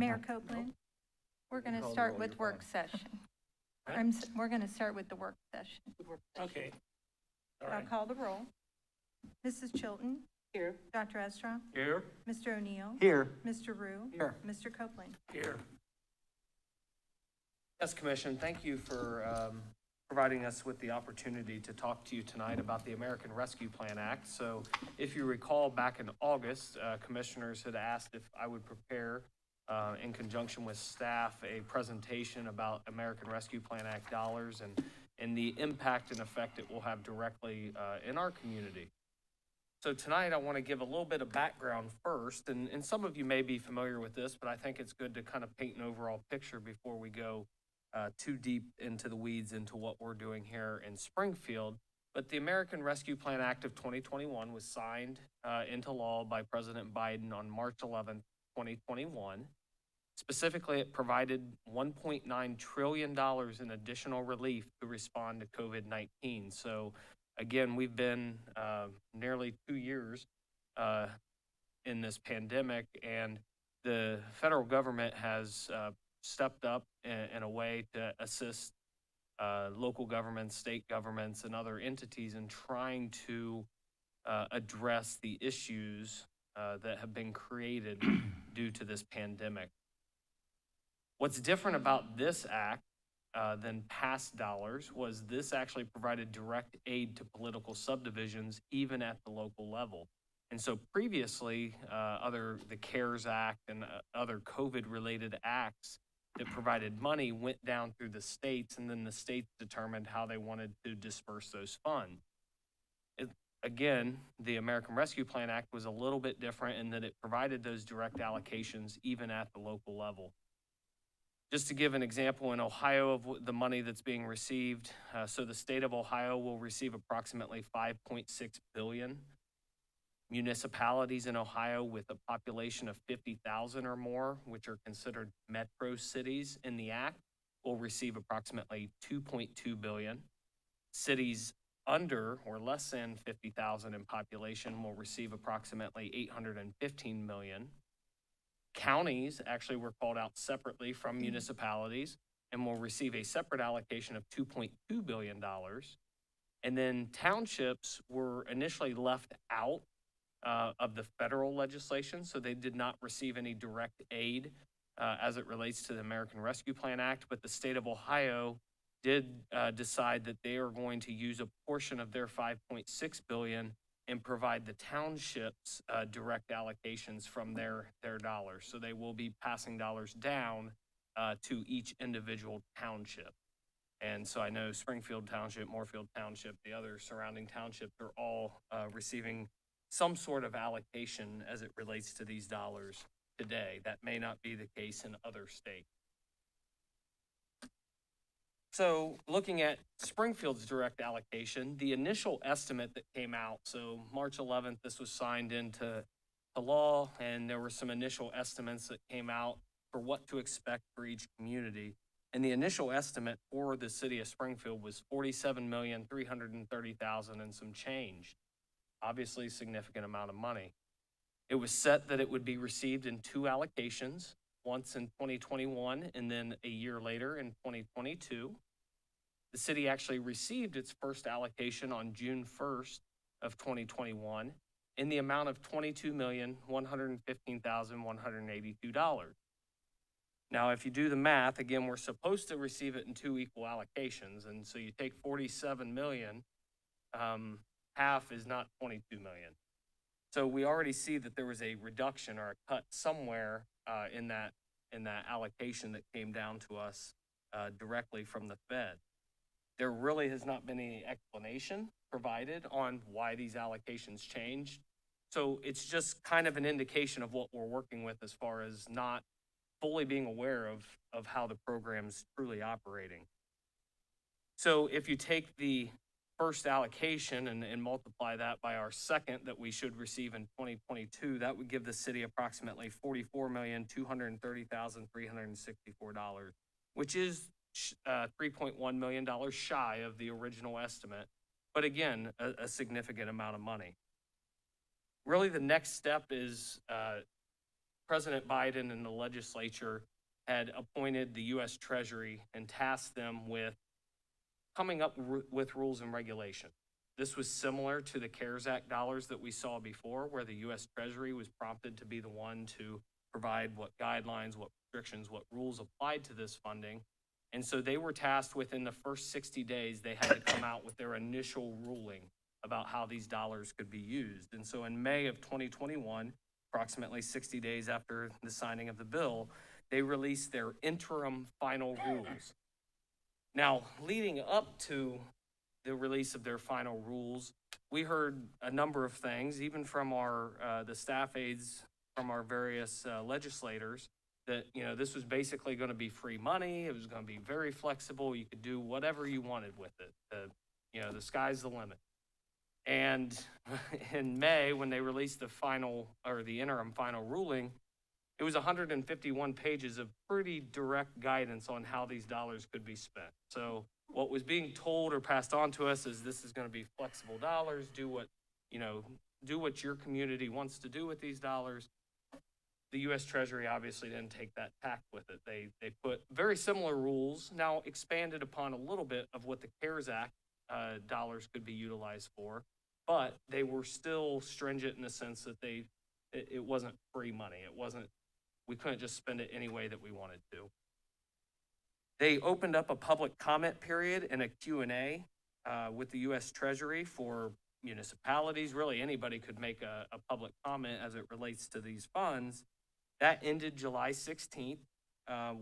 Mayor Copeland, we're going to Call the start roll, with you're work fine. session. Huh? We're going to start with the work session. Okay. All I'll right. call the roll. Mrs. Chilton? Here. Dr. Estrom? Here. Mr. O'Neill? Here. Mr. Rue? Here. Mr. Copeland? Here. Yes, Commission, thank you for providing us with the opportunity to talk to you tonight about the American Rescue Plan Act. So if you recall, back in August, commissioners had asked if I would prepare, in conjunction with staff, a presentation about American Rescue Plan Act dollars and the impact and effect it will have directly in our community. So tonight, I want to give a little bit of background first, and some of you may be familiar with this, but I think it's good to kind of paint an overall picture before we go too deep into the weeds into what we're doing here in Springfield. But the American Rescue Plan Act of 2021 was signed into law by President Biden on March 11th, 2021. Specifically, it provided $1.9 trillion in additional relief to respond to COVID-19. So again, we've been nearly 2 years in this pandemic, and the federal government has stepped up in a way to assist local governments, state governments, and other entities in trying to address the issues that have been created due to this pandemic. What's different about this act than past dollars was this actually provided direct aid to political subdivisions, even at the local level. And so previously, the CARES Act and other COVID-related acts that provided money went down through the states, and then the states determined how they wanted to disperse those funds. Again, the American Rescue Plan Act was a little bit different in that it provided those direct allocations even at the local level. Just to give an example, in Ohio of the money that's being received, so the state of Ohio will receive approximately $5.6 billion. Municipalities in Ohio with a population of 50,000 or more, which are considered metro cities in the act, will receive approximately $2.2 billion. Cities under or less than 50,000 in population will receive approximately $815 million. Counties actually were called out separately from municipalities and will receive a separate allocation of $2.2 billion. And then townships were initially left out of the federal legislation, so they did not receive any direct aid as it relates to the American Rescue Plan Act, but the state of Ohio did decide that they are going to use a portion of their $5.6 billion and provide the townships direct allocations from their dollars. So they will be passing dollars down to each individual township. And so I know Springfield Township, Moorfield Township, the other surrounding townships are all receiving some sort of allocation as it relates to these dollars today. That may not be the case in other states. So looking at Springfield's direct allocation, the initial estimate that came out, so March 11th, this was signed into law, and there were some initial estimates that came out for what to expect for each community. And the initial estimate for the city of Springfield was $47,330,000 and some change. Obviously a significant amount of money. It was set that it would be received in two allocations, once in 2021 and then a year later in 2022. The city actually received its first allocation on June 1st of 2021 in the amount of $22,115,182. Now, if you do the math, again, we're supposed to receive it in two equal allocations, and so you take 47 million, half is not 22 million. So we already see that there was a reduction or a cut somewhere in that allocation that came down to us directly from the Fed. There really has not been any explanation provided on why these allocations changed. So it's just kind of an indication of what we're working with as far as not fully being aware of how the program's truly operating. So if you take the first allocation and multiply that by our second that we should receive in 2022, that would give the city approximately $44,230,364, which is $3.1 million shy of the original estimate, but again, a significant amount of money. Really, the next step is President Biden and the legislature had appointed the U.S. Treasury and tasked them with coming up with rules and regulation. This was similar to the CARES Act dollars that we saw before, where the U.S. Treasury was prompted to be the one to provide what guidelines, what restrictions, what rules applied to this funding. And so they were tasked within the first 60 days, they had to come out with their initial ruling about how these dollars could be used. And so in May of 2021, approximately 60 days after the signing of the bill, they released their interim final rules. Now, leading up to the release of their final rules, we heard a number of things, even from the staff aides from our various legislators, that, this was basically going to be free money. It was going to be very flexible. You could do whatever you wanted with it. The sky's the limit. And in May, when they released the interim final ruling, it was 151 pages of pretty direct guidance on how these dollars could be spent. So what was being told or passed on to us is this is going to be flexible dollars. Do what your community wants to do with these dollars. The U.S. Treasury obviously didn't take that tack with it. They put very similar rules, now expanded upon a little bit of what the CARES Act dollars could be utilized for, but they were still stringent in the sense that it wasn't free money. We couldn't just spend it any way that we wanted to. They opened up a public comment period and a Q&A with the U.S. Treasury for municipalities. Really, anybody could make a public comment as it relates to these funds. That ended July 16th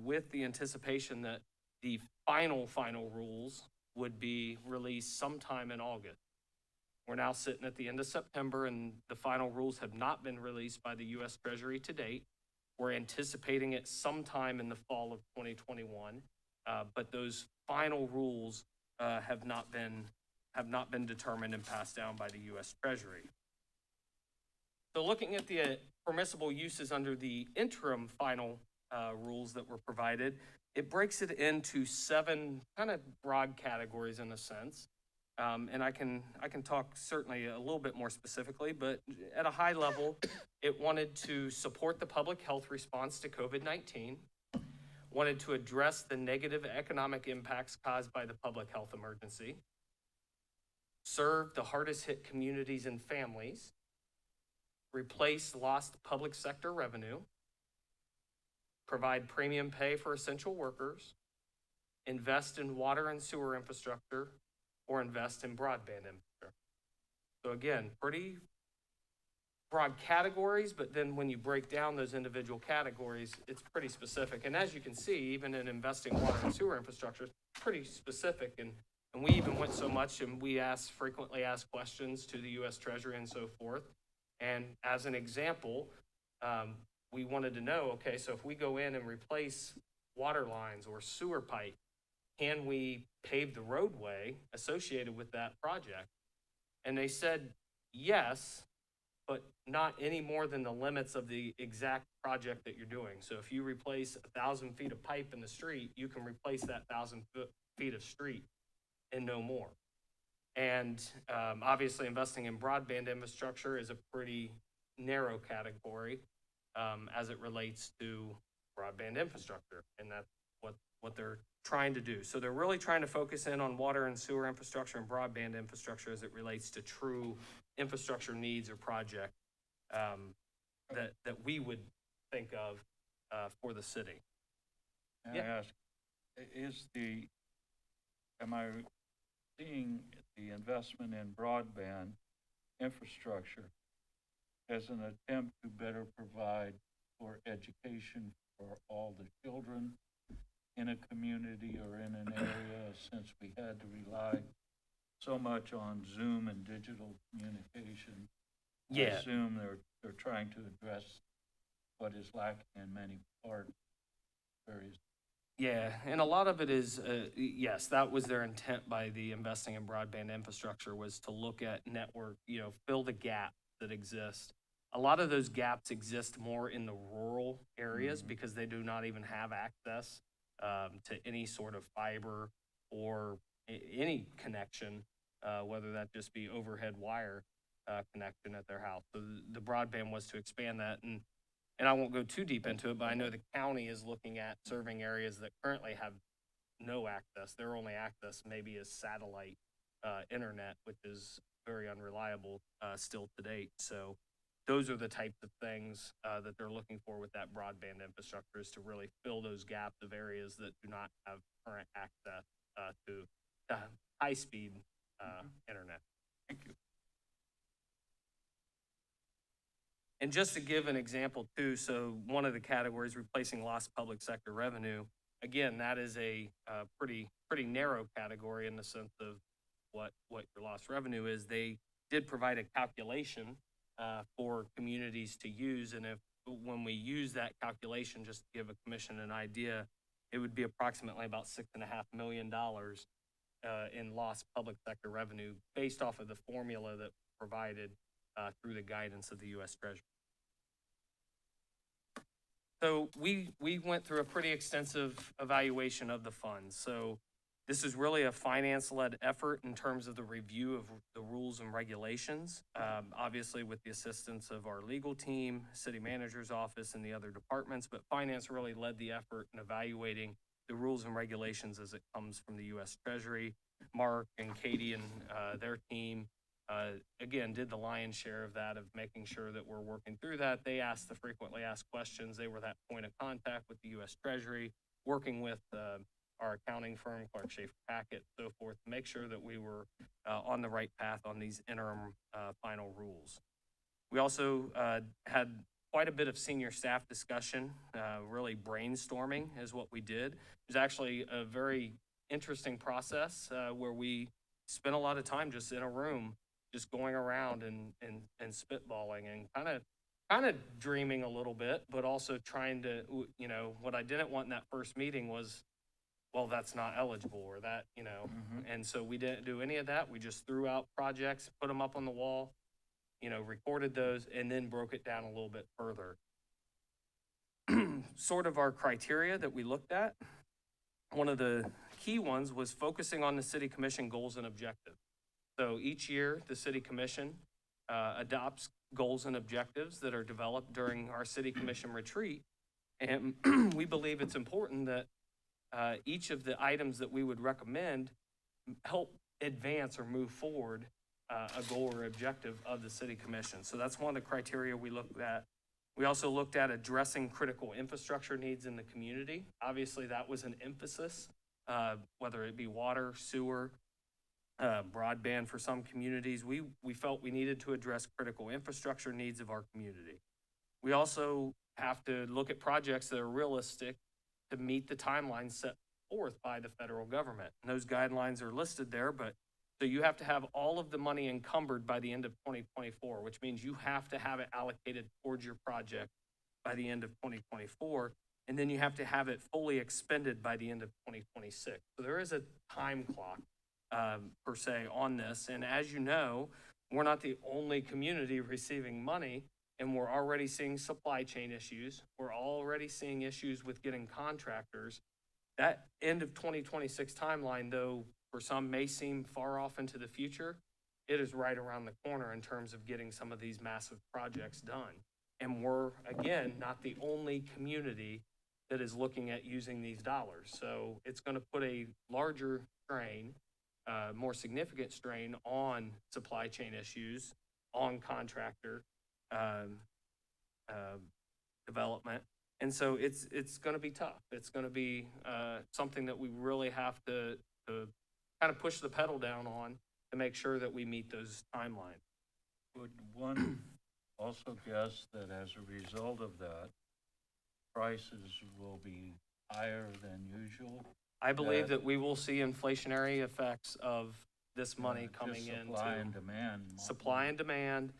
with the anticipation that the final rules would be released sometime in August. We're now sitting at the end of September, and the final rules have not been released by the U.S. Treasury to date. We're anticipating it sometime in the fall of 2021, but those final rules have not been determined and passed down by the U.S. Treasury. So looking at the permissible uses under the interim final rules that were provided, it breaks it into 7 kind of broad categories in a sense. And I can talk certainly a little bit more specifically, but at a high level, it wanted to support the public health response to COVID-19, wanted to address the negative economic impacts caused by the public health emergency, serve the hardest hit communities and families, replace lost public sector revenue, provide premium pay for essential workers, invest in water and sewer infrastructure, or invest in broadband infrastructure. So again, pretty broad categories, but then when you break down those individual categories, it's pretty specific. And as you can see, even in investing water and sewer infrastructure, it's pretty specific. And we even went so much, and we frequently asked questions to the U.S. Treasury and so forth. And as an example, we wanted to know, okay, so if we go in and replace water lines or sewer pipe, can we pave the roadway associated with that project? And they said yes, but not any more than the limits of the exact project that you're doing. So if you replace 1,000 feet of pipe in the street, you can replace that 1,000 feet of street and no more. And obviously investing in broadband infrastructure is a pretty narrow category as it relates to broadband infrastructure. And that's what they're trying to do. So they're really trying to focus in on water and sewer infrastructure and broadband infrastructure as it relates to true infrastructure needs or project that we would think of for the city. May I ask, am I seeing the investment in broadband infrastructure as an attempt to better provide for education for all the children in a community or in an area, since we had to rely so much on Zoom and digital communication? Yeah. I assume they're trying to address what is lacking in many parts, various. Yeah, and a lot of it is, yes, that was their intent by the investing in broadband infrastructure, was to look at network, fill the gap that exists. A lot of those gaps exist more in the rural areas because they do not even have access to any sort of fiber or any connection, whether that just be overhead wire connection at their house. So the broadband was to expand that. and I won't go too deep into it, but I know the county is looking at serving areas that currently have no access. Their only access maybe is satellite internet, which is very unreliable still to date. So those are the types of things that they're looking for with that broadband infrastructure, is to really fill those gaps of areas that do not have current access to high-speed internet. Thank you. And just to give an example too, so one of the categories, replacing lost public sector revenue, again, that is a pretty narrow category in the sense of what your lost revenue is. They did provide a calculation for communities to use, and when we use that calculation, just to give a commission an idea, it would be approximately about $6.5 million in lost public sector revenue based off of the formula that provided through the guidance of the U.S. Treasury. So we went through a pretty extensive evaluation of the funds. So this is really a finance-led effort in terms of the review of the rules and regulations, obviously with the assistance of our legal team, city manager's office, and the other departments, but finance really led the effort in evaluating the rules and regulations as it comes from the U.S. Treasury. Mark and Katie and their team, again, did the lion's share of that, of making sure that we're working through that. They asked the frequently asked questions. They were that point of contact with the U.S. Treasury, working with our accounting firm, Clark Schaefer Packet, so forth, to make sure that we were on the right path on these interim final rules. We also had quite a bit of senior staff discussion, really brainstorming is what we did. It was actually a very interesting process where we spent a lot of time just in a room, just going around and spitballing and kind of dreaming a little bit, but also trying to, what I didn't want in that first meeting was, well, that's not eligible, or that, and so we didn't do any of that. We just threw out projects, put them up on the wall, recorded those, and then broke it down a little bit further. Sort of our criteria that we looked at, one of the key ones was focusing on the city commission goals and objectives. So each year, the city commission adopts goals and objectives that are developed during our city commission retreat. And we believe it's important that each of the items that we would recommend help advance or move forward a goal or objective of the city commission. So that's one of the criteria we looked at. We also looked at addressing critical infrastructure needs in the community. Obviously, that was an emphasis, whether it be water, sewer, broadband for some communities. We felt we needed to address critical infrastructure needs of our community. We also have to look at projects that are realistic to meet the timelines set forth by the federal government. And those guidelines are listed there, but so you have to have all of the money encumbered by the end of 2024, which means you have to have it allocated towards your project by the end of 2024. And then you have to have it fully expended by the end of 2026. So there is a time clock per se on this. And as you know, we're not the only community receiving money, and we're already seeing supply chain issues. We're already seeing issues with getting contractors. That end of 2026 timeline, though, for some may seem far off into the future, it is right around the corner in terms of getting some of these massive projects done. And we're, again, not the only community that is looking at using these dollars. So it's going to put a larger strain, more significant strain on supply chain issues, on contractor development. And so it's going to be tough. It's going to be something that we really have to kind of push the pedal down on to make sure that we meet those timelines. Would one also guess that as a result of that, prices will be higher than usual? I believe that we will see inflationary effects of this money coming just in. Supply and demand. Supply and demand,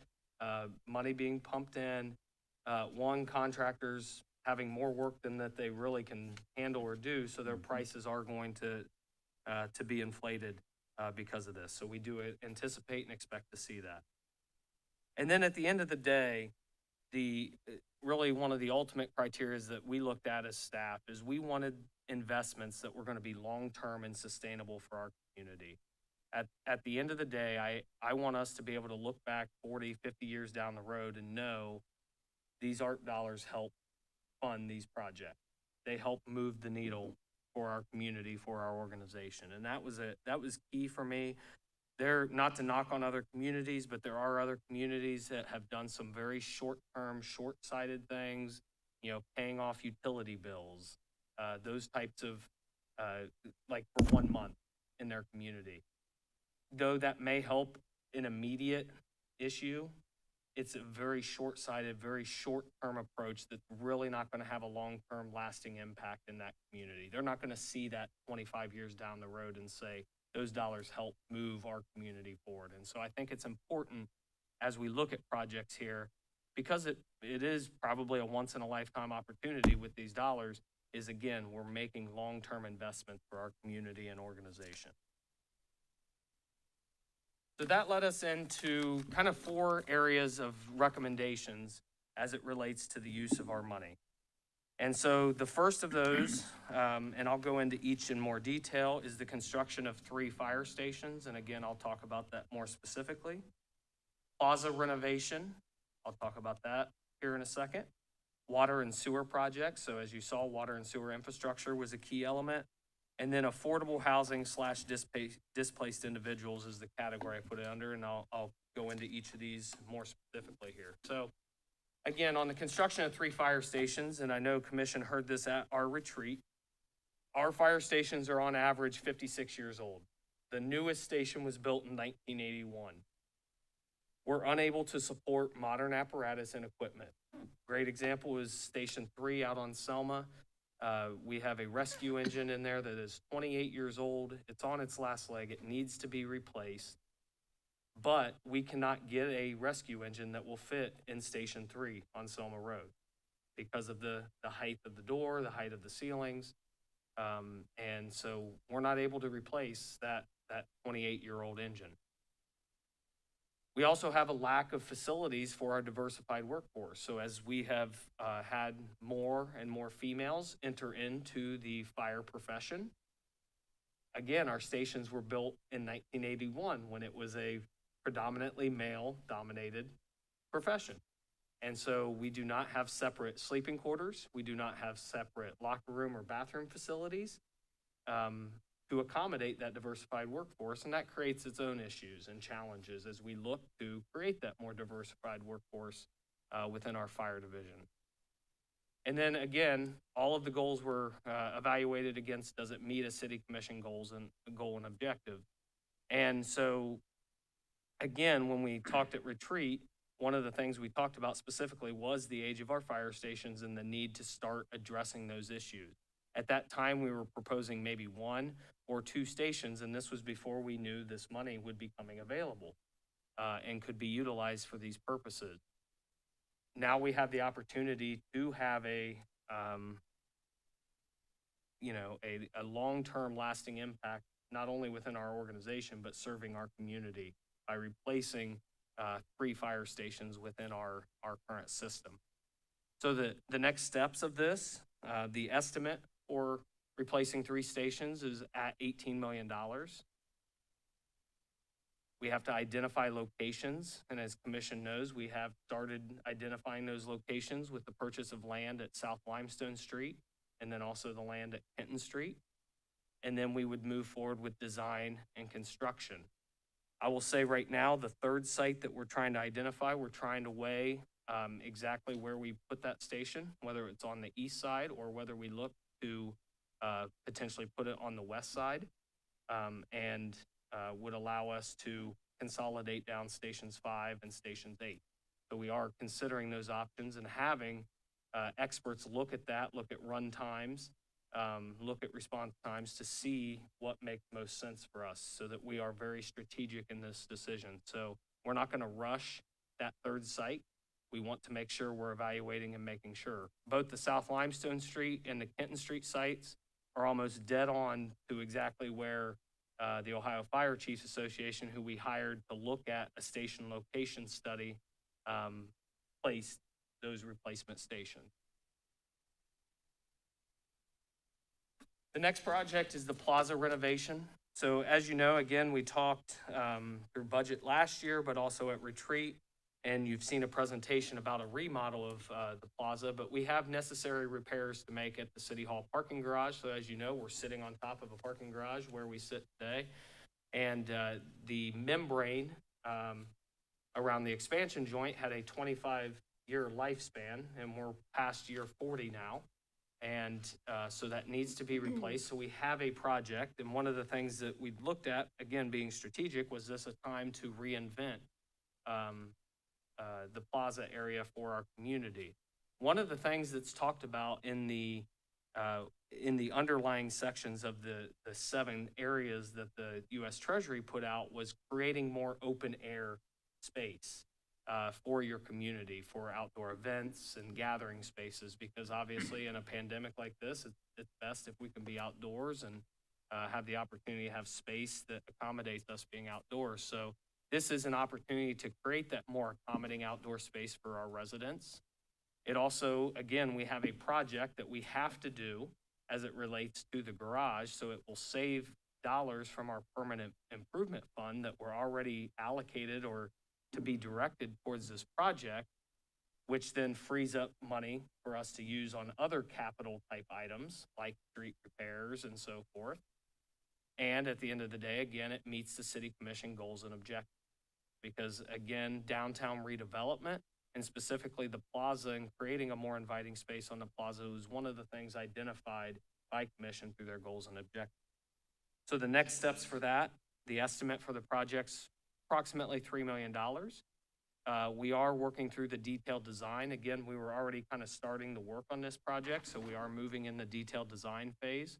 money being pumped in, contractors having more work than that they really can handle or do, so their prices are going to be inflated because of this. So we do anticipate and expect to see that. And then at the end of the day, really one of the ultimate criteria that we looked at as staff is we wanted investments that were going to be long-term and sustainable for our community. At the end of the day, I want us to be able to look back 40, 50 years down the road and know these ARP dollars help fund these projects. They help move the needle for our community, for our organization. And that was key for me. There, not to knock on other communities, but there are other communities that have done some very short-term, short-sighted things, paying off utility bills, those types of, like for 1 month in their community. Though that may help an immediate issue, it's a very short-sighted, very short-term approach that's really not going to have a long-term lasting impact in that community. They're not going to see that 25 years down the road and say, those dollars help move our community forward. And so I think it's important as we look at projects here, because it is probably a once-in-a-lifetime opportunity with these dollars, is again, we're making long-term investments for our community and organization. So that led us into kind of 4 areas of recommendations as it relates to the use of our money. And so the first of those, and I'll go into each in more detail, is the construction of 3 fire stations. And again, I'll talk about that more specifically. Plaza renovation, I'll talk about that here in a second. Water and sewer projects. So as you saw, water and sewer infrastructure was a key element. And then affordable housing / displaced individuals is the category I put it under, and I'll go into each of these more specifically here. So again, on the construction of 3 fire stations, and I know Commission heard this at our retreat, our fire stations are on average 56 years old. The newest station was built in 1981. We're unable to support modern apparatus and equipment. Great example is Station 3 out on Selma. We have a rescue engine in there that is 28 years old. It's on its last leg. It needs to be replaced. But we cannot get a rescue engine that will fit in Station 3 on Selma Road because of the height of the door, the height of the ceilings. And so we're not able to replace that 28-year-old engine. We also have a lack of facilities for our diversified workforce. So as we have had more and more females enter into the fire profession, again, our stations were built in 1981 when it was a predominantly male-dominated profession. And so we do not have separate sleeping quarters. We do not have separate locker room or bathroom facilities to accommodate that diversified workforce. And that creates its own issues and challenges as we look to create that more diversified workforce within our fire division. And then again, all of the goals were evaluated against, does it meet a city commission goal and objective? And so again, when we talked at retreat, one of the things we talked about specifically was the age of our fire stations and the need to start addressing those issues. At that time, we were proposing maybe 1 or 2 stations, and this was before we knew this money would be coming available and could be utilized for these purposes. Now we have the opportunity to have a long-term lasting impact, not only within our organization, but serving our community by replacing 3 fire stations within our current system. So the next steps of this, the estimate for replacing 3 stations is at $18 million. We have to identify locations, and as Commission knows, we have started identifying those locations with the purchase of land at South Limestone Street, and then also the land at Kenton Street. And then we would move forward with design and construction. I will say right now, the 3rd site that we're trying to identify, we're trying to weigh exactly where we put that station, whether it's on the east side or whether we look to potentially put it on the west side, and would allow us to consolidate down stations 5 and stations 8. So we are considering those options and having experts look at that, look at run times, look at response times to see what makes most sense for us so that we are very strategic in this decision. So we're not going to rush that 3rd site. We want to make sure we're evaluating and making sure. Both the South Limestone Street and the Kenton Street sites are almost dead on to exactly where the Ohio Fire Chiefs Association, who we hired to look at a station location study, placed those replacement stations. The next project is the plaza renovation. So as you know, again, we talked through budget last year, but also at retreat. and you've seen a presentation about a remodel of the plaza, but we have necessary repairs to make at the City Hall parking garage. So as you know, we're sitting on top of a parking garage where we sit today. And the membrane around the expansion joint had a 25-year lifespan, and we're past year 40 now. And so that needs to be replaced. So we have a project, and one of the things that we looked at, again, being strategic, was this a time to reinvent the plaza area for our community. One of the things that's talked about in the underlying sections of the 7 areas that the U.S. Treasury put out was creating more open air space for your community, for outdoor events and gathering spaces, because obviously in a pandemic like this, it's best if we can be outdoors and have the opportunity to have space that accommodates us being outdoors. So this is an opportunity to create that more accommodating outdoor space for our residents. It also, again, we have a project that we have to do as it relates to the garage, so it will save dollars from our permanent improvement fund that were already allocated or to be directed towards this project, which then frees up money for us to use on other capital type items like street repairs and so forth. And at the end of the day, again, it meets the city commission goals and objectives. Because again, downtown redevelopment and specifically the plaza and creating a more inviting space on the plaza was one of the things identified by commission through their goals and objectives. So the next steps for that, the estimate for the project's approximately $3 million. We are working through the detailed design. Again, we were already kind of starting the work on this project, so we are moving in the detailed design phase.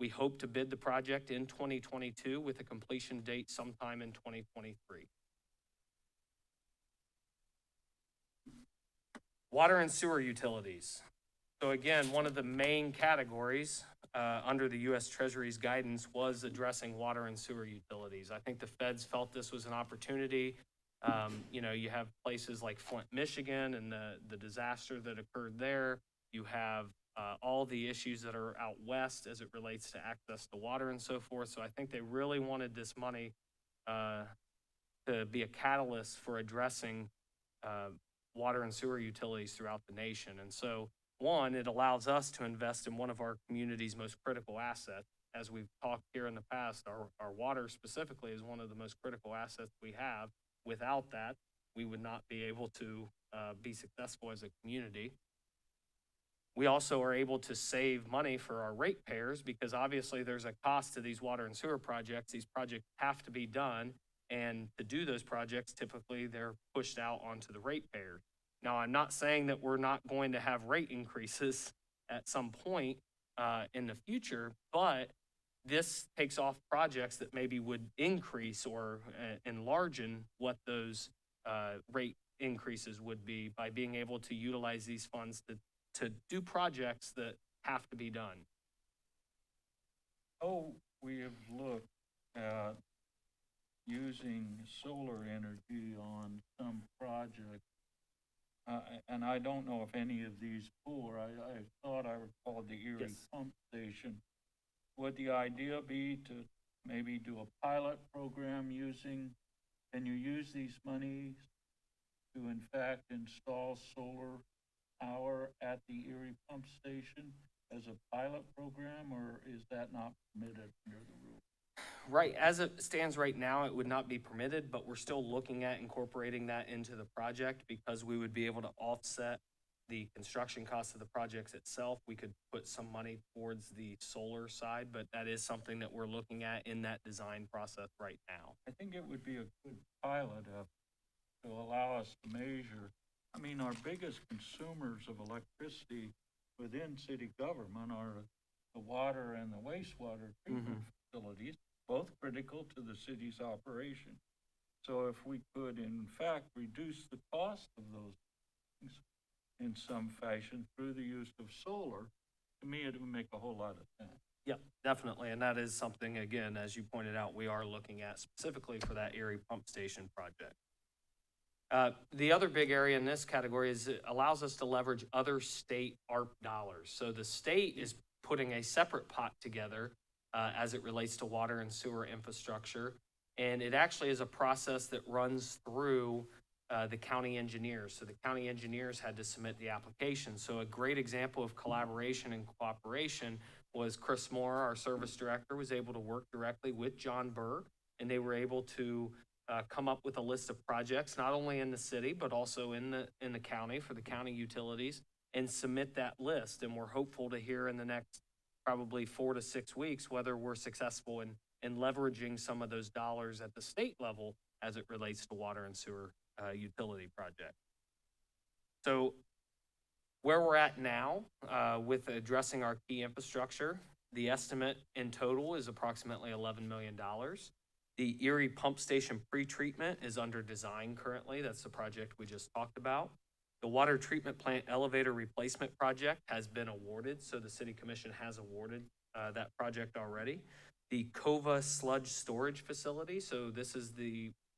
We hope to bid the project in 2022 with a completion date sometime in 2023. Water and sewer utilities. So again, one of the main categories under the U.S. Treasury's guidance was addressing water and sewer utilities. I think the feds felt this was an opportunity. You know, you have places like Flint, Michigan, and the disaster that occurred there. You have all the issues that are out west as it relates to access to water and so forth. So I think they really wanted this money to be a catalyst for addressing water and sewer utilities throughout the nation. And so, one, it allows us to invest in one of our community's most critical assets. As we've talked here in the past, our water specifically is one of the most critical assets we have. Without that, we would not be able to be successful as a community. We also are able to save money for our ratepayers because obviously there's a cost to these water and sewer projects. These projects have to be done. And to do those projects, typically they're pushed out onto the ratepayers. Now, I'm not saying that we're not going to have rate increases at some point in the future, but this takes off projects that maybe would increase or enlarge what those rate increases would be by being able to utilize these funds to do projects that have to be done. Oh, we have looked at using solar energy on some project. And I don't know if any of these four, I thought I recalled the Erie Yes. pump station. Would the idea be to maybe do a pilot program can you use these monies to in fact install solar power at the Erie pump station as a pilot program, or is that not permitted under the rule? Right, as it stands right now, it would not be permitted, but we're still looking at incorporating that into the project because we would be able to offset the construction costs of the projects itself. We could put some money towards the solar side, but that is something that we're looking at in that design process right now. I think it would be a good pilot to allow us to measure. I mean, our biggest consumers of electricity within city government are the water and the wastewater treatment facilities, both critical to the city's operation. So if we could, in fact, reduce the cost of those things in some fashion through the use of solar, to me, it would make a whole lot of sense. Yep, definitely, and that is something, again, as you pointed out, we are looking at specifically for that Erie pump station project. The other big area in this category is it allows us to leverage other state ARP dollars. So the state is putting a separate pot together as it relates to water and sewer infrastructure. And it actually is a process that runs through the county engineers. So the county engineers had to submit the application. So a great example of collaboration and cooperation was Chris Moore, our service director, was able to work directly with John Berg, and they were able to come up with a list of projects, not only in the city, but also in the county for the county utilities, and submit that list. And we're hopeful to hear in the next probably 4 to 6 weeks whether we're successful in leveraging some of those dollars at the state level as it relates to water and sewer utility projects. So where we're at now with addressing our key infrastructure, the estimate in total is approximately $11 million. The Erie Pump Station pretreatment is under design currently. That's the project we just talked about. The water treatment plant elevator replacement project has been awarded, so the City Commission has awarded that project already. The Cova sludge storage facility, so this is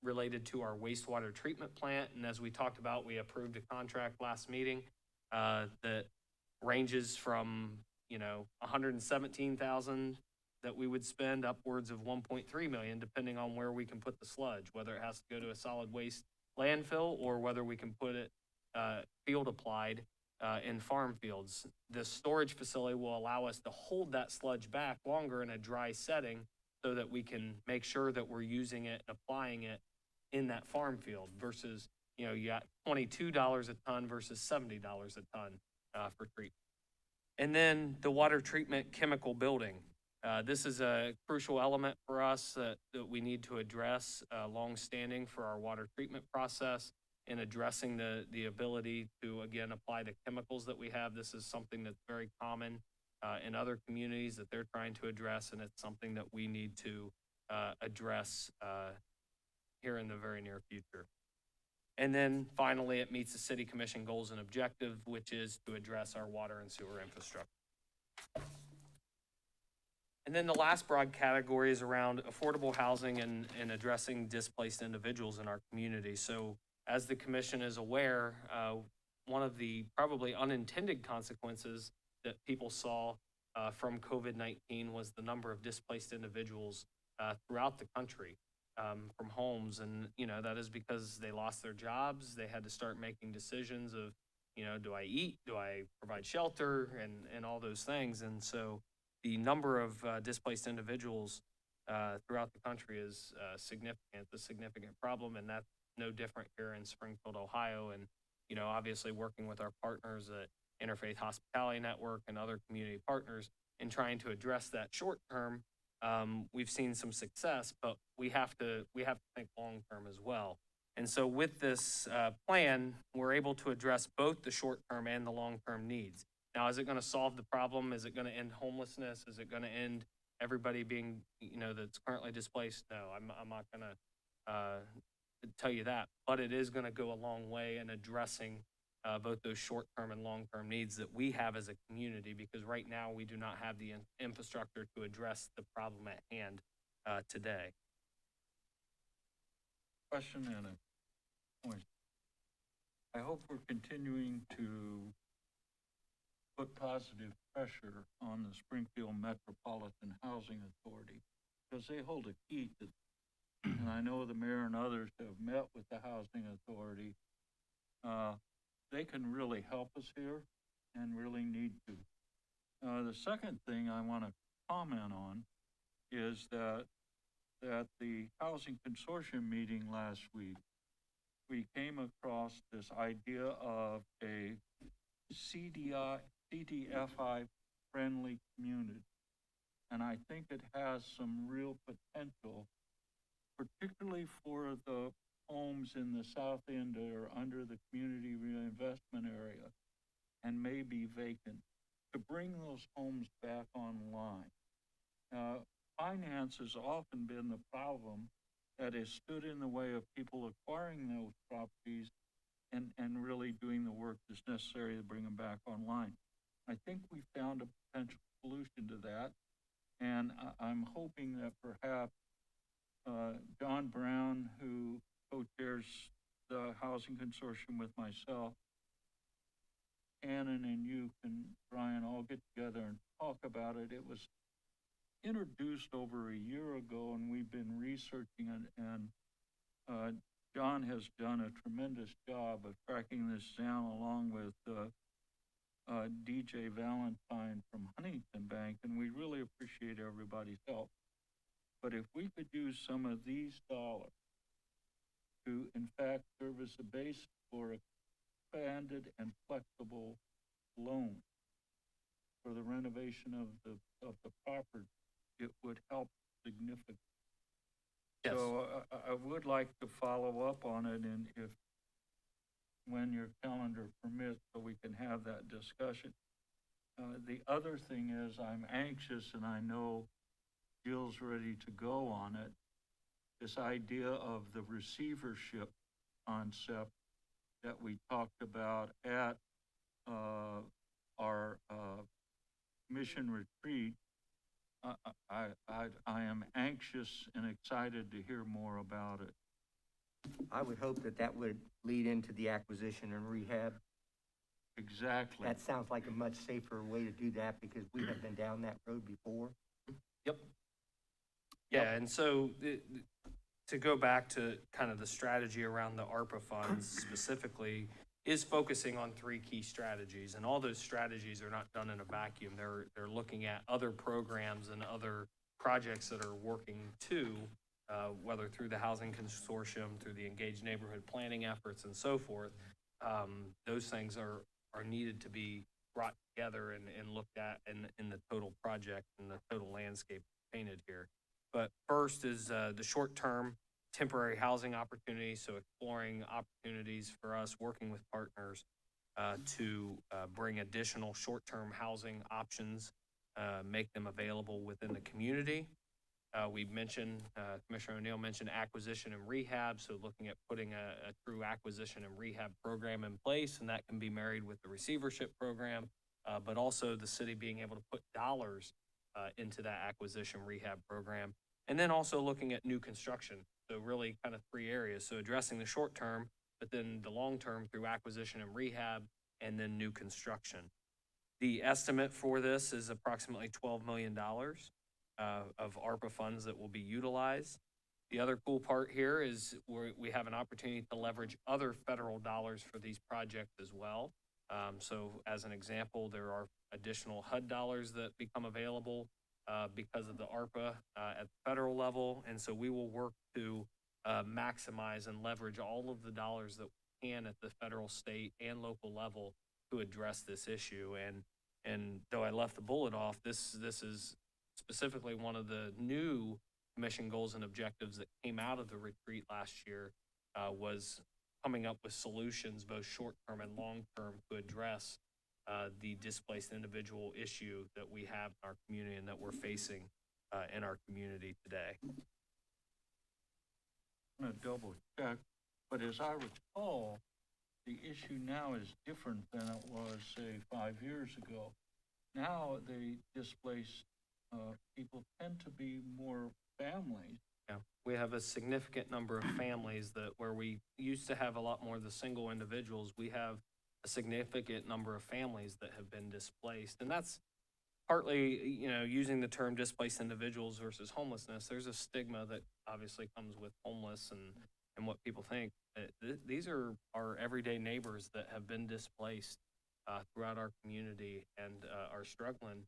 related to our wastewater treatment plant, and as we talked about, we approved a contract last meeting that ranges from, $117,000 that we would spend upwards of $1.3 million, depending on where we can put the sludge, whether it has to go to a solid waste landfill or whether we can put it field applied in farm fields. The storage facility will allow us to hold that sludge back longer in a dry setting so that we can make sure that we're using it and applying it in that farm field versus, you got $22 a ton versus $70 a ton for treatment. And then the water treatment chemical building. This is a crucial element for us that we need to address longstanding for our water treatment process in addressing the ability to, again, apply the chemicals that we have. This is something that's very common in other communities that they're trying to address, and it's something that we need to address here in the very near future. And then finally, it meets the City Commission goals and objective, which is to address our water and sewer infrastructure. And then the last broad category is around affordable housing and addressing displaced individuals in our community. So as the commission is aware, one of the probably unintended consequences that people saw from COVID-19 was the number of displaced individuals throughout the country from homes. And, that is because they lost their jobs. They had to start making decisions of, do I eat? Do I provide shelter? And all those things. And so the number of displaced individuals throughout the country is significant, a significant problem, and that's no different here in Springfield, Ohio. And, obviously working with our partners at Interfaith Hospitality Network and other community partners in trying to address that short term, we've seen some success, but we have to think long term as well. And so with this plan, we're able to address both the short term and the long term needs. Now, is it going to solve the problem? Is it going to end homelessness? Is it going to end everybody being, that's currently displaced? No, I'm not going to tell you that, but it is going to go a long way in addressing both those short-term and long-term needs that we have as a community, because right now we do not have the infrastructure to address the problem at hand today. Question and a point. I hope we're continuing to put positive pressure on the Springfield Metropolitan Housing Authority, because they hold a key to, and I know the mayor and others have met with the Housing Authority. They can really help us here and really need to. The second thing I want to comment on is that the Housing Consortium meeting last week, we came across this idea of a CDFI friendly community. And I think it has some real potential, particularly for the homes in the south end that are under the community reinvestment area and may be vacant, to bring those homes back online. Finance has often been the problem that has stood in the way of people acquiring those properties and really doing the work that's necessary to bring them back online. I think we found a potential solution to that, and I'm hoping that perhaps John Brown, who co-chairs the Housing Consortium with myself, Annan and you can, Brian, all get together and talk about it. It was introduced over a year ago, and we've been researching it and John has done a tremendous job of tracking this down along with DJ Valentine from Huntington Bank, and we really appreciate everybody's help. But if we could use some of these dollars to, in fact, serve as a base for expanded and flexible loan for the renovation of the property, it would help significantly. Yes. So I would like to follow up on it, and if, when your calendar permits, so we can have that discussion. The other thing is, I'm anxious, and I know Jill's ready to go on it, this idea of the receivership concept that we talked about at our mission retreat. I am anxious and excited to hear more about it. I would hope that that would lead into the acquisition and rehab. Exactly. That sounds like a much safer way to do that because we have been down that road before. Yep. Yeah, and so to go back to kind of the strategy around the ARPA funds specifically is focusing on three key strategies, and all those strategies are not done in a vacuum. They're looking at other programs and other projects that are working too, whether through the housing consortium, through the engaged neighborhood planning efforts and so forth. Those things are needed to be brought together and looked at in the total project and the total landscape painted here. But first is the short-term temporary housing opportunities, so exploring opportunities for us, working with partners to bring additional short-term housing options, make them available within the community. We mentioned, Commissioner O'Neill mentioned acquisition and rehab, so looking at putting a true acquisition and rehab program in place, and that can be married with the receivership program, but also the city being able to put dollars into that acquisition rehab program. And then also looking at new construction. So really kind of three areas. So addressing the short term, but then the long term through acquisition and rehab, and then new construction. The estimate for this is approximately $12 million of ARPA funds that will be utilized. The other cool part here is we have an opportunity to leverage other federal dollars for these projects as well. So as an example, there are additional HUD dollars that become available because of the ARPA at the federal level. And so we will work to maximize and leverage all of the dollars that we can at the federal, state, and local level to address this issue. And though I left the bullet off, this is specifically one of the new mission goals and objectives that came out of the retreat last year, was coming up with solutions, both short-term and long-term, to address the displaced individual issue that we have in our community and that we're facing in our community today. I'm gonna double check, but as I recall, the issue now is different than it was, say, 5 years ago. Now the displaced people tend to be more families. Yeah, we have a significant number of families that where we used to have a lot more of the single individuals, we have a significant number of families that have been displaced. And that's partly, using the term displaced individuals versus homelessness. There's a stigma that obviously comes with homeless and what people think. These are our everyday neighbors that have been displaced throughout our community and are struggling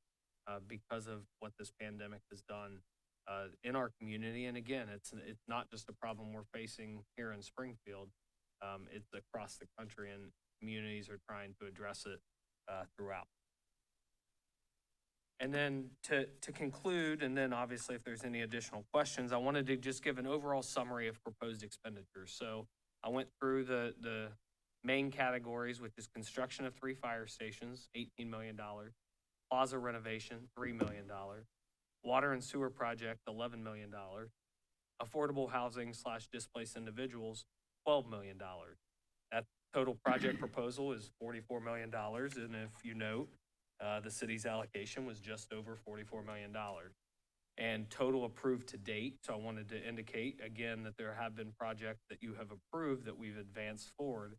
because of what this pandemic has done in our community. And again, it's not just a problem we're facing here in Springfield. It's across the country, and communities are trying to address it throughout. And then to conclude, and then obviously if there's any additional questions, I wanted to just give an overall summary of proposed expenditures. So I went through the main categories, which is construction of 3 fire stations, $18 million, plaza renovation, $3 million, water and sewer project, $11 million, affordable housing / displaced individuals, $12 million. That total project proposal is $44 million, and if you note, the city's allocation was just over $44 million. And total approved to date, so I wanted to indicate again that there have been projects that you have approved that we've advanced forward,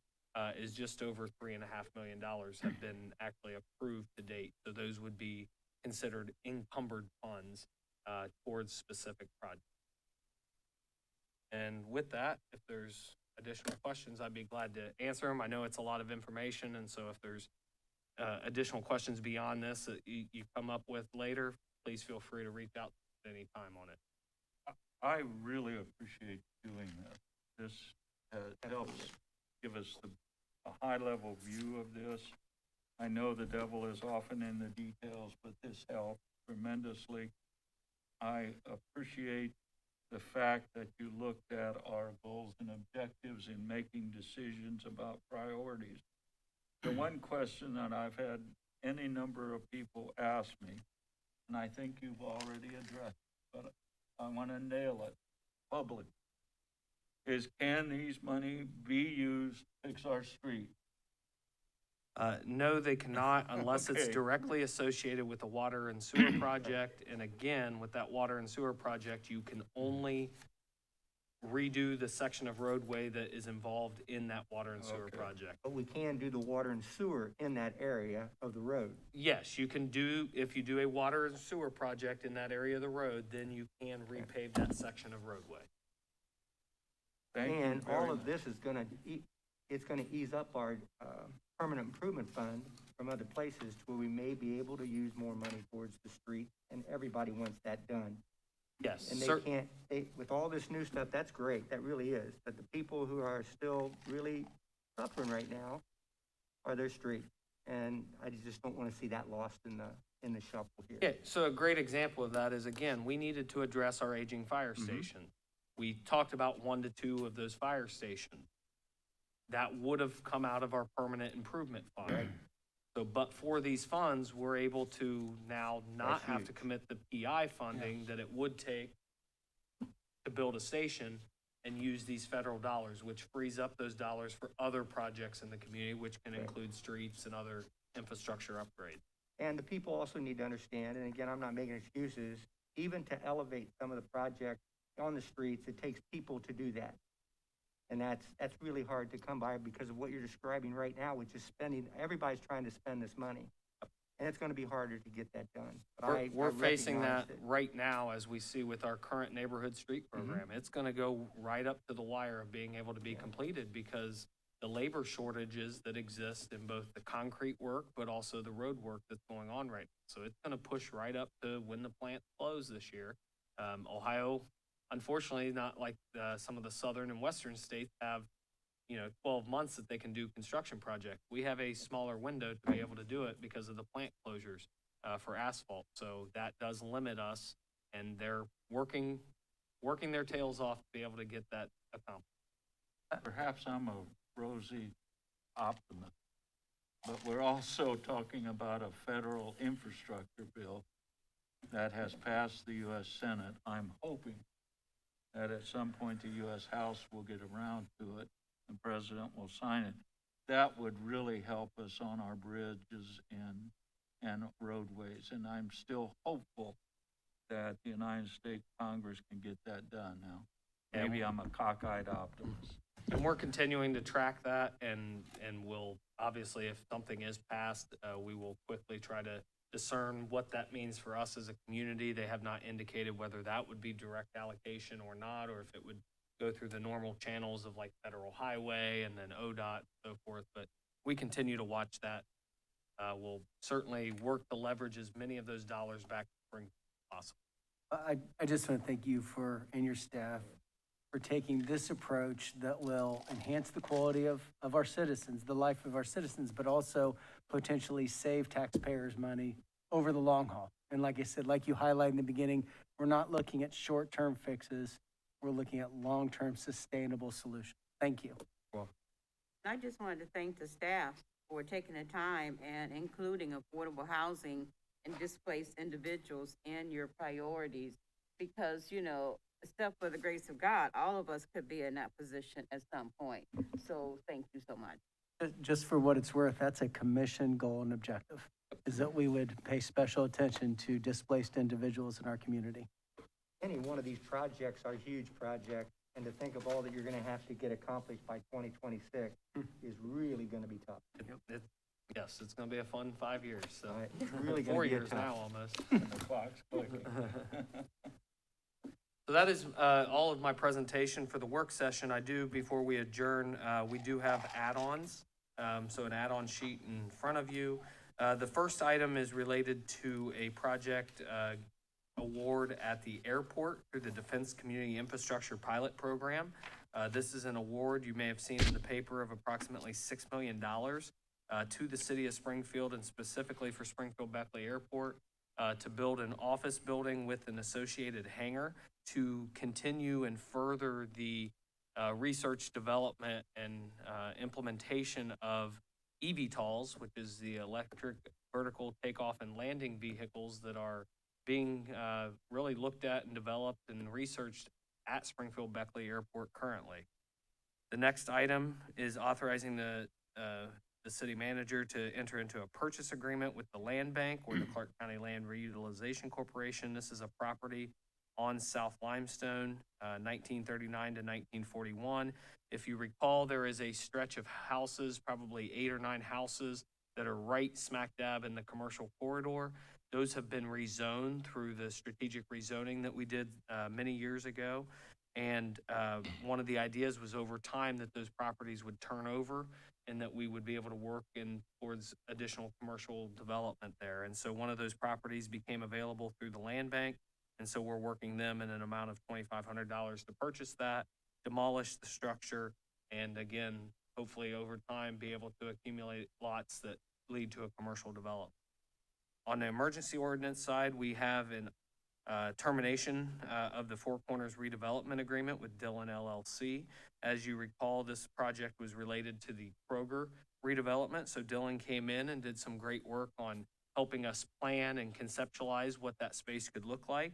is just over $3.5 million have been actually approved to date. So those would be considered encumbered funds towards specific projects. And with that, if there's additional questions, I'd be glad to answer them. I know it's a lot of information, and so if there's additional questions beyond this that you come up with later, please feel free to reach out at any time on it. I really appreciate doing this. This helps give us a high-level view of this. I know the devil is often in the details, but this helped tremendously. I appreciate the fact that you looked at our goals and objectives in making decisions about priorities. The one question that I've had any number of people ask me, and I think you've already addressed, but I want to nail it public, is can these money be used to fix our street? No, they cannot unless it's Okay. directly associated with a water and sewer project. And again, with that water and sewer project, you can only redo the section of roadway that is involved in that water and sewer Okay. project. But we can do the water and sewer in that area of the road. Yes, you can do, if you do a water and sewer project in that area of the road, then you can repave that section of roadway. Thank you And very all of much. this is gonna, it's gonna ease up our, permanent improvement fund from other places to where we may be able to use more money towards the street, and everybody wants that done. Yes, And they can't, with all this new stuff, that's great, that really is, but the people who are still really suffering right now are their street. And I just don't wanna see that lost in the shuffle here. Yeah, so a great example of that is, again, we needed to address our aging fire station. We talked about 1 to 2 of those fire stations. That would have come out of our permanent improvement fund. So, but for these funds, we're able to now not That's have to huge. commit the PI funding that it would take to build a station and use these federal dollars, which frees up those dollars for other projects in the community, which can Right. include streets and other infrastructure upgrades. And the people also need to understand, and again, I'm not making excuses, even to elevate some of the projects on the streets, it takes people to do that. And that's really hard to come by because of what you're describing right now, which is spending, everybody's trying to spend this money. And it's gonna be harder to get that done. But I We're facing recognize that right now, as we see with our current neighborhood street program. It's gonna go right up to the wire of being able to be completed because the labor shortages that exist in both the concrete work, but also the road work that's going on right now. So it's gonna push right up to when the plant closes this year. Ohio, unfortunately, not like some of the southern and western states have, 12 months that they can do construction projects. We have a smaller window to be able to do it because of the plant closures for asphalt. So that does limit us, and they're working their tails off to be able to get that accomplished. Perhaps I'm a rosy optimist, but we're also talking about a federal infrastructure bill that has passed the U.S. Senate. I'm hoping that at some point the U.S. House will get around to it, the president will sign it. That would really help us on our bridges and roadways, and I'm still hopeful that the United States Congress can get that done now. Maybe I'm a cockeyed optimist. And we're continuing to track that, and we'll, obviously, if something is passed, we will quickly try to discern what that means for us as a community. They have not indicated whether that would be direct allocation or not, or if it would go through the normal channels of like federal highway and then ODOT and so forth, but we continue to watch that. We'll certainly work to leverage as many of those dollars back to spring as possible. I just want to thank you and your staff for taking this approach that will enhance the quality of our citizens, the life of our citizens, but also potentially save taxpayers money over the long haul. And like I said, like you highlighted in the beginning, we're not looking at short-term fixes. We're looking at long-term sustainable solutions. Thank you. I just wanted to thank the staff for taking the time and including affordable housing and displaced individuals in your priorities. Because, except for the grace of God, all of us could be in that position at some point. So thank you so much. Just for what it's worth, that's a commission goal and objective, is that we would pay special attention to displaced individuals in our community. Any one of these projects are huge projects, and to think of all that you're gonna have to get accomplished by 2026 is really gonna be tough. Yes, it's gonna be a fun 5 years, so. It's really gonna 4 be a years tough. now, almost. And the clock's clicking. So that is all of my presentation for the work session. I do, before we adjourn, we do have add-ons. So an add-on sheet in front of you. The first item is related to a project award at the airport through the Defense Community Infrastructure Pilot Program. This is an award you may have seen in the paper of approximately $6 million to the city of Springfield and specifically for Springfield Beckley Airport to build an office building with an associated hangar to continue and further the research, development, and implementation of eVTOLs, which is the electric vertical takeoff and landing vehicles that are being really looked at and developed and researched at Springfield Beckley Airport currently. The next item is authorizing the city manager to enter into a purchase agreement with the land bank or the Clark County Land Reutilization Corporation. This is a property on South Limestone, 1939 to 1941. If you recall, there is a stretch of houses, probably 8 or 9 houses that are right smack dab in the commercial corridor. Those have been rezoned through the strategic rezoning that we did many years ago. And one of the ideas was over time that those properties would turn over and that we would be able to work in towards additional commercial development there. And so one of those properties became available through the land bank. And so we're working them in an amount of $2,500 to purchase that, demolish the structure, and again, hopefully over time, be able to accumulate lots that lead to a commercial development. On the emergency ordinance side, we have an termination of the Four Corners redevelopment agreement with Dillon LLC. As you recall, this project was related to the Kroger redevelopment. So Dillon came in and did some great work on helping us plan and conceptualize what that space could look like.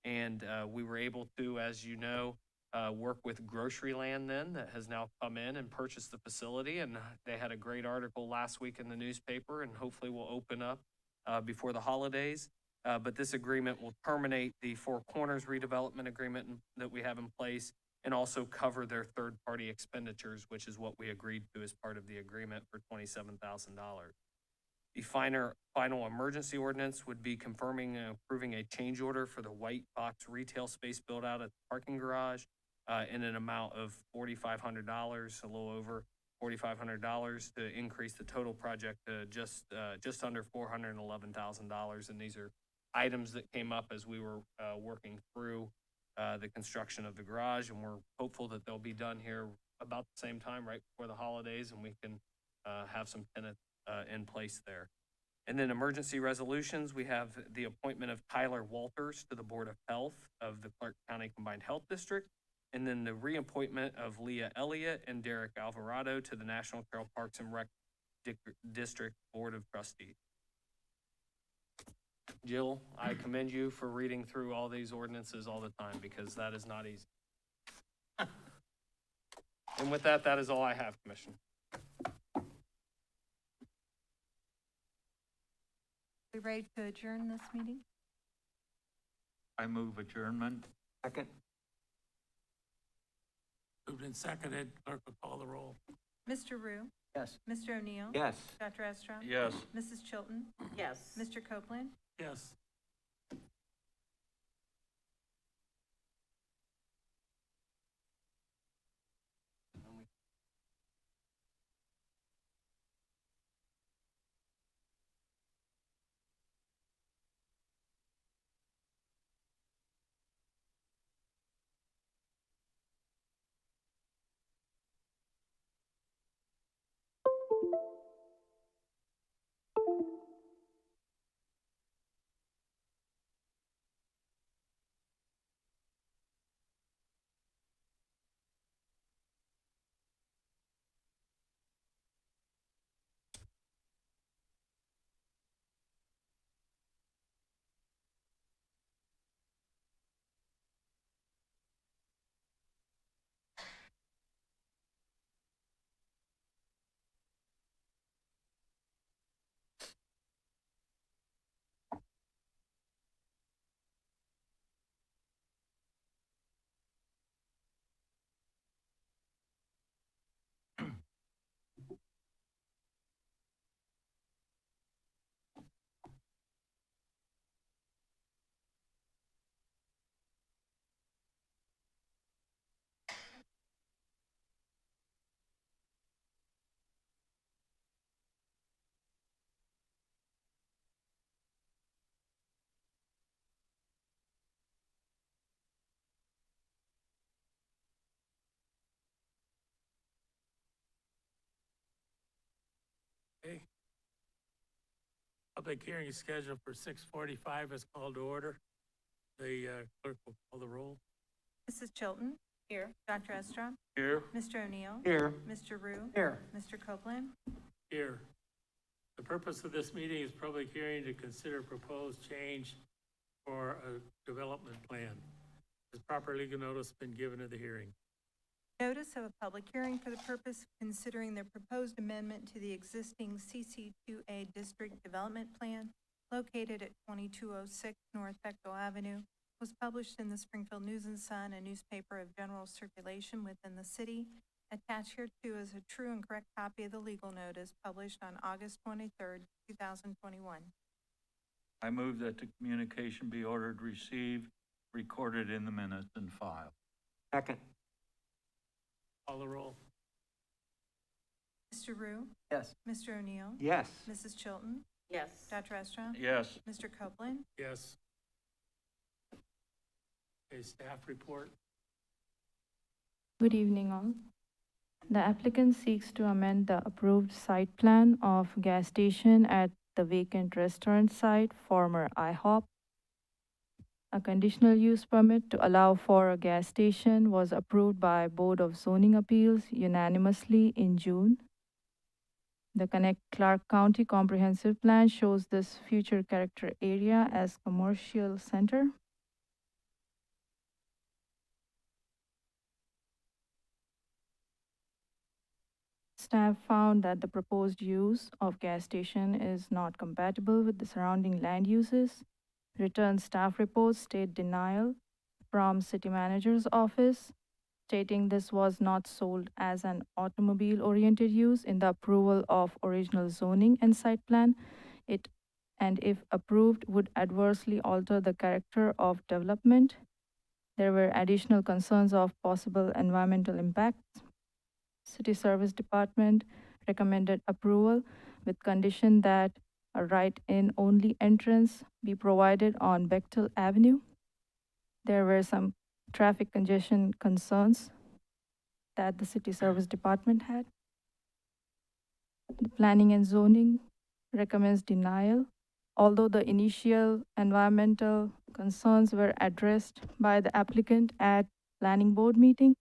And we were able to, as you know, work with Grocery Land then that has now come in and purchased the facility. And they had a great article last week in the newspaper and hopefully will open up before the holidays. But this agreement will terminate the Four Corners redevelopment agreement that we have in place and also cover their third-party expenditures, which is what we agreed to as part of the agreement for $27,000. The final emergency ordinance would be confirming and approving a change order for the white box retail space build out at the parking garage in an amount of $4,500, a little over $4,500 to increase the total project to just under $411,000. And these are items that came up as we were working through the construction of the garage, and we're hopeful that they'll be done here about the same time, right before the holidays, and we can have some tenants in place there. And then emergency resolutions, we have the appointment of Tyler Walters to the Board of Health of the Clark County Combined Health District, and then the reappointment of Leah Elliott and Derek Alvarado to the National Trail Parks and Rec District Board of Trustees. Jill, I commend you for reading through all these ordinances all the time because that is not easy. And with that, that is all I have, Commissioner. We ready to adjourn this meeting? I move adjournment. Second. Moved and seconded. Clerk will call the roll. Mr. Rue? Yes. Mr. O'Neill? Yes. Dr. Estrom? Yes. Mrs. Chilton? Yes. Mr. Copeland? Yes. public hearing scheduled for 6:45 is called to order. The clerk will call the roll. Mrs. Chilton. Here. Dr. Estrom. Here, Mr. O'Neill. Here. Mr. Rue. Here. Mr. Copeland. Here. The purpose of this meeting is public hearing to consider proposed change for a development plan. Has proper legal notice been given to the hearing? Notice of a public hearing for the purpose of considering the proposed amendment to the existing CC2A District Development Plan located at 2206 North Bechtel Avenue was published in the Springfield News and Sun, a newspaper of general circulation within the city. Attached hereto is a true and correct copy of the legal notice published on August 23rd, 2021. I move that the communication be ordered, received, recorded in the minutes and filed. Second. Call the roll. Mr. Rue. Yes. Mr. O'Neill. Yes. Mrs. Chilton. Yes. Dr. Estrom. Yes, Mr. Copeland. Yes. Okay, staff report. Good evening, all. The applicant seeks to amend the approved site plan of gas station at the vacant restaurant site, former IHOP. A conditional use permit to allow for a gas station was approved by Board of Zoning Appeals unanimously in June. The Connect Clark County Comprehensive Plan shows this future character area as commercial center. Staff found that the proposed use of gas station is not compatible with the surrounding land uses. Returned staff reports state denial from city manager's office, stating this was not sold as an automobile-oriented use in the approval of original zoning and site plan. And if approved, would adversely alter the character of development. There were additional concerns of possible environmental impacts. City Service Department recommended approval with condition that a right-in only entrance be provided on Bechtel Avenue. There were some traffic congestion concerns that the City Service Department had. The Planning and Zoning recommends denial, although the initial environmental concerns were addressed by the applicant at Planning Board meeting.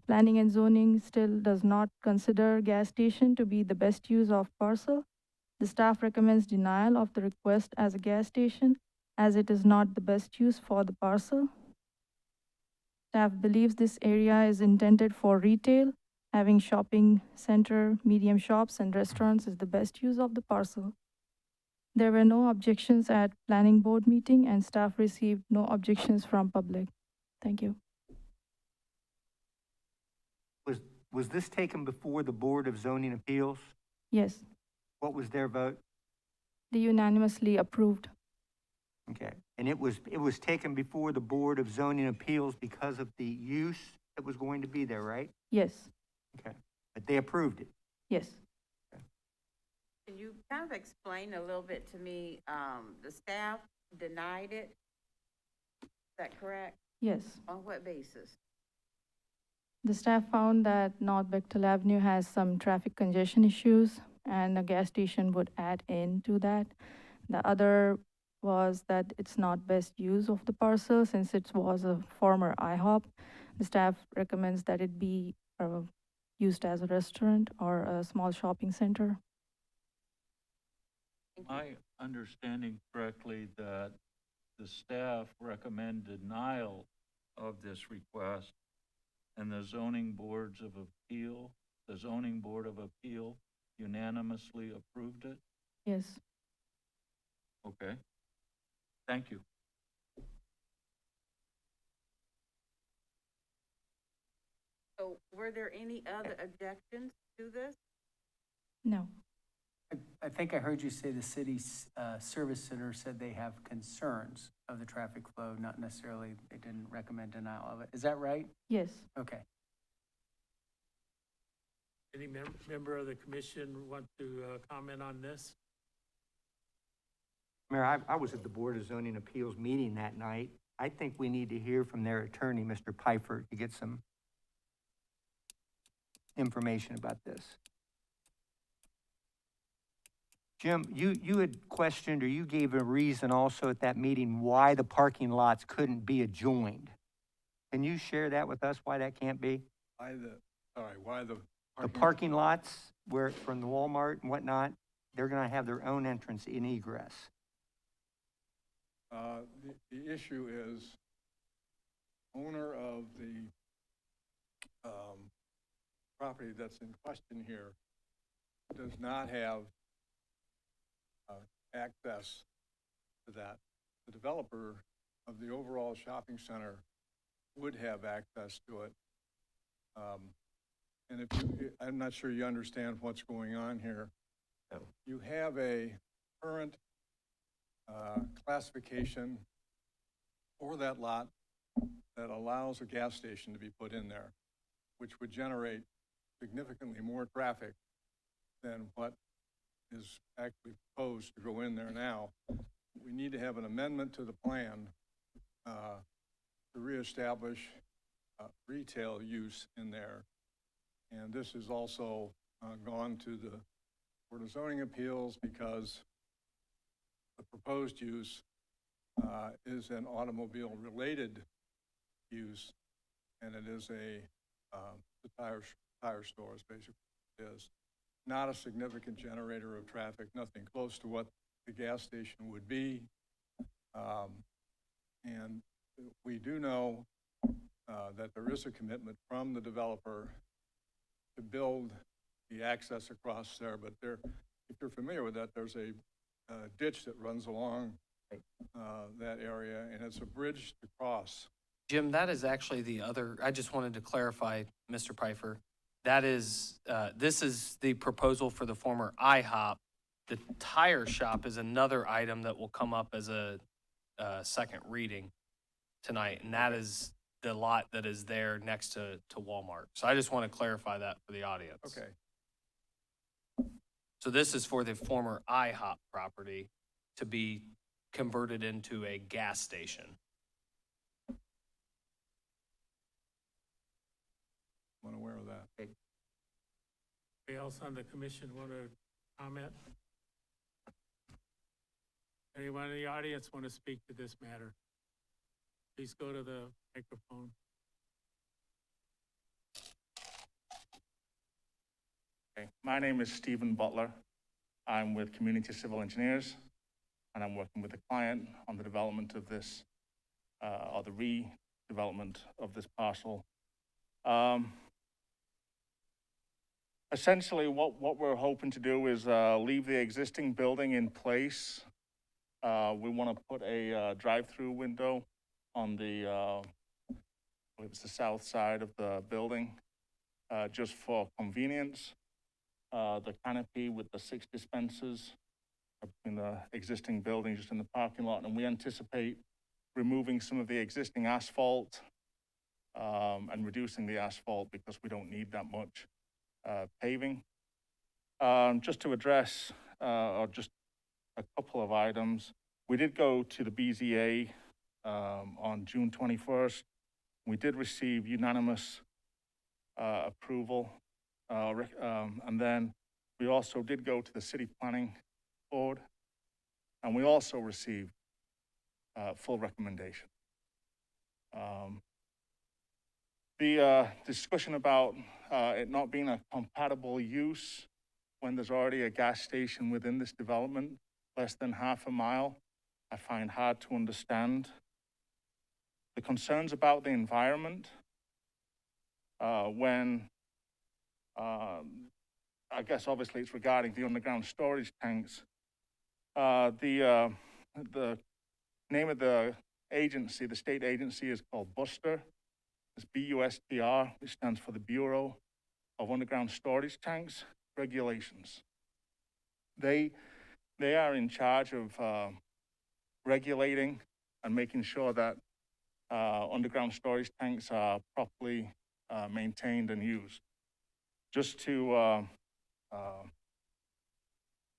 Planning and Zoning still does not consider gas station to be the best use of parcel. The staff recommends denial of the request as a gas station, as it is not the best use for the parcel. Staff believes this area is intended for retail. Having shopping center, medium shops, and restaurants is the best use of the parcel. There were no objections at Planning Board meeting, and staff received no objections from public. Thank you. Was this taken before the Board of Zoning Appeals? Yes, What was their vote? they unanimously approved. Okay. And it was taken before the Board of Zoning Appeals because of the use that was going to be there, right? Yes, Okay. But they approved it. yes. Can you kind of explain a little bit to me, the staff denied it? Is that correct? Yes. On what basis? The staff found that North Bechtel Avenue has some traffic congestion issues, and a gas station would add in to that. The other was that it's not best use of the parcel since it was a former IHOP. The staff recommends that it be used as a restaurant or a small shopping center. my understanding correctly that the staff recommend denial of this request and the zoning board of appeal unanimously approved it? Yes. Okay. Thank you. So were there any other objections to this? No. I think I heard you say the city's service center said they have concerns of the traffic flow, not necessarily, they didn't recommend denial of it. Is that right? Yes. Okay. Any member of the commission want to comment on this? Mayor, I was at the Board of Zoning Appeals meeting that night. I think we need to hear from their attorney, Mr. Pfeiffer, to get some information about this. Jim, you had questioned, or you gave a reason also at that meeting why the parking lots couldn't be adjoined. Can you share that with us, why that can't be? Why the? The parking lots where, from the Walmart and whatnot, they're gonna have their own entrance and egress. The issue is owner of the, property that's in question here does not have, access to that. The developer of the overall shopping center would have access to it. And if you, I'm not sure you understand what's going on here. No. You have a current, classification for that lot that allows a gas station to be put in there, which would generate significantly more traffic than what is actually proposed to go in there now. We need to have an amendment to the plan to reestablish retail use in there. And this is also gone to the Board of Zoning Appeals because the proposed use is an automobile-related use, and it is the tire stores, basically, it is. Not a significant generator of traffic, nothing close to what the gas station would be. And we do know that there is a commitment from the developer to build the access across there, but there, if you're familiar with that, there's a ditch that runs along that area, and it's a bridge to cross. Jim, that is actually the other, I just wanted to clarify, Mr. Pfeiffer, that is, this is the proposal for the former IHOP. The tire shop is another item that will come up as a second reading tonight, and that is the lot that is there next to Walmart. So I just want to clarify that for the audience. Okay. So this is for the former IHOP property to be converted into a gas station. I'm unaware of that. Anybody else on the commission want to comment? Anyone in the audience want to speak to this matter? Please go to the microphone. Okay. My name is Stephen Butler. I'm with Community Civil Engineers, and I'm working with the client on the development of this, or the redevelopment of this parcel. Essentially, what we're hoping to do is leave the existing building in place. We want to put a drive-through window on the, I believe it's the south side of the building, just for convenience. The canopy with the 6 dispensers in the existing building, just in the parking lot, and we anticipate removing some of the existing asphalt and reducing the asphalt because we don't need that much paving. Just to address, or just a couple of items, we did go to the BZA on June 21st. We did receive unanimous approval. And then we also did go to the City Planning Board, and we also received full recommendation. The discussion about it not being a compatible use when there's already a gas station within this development, less than half a mile, I find hard to understand. The concerns about the environment, when I guess obviously it's regarding the underground storage tanks. The name of the agency, the state agency, is called BUSTR. It's BUSTR, which stands for the Bureau of Underground Storage Tanks Regulations. They are in charge of regulating and making sure that underground storage tanks are properly maintained and used. Just to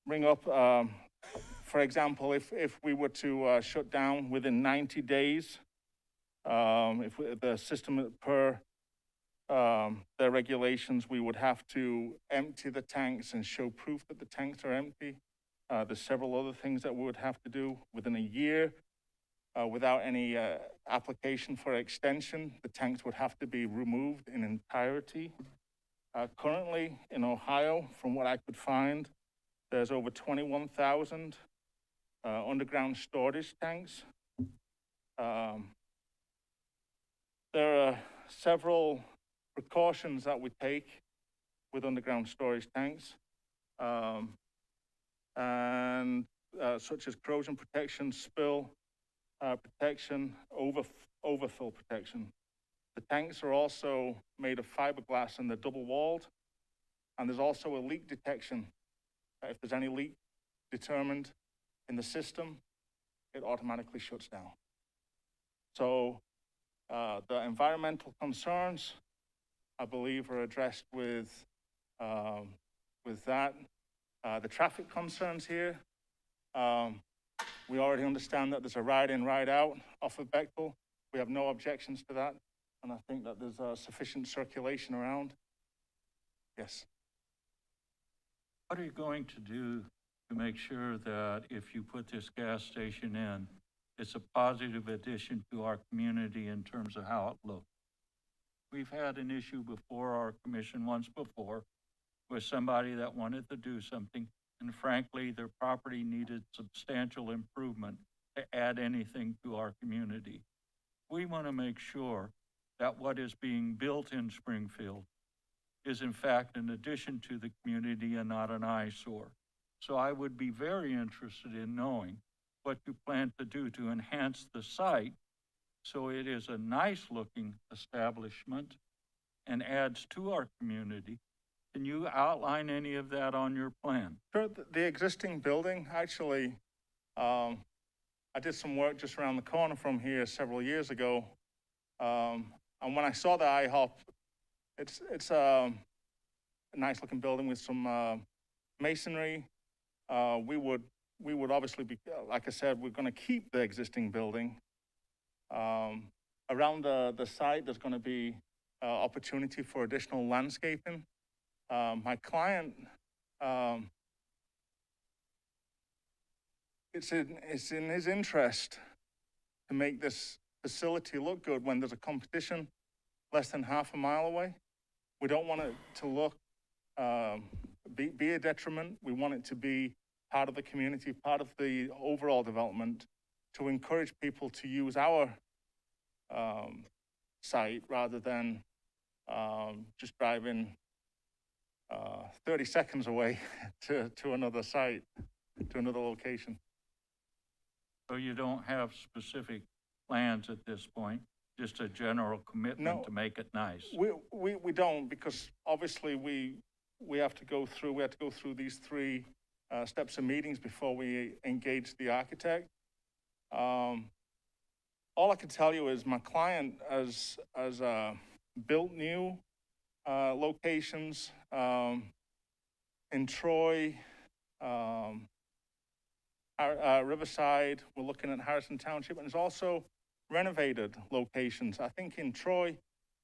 bring up, for example, if we were to shut down within 90 days, if the system per their regulations, we would have to empty the tanks and show proof that the tanks are empty There's several other things that we would have to do within a year. Without any application for extension, the tanks would have to be removed in entirety. Currently in Ohio, from what I could find, there's over 21,000 underground storage tanks. There are several precautions that we take with underground storage tanks, such as corrosion protection, spill protection, overfill protection. The tanks are also made of fiberglass and they're double walled. And there's also a leak detection. If there's any leak determined in the system, it automatically shuts down. So the environmental concerns, I believe, are addressed with that. The traffic concerns here, we already understand that there's a ride-in, ride-out off of Bechtel. We have no objections to that, and I think that there's sufficient circulation around. Yes. What are you going to do to make sure that if you put this gas station in, it's a positive addition to our community in terms of how it looks? We've had an issue before our commission once before with somebody that wanted to do something, and frankly, their property needed substantial improvement to add anything to our community. We want to make sure that what is being built in Springfield is in fact an addition to the community and not an eyesore. So I would be very interested in knowing what you plan to do to enhance the site so it is a nice looking establishment and adds to our community. Can you outline any of that on your plan? Sure, the existing building, actually, I did some work just around the corner from here several years ago. And when I saw the IHOP, it's a nice looking building with some masonry. We would obviously be, like I said, we're going to keep the existing building. Around the site, there's going to be opportunity for additional landscaping. My client, it's in his interest to make this facility look good when there's a competition less than half a mile away. We don't want it to look, be a detriment. We want it to be part of the community, part of the overall development, to encourage people to use our site rather than just driving 30 seconds away to another site, to another location. So you don't have specific plans at this point, just a general commitment No. to make it nice? We don't, because obviously we have to go through these three steps of meetings before we engage the architect. All I can tell you is my client has built new locations in Troy, Riverside. We're looking at Harrison Township, and there's also renovated locations. I think in Troy,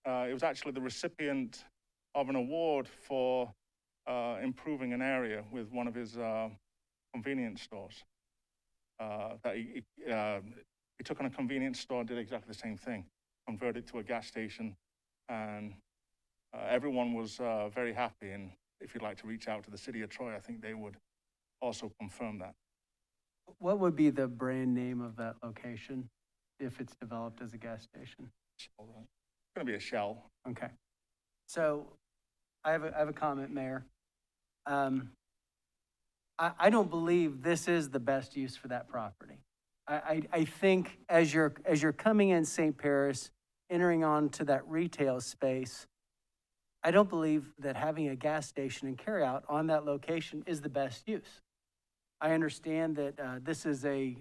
it was actually the recipient of an award for improving an area with one of his convenience stores. That he took on a convenience store and did exactly the same thing, converted to a gas station, and everyone was very happy. And if you'd like to reach out to the city of Troy, I think they would also confirm that. What would be the brand name of that location if it's developed as a gas station? It's going to be a Shell. Okay. So I have a comment, Mayor. I don't believe this is the best use for that property. I think as you're coming in St. Paris, entering onto that retail space, I don't believe that having a gas station and carryout on that location is the best use. I understand that this is a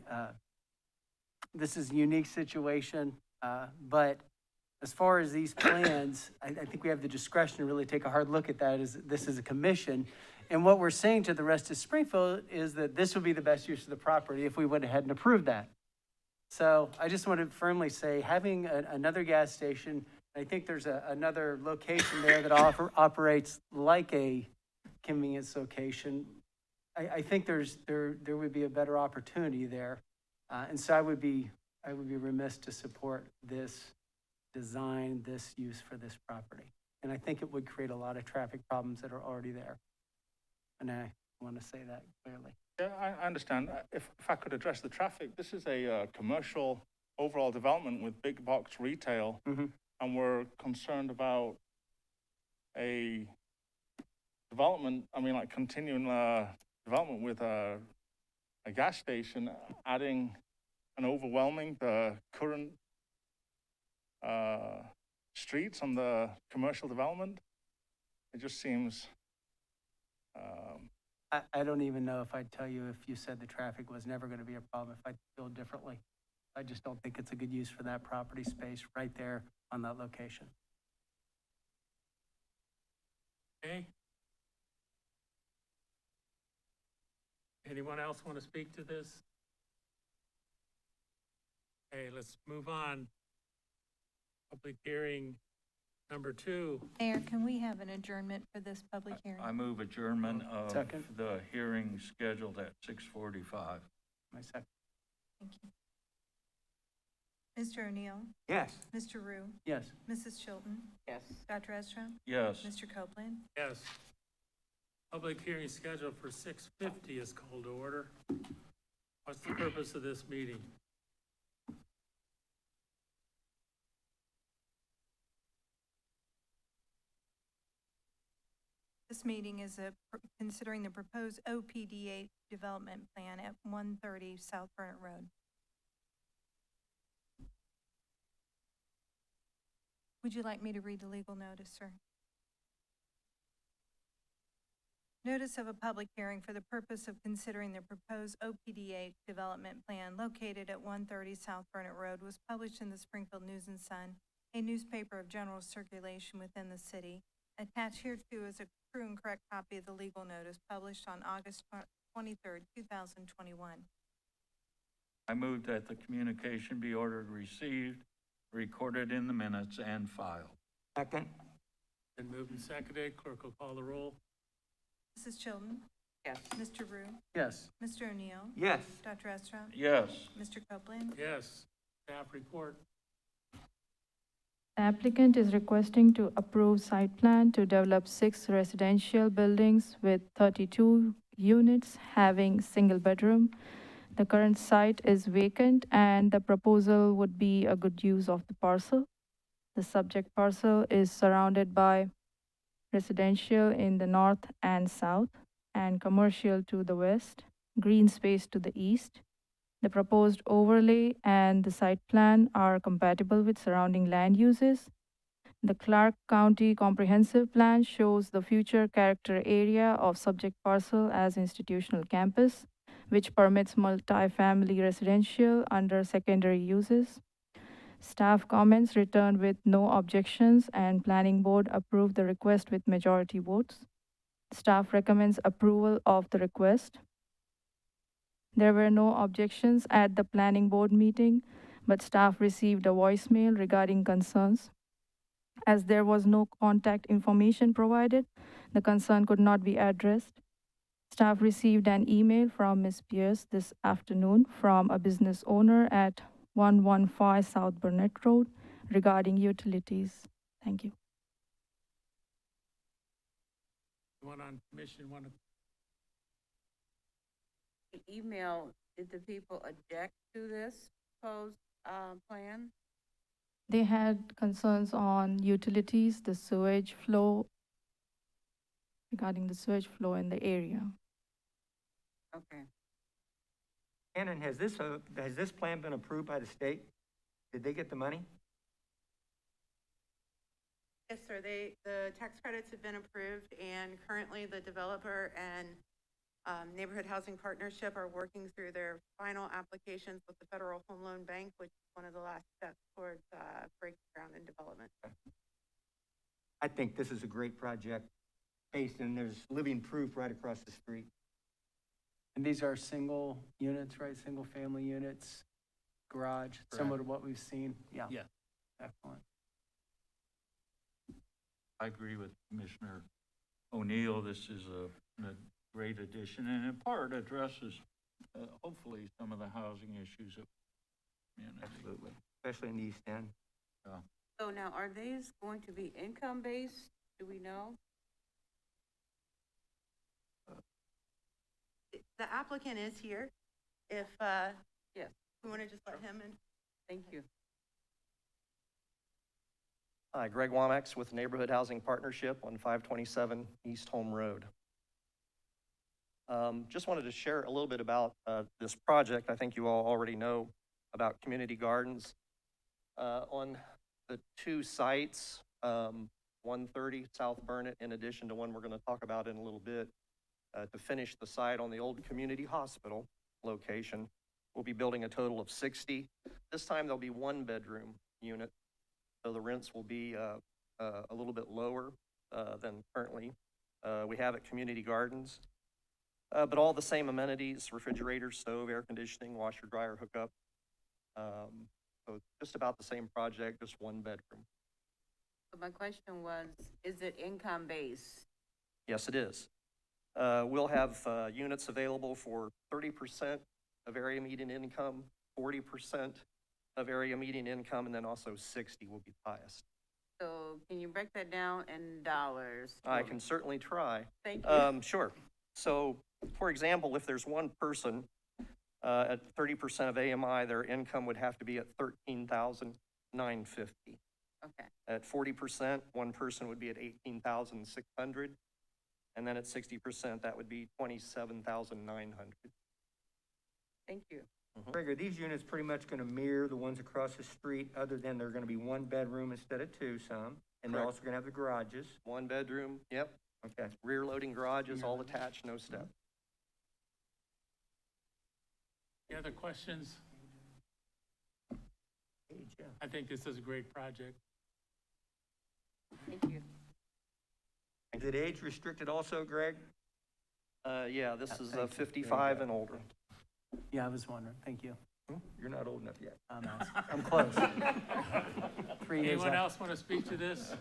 unique situation, but as far as these plans, I think we have the discretion to really take a hard look at that as this is a commission. And what we're saying to the rest of Springfield is that this would be the best use of the property if we went ahead and approved that. So I just want to firmly say, having another gas station, I think there's another location there that operates like a convenience location. I think there would be a better opportunity there. And so I would be remiss to support this design, this use for this property. And I think it would create a lot of traffic problems that are already there. And I want to say that clearly. Yeah, I understand. If I could address the traffic, this is a commercial overall development with big box retail. Mhm. And we're concerned about a development, I mean, like continuing development with a gas station, adding and overwhelming the current streets on the commercial development. It just seems, I don't even know if I'd tell you if you said the traffic was never going to be a problem, if I'd feel differently. I just don't think it's a good use for that property space right there on that location. Okay? Anyone else want to speak to this? Okay, let's move on. Public hearing number 2. Mayor, can we have an adjournment for this public hearing? I move adjournment of Second. the hearing scheduled at 6:45. My second. Thank you. Mr. O'Neill, Yes. Mr. Rue, Yes. Mrs. Chilton, Yes. Dr. Estra, Yes. Mr. Copeland. Yes. Public hearing scheduled for 6:50 is called to order. What's the purpose of this meeting? This meeting is considering the proposed OPDA development plan at 130 South Burnett Road. Would you like me to read the legal notice, sir? Notice of a public hearing for the purpose of considering the proposed OPDA development plan located at 130 South Burnett Road was published in the Springfield News and Sun, a newspaper of general circulation within the city. Attached hereto is a true and correct copy of the legal notice published on August 23rd, 2021. I move that the communication be ordered received, recorded in the minutes, and filed. Second? Been moved and seconded. Clerk will call the roll. Mrs. Chilton, Yes. Mr. Rue, Yes. Mr. O'Neill, Yes. Dr. Estra, Yes. Mr. Copeland. Yes. Staff report. The applicant is requesting to approve site plan to develop 6 residential buildings with 32 units having single bedroom. The current site is vacant and the proposal would be a good use of the parcel. The subject parcel is surrounded by residential in the north and south and commercial to the west, green space to the east. The proposed overlay and the site plan are compatible with surrounding land uses. The Clark County Comprehensive Plan shows the future character area of subject parcel as institutional campus, which permits multifamily residential under secondary uses. Staff comments returned with no objections and planning board approved the request with majority votes. Staff recommends approval of the request. There were no objections at the planning board meeting, but staff received a voicemail regarding concerns. As there was no contact information provided, the concern could not be addressed. Staff received an email from Ms. Pierce this afternoon from a business owner at 115 South Burnett Road regarding utilities. Thank you. One on commission, one. The email, did the people object to this proposed, plan? They had concerns on utilities, the sewage flow, regarding the sewage flow in the area. Okay. Shannon, has this plan been approved by the state? Did they get the money? Yes, sir. The tax credits have been approved, and currently the developer and Neighborhood Housing Partnership are working through their final applications with the Federal Home Loan Bank, which is one of the last steps towards breaking ground and development. I think this is a great project, based and there's living proof right across the street. And these are single units, right? Single family units, garage, similar to what we've seen? Yeah. Yeah. Excellent. I agree with Commissioner O'Neill. This is a great addition, and in part addresses, hopefully, some of the housing issues of the community. Absolutely. Especially in the East End. So now, are these going to be income-based? Do we know? The applicant is here. If, Yes. we want to just let him in. Thank you. Hi, Greg Womax with Neighborhood Housing Partnership on 527 East Home Road. Just wanted to share a little bit about this project. I think you all already know about community gardens. On the two sites, 130 South Burnett, in addition to one we're going to talk about in a little bit, to finish the site on the old community hospital location, we'll be building a total of 60. This time there'll be one bedroom unit. So the rents will be a little bit lower than currently we have at community gardens. But all the same amenities: refrigerator, stove, air conditioning, washer, dryer, hookup. So just about the same project, just one bedroom. So my question was, is it income-based? Yes, it is. We'll have units available for 30% of area median income, 40% of area median income, and then also 60 will be highest. So can you break that down in dollars? I can certainly try. Thank you. Sure. So, for example, if there's one person at 30% of AMI, their income would have to be at $13,950. Okay. At 40%, one person would be at $18,600, and then at 60%, that would be $27,900. Thank you. Greg, are these units pretty much going to mirror the ones across the street, other than they're going to be one bedroom instead of two some? And they're Correct. also going to have the garages? One bedroom, yep. Okay. Rear loading garages, all attached, no step. Any other questions? Yeah. I think this is a great project. Thank you. Is it age restricted also, Greg? Yeah, this is Thank you. 55 and older. Yeah, I was wondering. Thank you. You're not old enough yet. I'm close. 3 years Anyone after. else want to speak to this?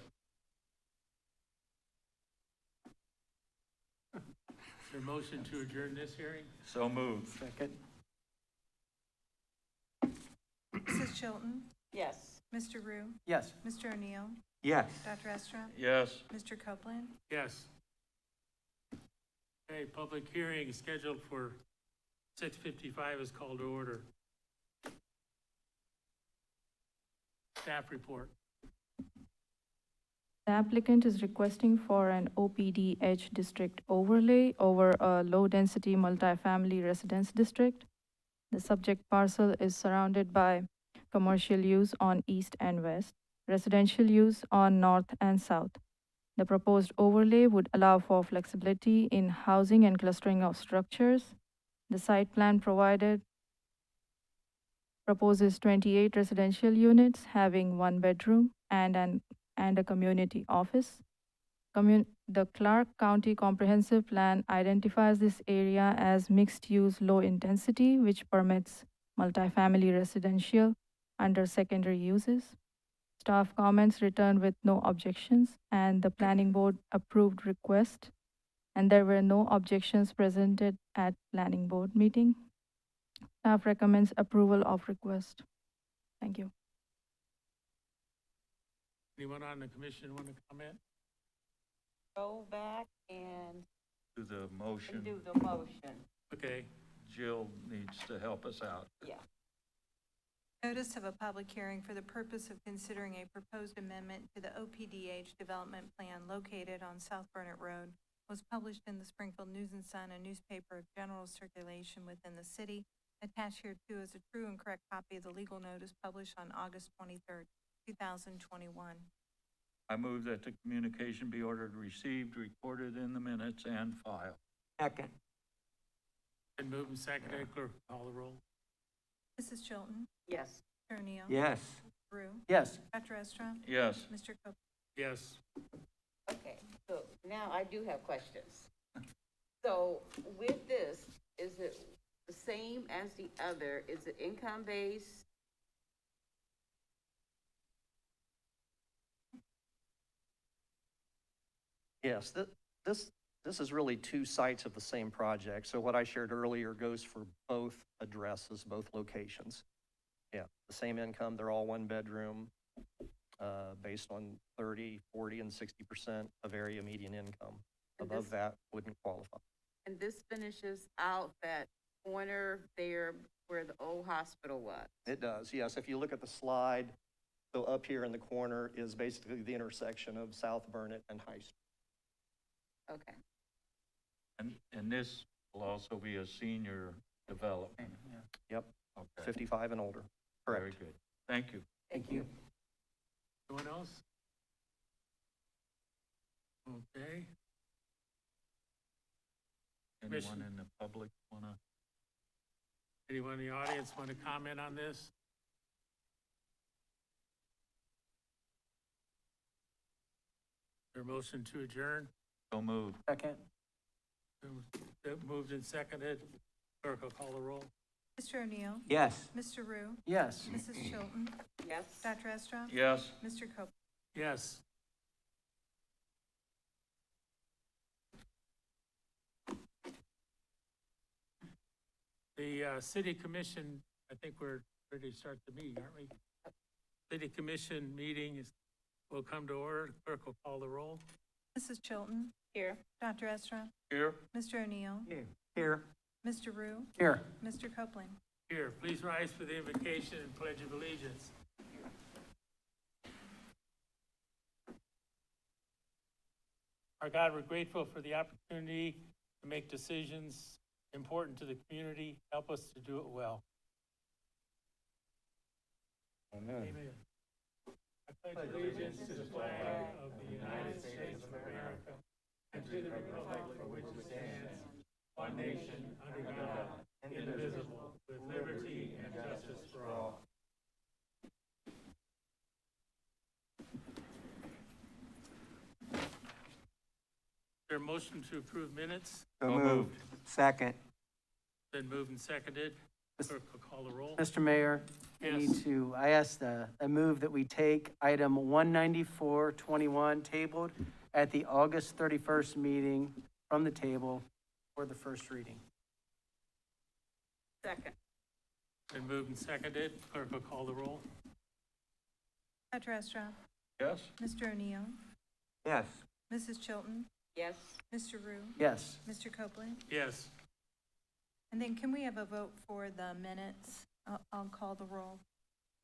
Is there a motion to adjourn this hearing? So moved. Second. Mrs. Chilton, Yes. Mr. Rue, Yes. Mr. O'Neill, Yes. Dr. Estrop, Yes. Mr. Copeland. Yes. Okay, public hearing scheduled for 6:55 is called to order. Staff report. The applicant is requesting for an OPDH district overlay over a low-density multifamily residence district. The subject parcel is surrounded by commercial use on east and west, residential use on north and south. The proposed overlay would allow for flexibility in housing and clustering of structures. The site plan proposes 28 residential units having one bedroom and a community office. The Clark County Comprehensive Plan identifies this area as mixed-use low intensity, which permits multifamily residential under secondary uses. Staff comments returned with no objections, and the planning board approved request, and there were no objections presented at planning board meeting. Staff recommends approval of request. Thank you. Anyone on the commission want to comment? Go back and To the do motion, the motion. Okay, Jill needs to help us out. Yeah. Notice of a public hearing for the purpose of considering a proposed amendment to the OPDH development plan located on South Burnett Road was published in the Springfield News and Sun, a newspaper of general circulation within the city. Attached here too is a true and correct copy of the legal notice published on August 23rd, 2021. I move that the communication be ordered received, recorded in the minutes, and filed. Second. been moved and seconded, clerk call the roll. Mrs. Chilton, Yes. Mr. O'Neill. Yes. Rue, Yes. Dr. Estrop, Yes. Mr. Copeland. Yes. Okay, so now I do have questions. So with this, is it the same as the other? Is it income-based? Yes, this This is really two sites of the same project. So what I shared earlier goes for both addresses, both locations. Yeah, the same income, they're all one bedroom, based on 30, 40, and 60% of area median income. And Above this- that wouldn't qualify. And this finishes out that corner there where the old hospital was. It does, yes. If you look at the slide, so up here in the corner is basically the intersection of South Burnett and High Street. Okay. And this will also be a senior development. Yep, Okay, 55 and older, very correct. good. Thank you. Thank you. Anyone else? Okay, Anyone in the public wanna? anyone in the audience want to comment on this? Their motion to adjourn? So moved. Second? Moved and seconded. Clerk will call the roll. Mr. O'Neill? Yes. Mr. Rue? Yes. Mrs. Chilton? Yes. Dr. Estra? Yes. Mr. Copeland? Yes. The city commission, I think we're ready to start the meeting, aren't we? City commission meeting will come to order. Clerk will call the roll. Mrs. Chilton? Here. Dr. Estra? Here. Mr. O'Neill? Here. Mr. Rue? Here. Mr. Copeland? Here, please rise for the invocation and pledge of allegiance. Our God, we're grateful for the opportunity to make decisions important to the community. Help us to do it well. Amen. I pledge allegiance to the flag of the United States of America and to the republic for which it stands, one nation, under God, indivisible, with liberty and justice for all. Is there a motion to approve minutes? So So moved. Second. Been moved and seconded. Clerk will call the roll. Mr. Mayor, Yes. I asked, I move that we take item 19421 tabled at the August 31st meeting from the table for the first reading. Second. Been moved and seconded. Clerk will call the roll. Dr. Estra? Yes. Mr. O'Neill? Yes. Mrs. Chilton? Yes. Mr. Rue? Yes. Mr. Copeland? Yes. And then can we have a vote for the minutes? I'll call the roll.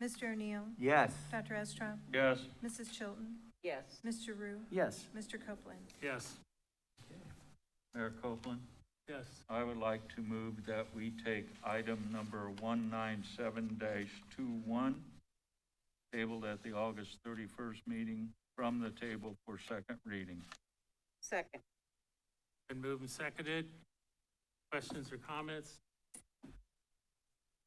Mr. O'Neill? Yes. Dr. Estra? Yes. Mrs. Chilton? Yes. Mr. Rue? Yes. Mr. Copeland? Yes. Mayor Copeland, Yes. I would like to move that we take item number 197-21, tabled at the August 31st meeting, from the table for second reading. Second. Been moved and seconded. Questions or comments?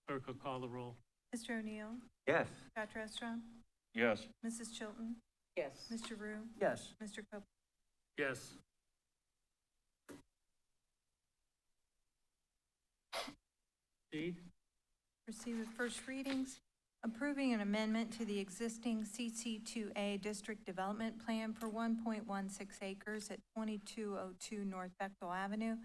Clerk will call the roll. Mr. O'Neill? Yes. Dr. Estra? Yes. Mrs. Chilton? Yes. Mr. Rue? Yes. Mr. Copeland? Yes. Proceed. Proceed with first readings. Approving an amendment to the existing CC2A District Development Plan for 1.16 acres at 2202 North Bechtel Avenue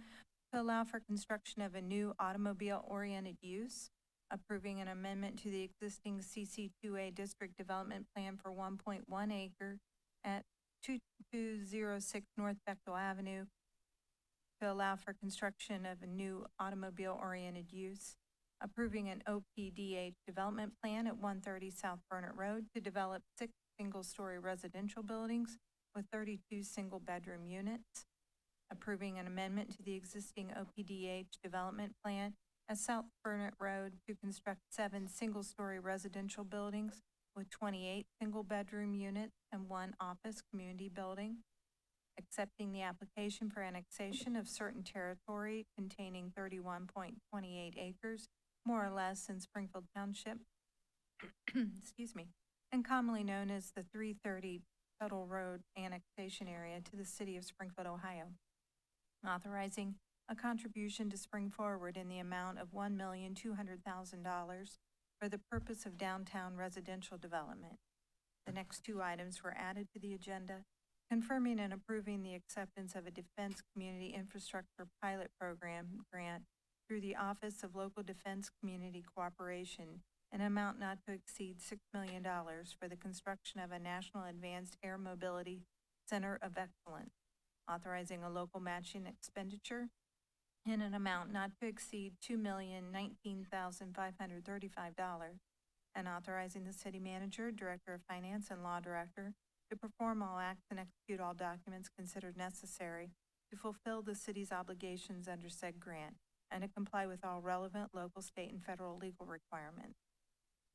to allow for construction of a new automobile-oriented use. Approving an amendment to the existing CC2A District Development Plan for 1.1 acre at 2206 North Bechtel Avenue to allow for construction of a new automobile-oriented use. Approving an OPDH development plan at 130 South Burnett Road to develop 6 single-story residential buildings with 32 single-bedroom units. Approving an amendment to the existing OPDH development plan at South Burnett Road to construct 7 single-story residential buildings with 28 single-bedroom units and 1 office community building. Accepting the application for annexation of certain territory containing 31.28 acres, more or less, in Springfield Township, excuse me, and commonly known as the 330 Tuttle Road annexation area to the city of Springfield, Ohio. Authorizing a contribution to Spring Forward in the amount of $1,200,000 for the purpose of downtown residential development. The next 2 items were added to the agenda confirming and approving the acceptance of a Defense Community Infrastructure Pilot Program grant through the Office of Local Defense Community Cooperation, an amount not to exceed $6 million for the construction of a National Advanced Air Mobility Center of Excellence, authorizing a local matching expenditure in an amount not to exceed $2,019,535, and authorizing the city manager, director of finance, and law director to perform all acts and execute all documents considered necessary to fulfill the city's obligations under said grant and to comply with all relevant local, state, and federal legal requirements.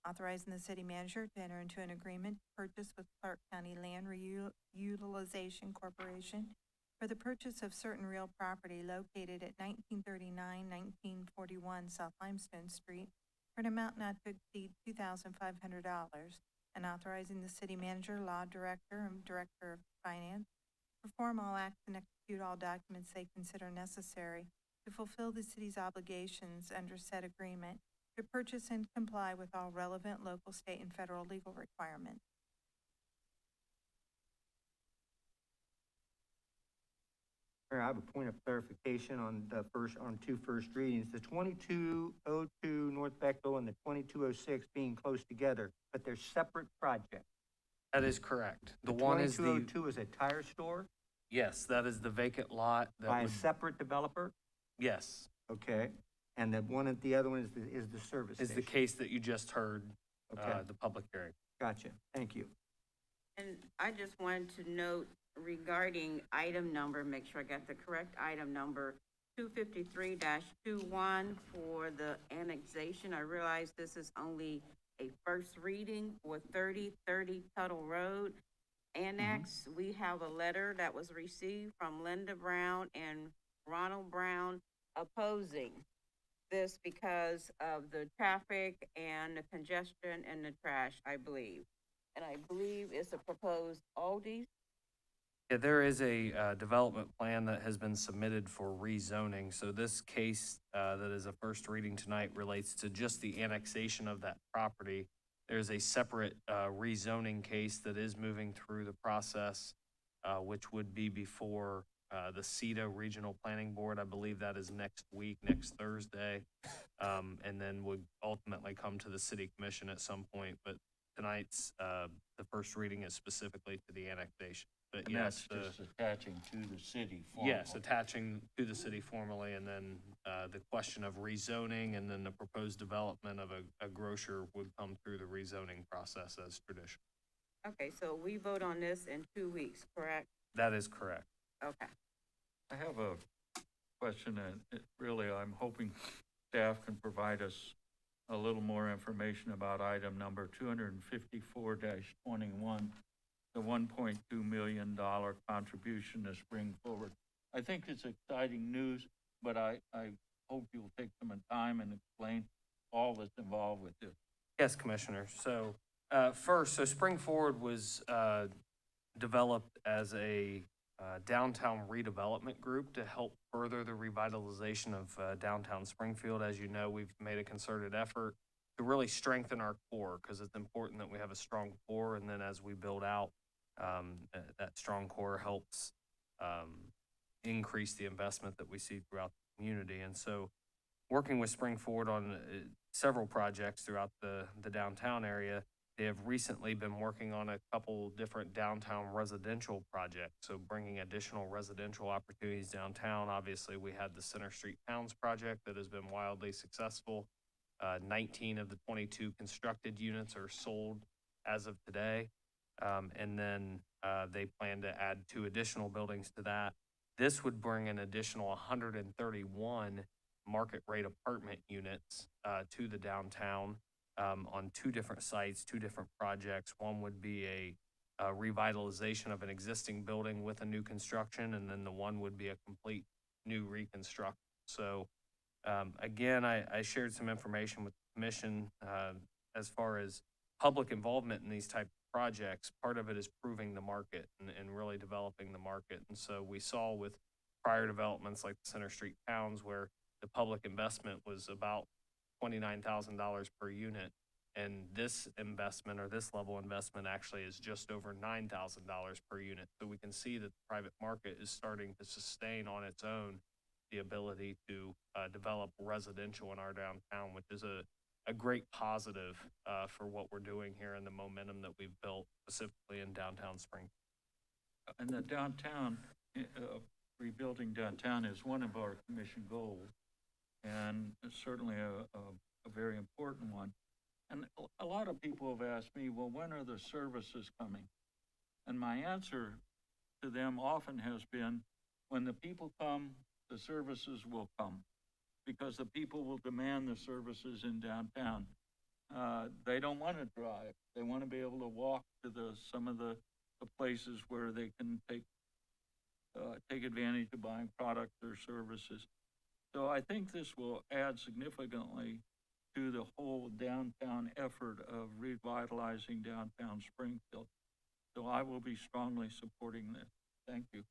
Authorizing the city manager to enter into an agreement to purchase with Clark County Land Reutilization Corporation for the purchase of certain real property located at 1941 South Limestone Street for an amount not to exceed $2,500, and authorizing the city manager, law director, and director of finance to perform all acts and execute all documents they consider necessary to fulfill the city's obligations under said agreement, to purchase and comply with all relevant local, state, and federal legal requirements. Mayor, I have a point of clarification on two first readings. The 2202 North Beckville and the 2206 being close together, but they're separate projects. That is correct. The one is the, 2202 is a tire store yes, that is the vacant lot that by a would, separate developer? yes, Okay. And the other one is the service is station? the case that you just heard, Okay. the public hearing. Gotcha. Thank you. And I just wanted to note regarding item number, make sure I got the correct item number, 253-21 for the annexation. I realize this is only a first reading for 3030 Tuttle Road. Annex, we have a letter that was received from Linda Brown and Ronald Brown opposing this because of the traffic and the congestion and the trash, I believe. And I believe it's a proposed Aldi's. Yeah, there is a development plan that has been submitted for rezoning. So this case that is a first reading tonight relates to just the annexation of that property. There's a separate rezoning case that is moving through the process, which would be before the CETA Regional Planning Board. I believe that is next week, next Thursday, and then would ultimately come to the City Commission at some point. But tonight's, the first reading is specifically to the annexation. But And yes, that's just attaching to the city formally. yes, attaching to the city formally, and then the question of rezoning, and then the proposed development of a grocer would come through the rezoning process as traditional. Okay, so we vote on this in 2 weeks, correct? That is correct. Okay. I have a question, and really, I'm hoping staff can provide us a little more information about item number 254-21, the $1.2 million contribution to Spring Forward. I think it's exciting news, but I hope you'll take some time and explain all that's involved with this. Yes, Commissioner. So first, Spring Forward was developed as a downtown redevelopment group to help further the revitalization of downtown Springfield. As you know, we've made a concerted effort to really strengthen our core, because it's important that we have a strong core, and then as we build out, that strong core helps increase the investment that we see throughout the community. And so working with Spring Forward on several projects throughout the downtown area, they have recently been working on a couple different downtown residential projects, so bringing additional residential opportunities downtown. Obviously, we had the Center Street Towns project that has been wildly successful. 19 of the 22 constructed units are sold as of today, and then they plan to add 2 additional buildings to that. This would bring an additional 131 market rate apartment units to the downtown. On 2 different sites, 2 different projects. One would be a revitalization of an existing building with a new construction, and then the one would be a complete new reconstruction. So again, I shared some information with the commission as far as public involvement in these type of projects. Part of it is proving the market and really developing the market. And so we saw with prior developments like the Center Street Towns, where the public investment was about $29,000 per unit. And this investment or this level investment actually is just over $9,000 per unit. So we can see that the private market is starting to sustain on its own the ability to develop residential in our downtown, which is a great positive for what we're doing here and the momentum that we've built specifically in downtown Springfield. And the downtown, rebuilding downtown is one of our commission goals, and it's certainly a very important one. And a lot of people have asked me, well, when are the services coming? And my answer to them often has been, when the people come, the services will come, because the people will demand the services in downtown. They don't want to drive. They want to be able to walk to some of the places where they can take advantage of buying products or services. So I think this will add significantly to the whole downtown effort of revitalizing downtown Springfield. So I will be strongly supporting this. Thank you.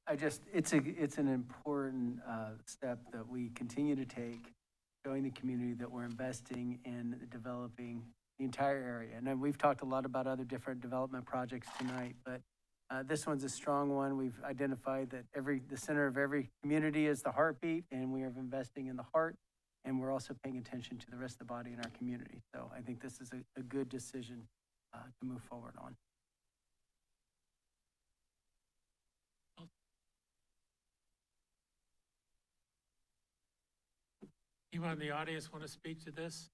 It's an important step that we continue to take, showing the community that we're investing in developing the entire area. And then we've talked a lot about other different development projects tonight, but this one's a strong one. We've identified that the center of every community is the heartbeat, and we are investing in the heart, and we're also paying attention to the rest of the body in our community. So I think this is a good decision to move forward on. Anyone in the audience want to speak to this?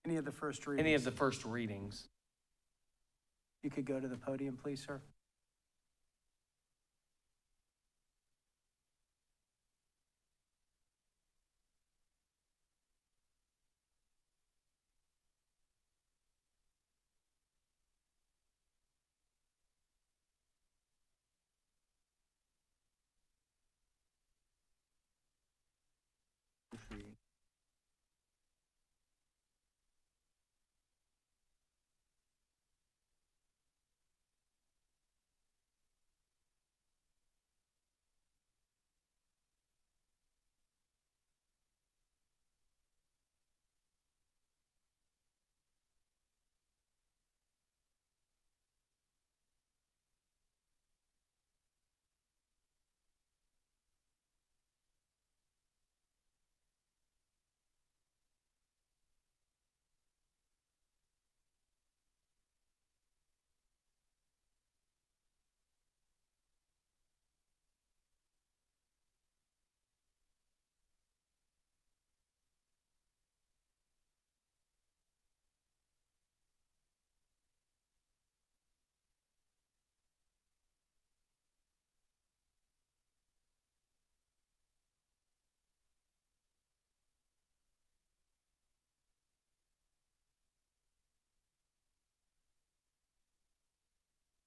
Any of the first readings? Any of the first readings? You could go to the podium, please, sir.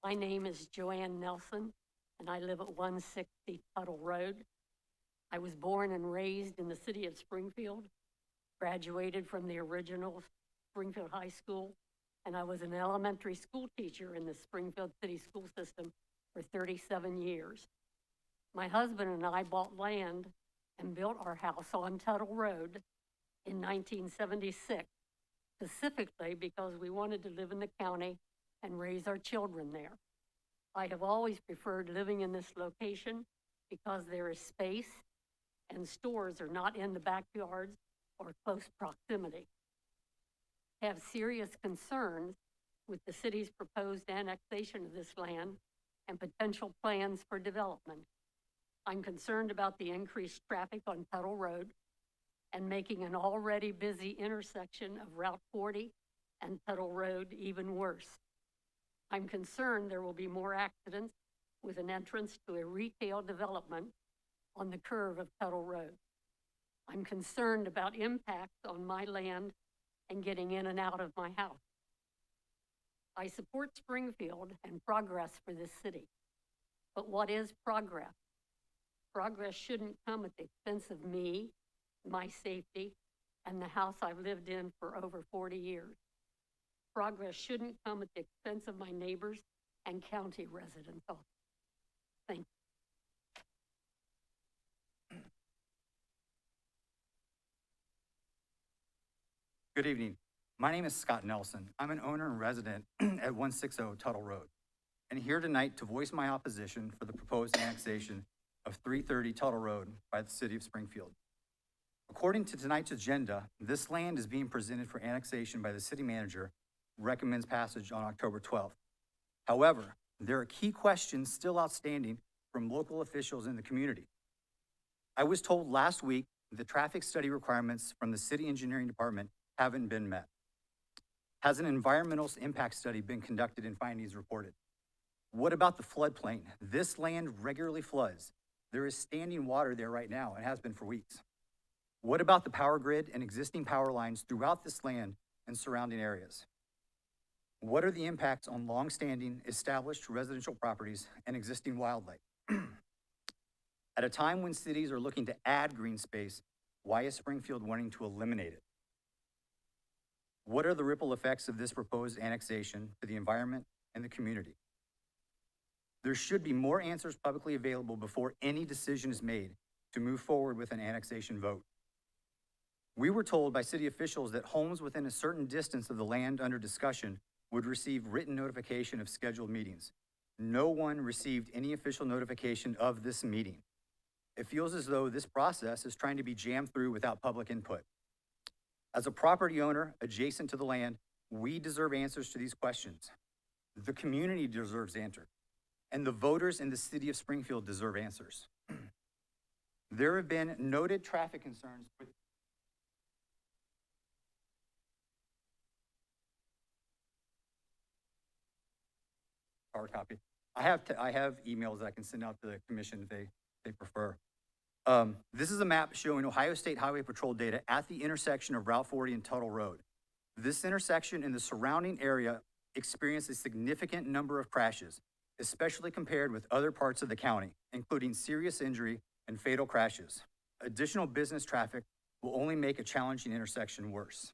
My name is Joanne Nelson, and I live at 160 Tuttle Road. I was born and raised in the city of Springfield, graduated from the original Springfield High School, and I was an elementary school teacher in the Springfield City School System for 37 years. My husband and I bought land and built our house on Tuttle Road in 1976, specifically because we wanted to live in the county and raise our children there. I have always preferred living in this location because there is space and stores are not in the backyards or close proximity. I have serious concerns with the city's proposed annexation of this land and potential plans for development. I'm concerned about the increased traffic on Tuttle Road and making an already busy intersection of Route 40 and Tuttle Road even worse. I'm concerned there will be more accidents with an entrance to a retail development on the curve of Tuttle Road. I'm concerned about impacts on my land and getting in and out of my house. I support Springfield and progress for this city. But what is progress? Progress shouldn't come at the expense of me, my safety, and the house I've lived in for over 40 years. Progress shouldn't come at the expense of my neighbors and county residents. Thank you. Good evening. My name is Scott Nelson. I'm an owner and resident at 160 Tuttle Road, and here tonight to voice my opposition for the proposed annexation of 330 Tuttle Road by the city of Springfield. According to tonight's agenda, this land is being presented for annexation by the city manager, recommends passage on October 12th. However, there are key questions still outstanding from local officials in the community. I was told last week the traffic study requirements from the city engineering department haven't been met. Has an environmental impact study been conducted and findings reported? What about the floodplain? This land regularly floods. There is standing water there right now and has been for weeks. What about the power grid and existing power lines throughout this land and surrounding areas? What are the impacts on long-standing established residential properties and existing wildlife? At a time when cities are looking to add green space, why is Springfield wanting to eliminate it? What are the ripple effects of this proposed annexation to the environment and the community? There should be more answers publicly available before any decision is made to move forward with an annexation vote. We were told by city officials that homes within a certain distance of the land under discussion would receive written notification of scheduled meetings. No one received any official notification of this meeting. It feels as though this process is trying to be jammed through without public input. As a property owner adjacent to the land, we deserve answers to these questions. The community deserves answers, and the voters in the city of Springfield deserve answers. There have been noted traffic concerns with hard copy. I have emails that I can send out to the commission if they prefer. This is a map showing Ohio State Highway Patrol data at the intersection of Route 40 and Tuttle Road. This intersection and the surrounding area experienced a significant number of crashes, especially compared with other parts of the county, including serious injury and fatal crashes. Additional business traffic will only make a challenging intersection worse.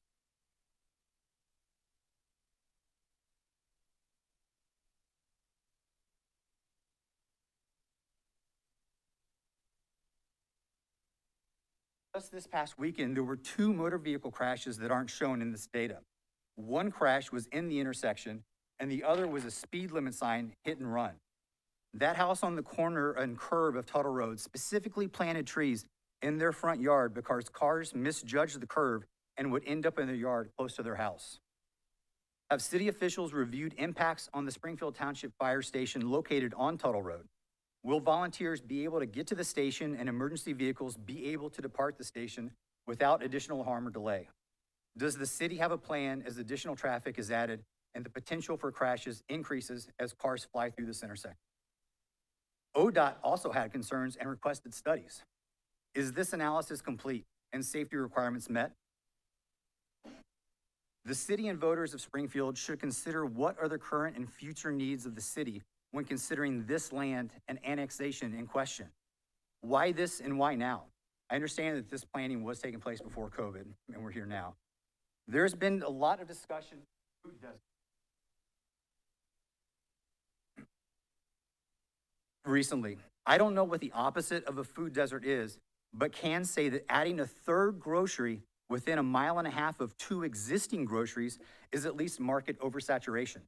Just this past weekend, there were 2 motor vehicle crashes that aren't shown in this data. One crash was in the intersection, and the other was a speed limit sign hit and run. That house on the corner and curb of Tuttle Road specifically planted trees in their front yard because cars misjudged the curve and would end up in their yard close to their house. Have city officials reviewed impacts on the Springfield Township Fire Station located on Tuttle Road? Will volunteers be able to get to the station and emergency vehicles be able to depart the station without additional harm or delay? Does the city have a plan as additional traffic is added and the potential for crashes increases as cars fly through this intersection? ODOT also had concerns and requested studies. Is this analysis complete and safety requirements met? The city and voters of Springfield should consider what are the current and future needs of the city when considering this land and annexation in question. Why this and why now? I understand that this planning was taking place before COVID, and we're here now. There's been a lot of discussion. Recently, I don't know what the opposite of a food desert is, but can say that adding a third grocery within 1.5 miles of 2 existing groceries is at least market oversaturation.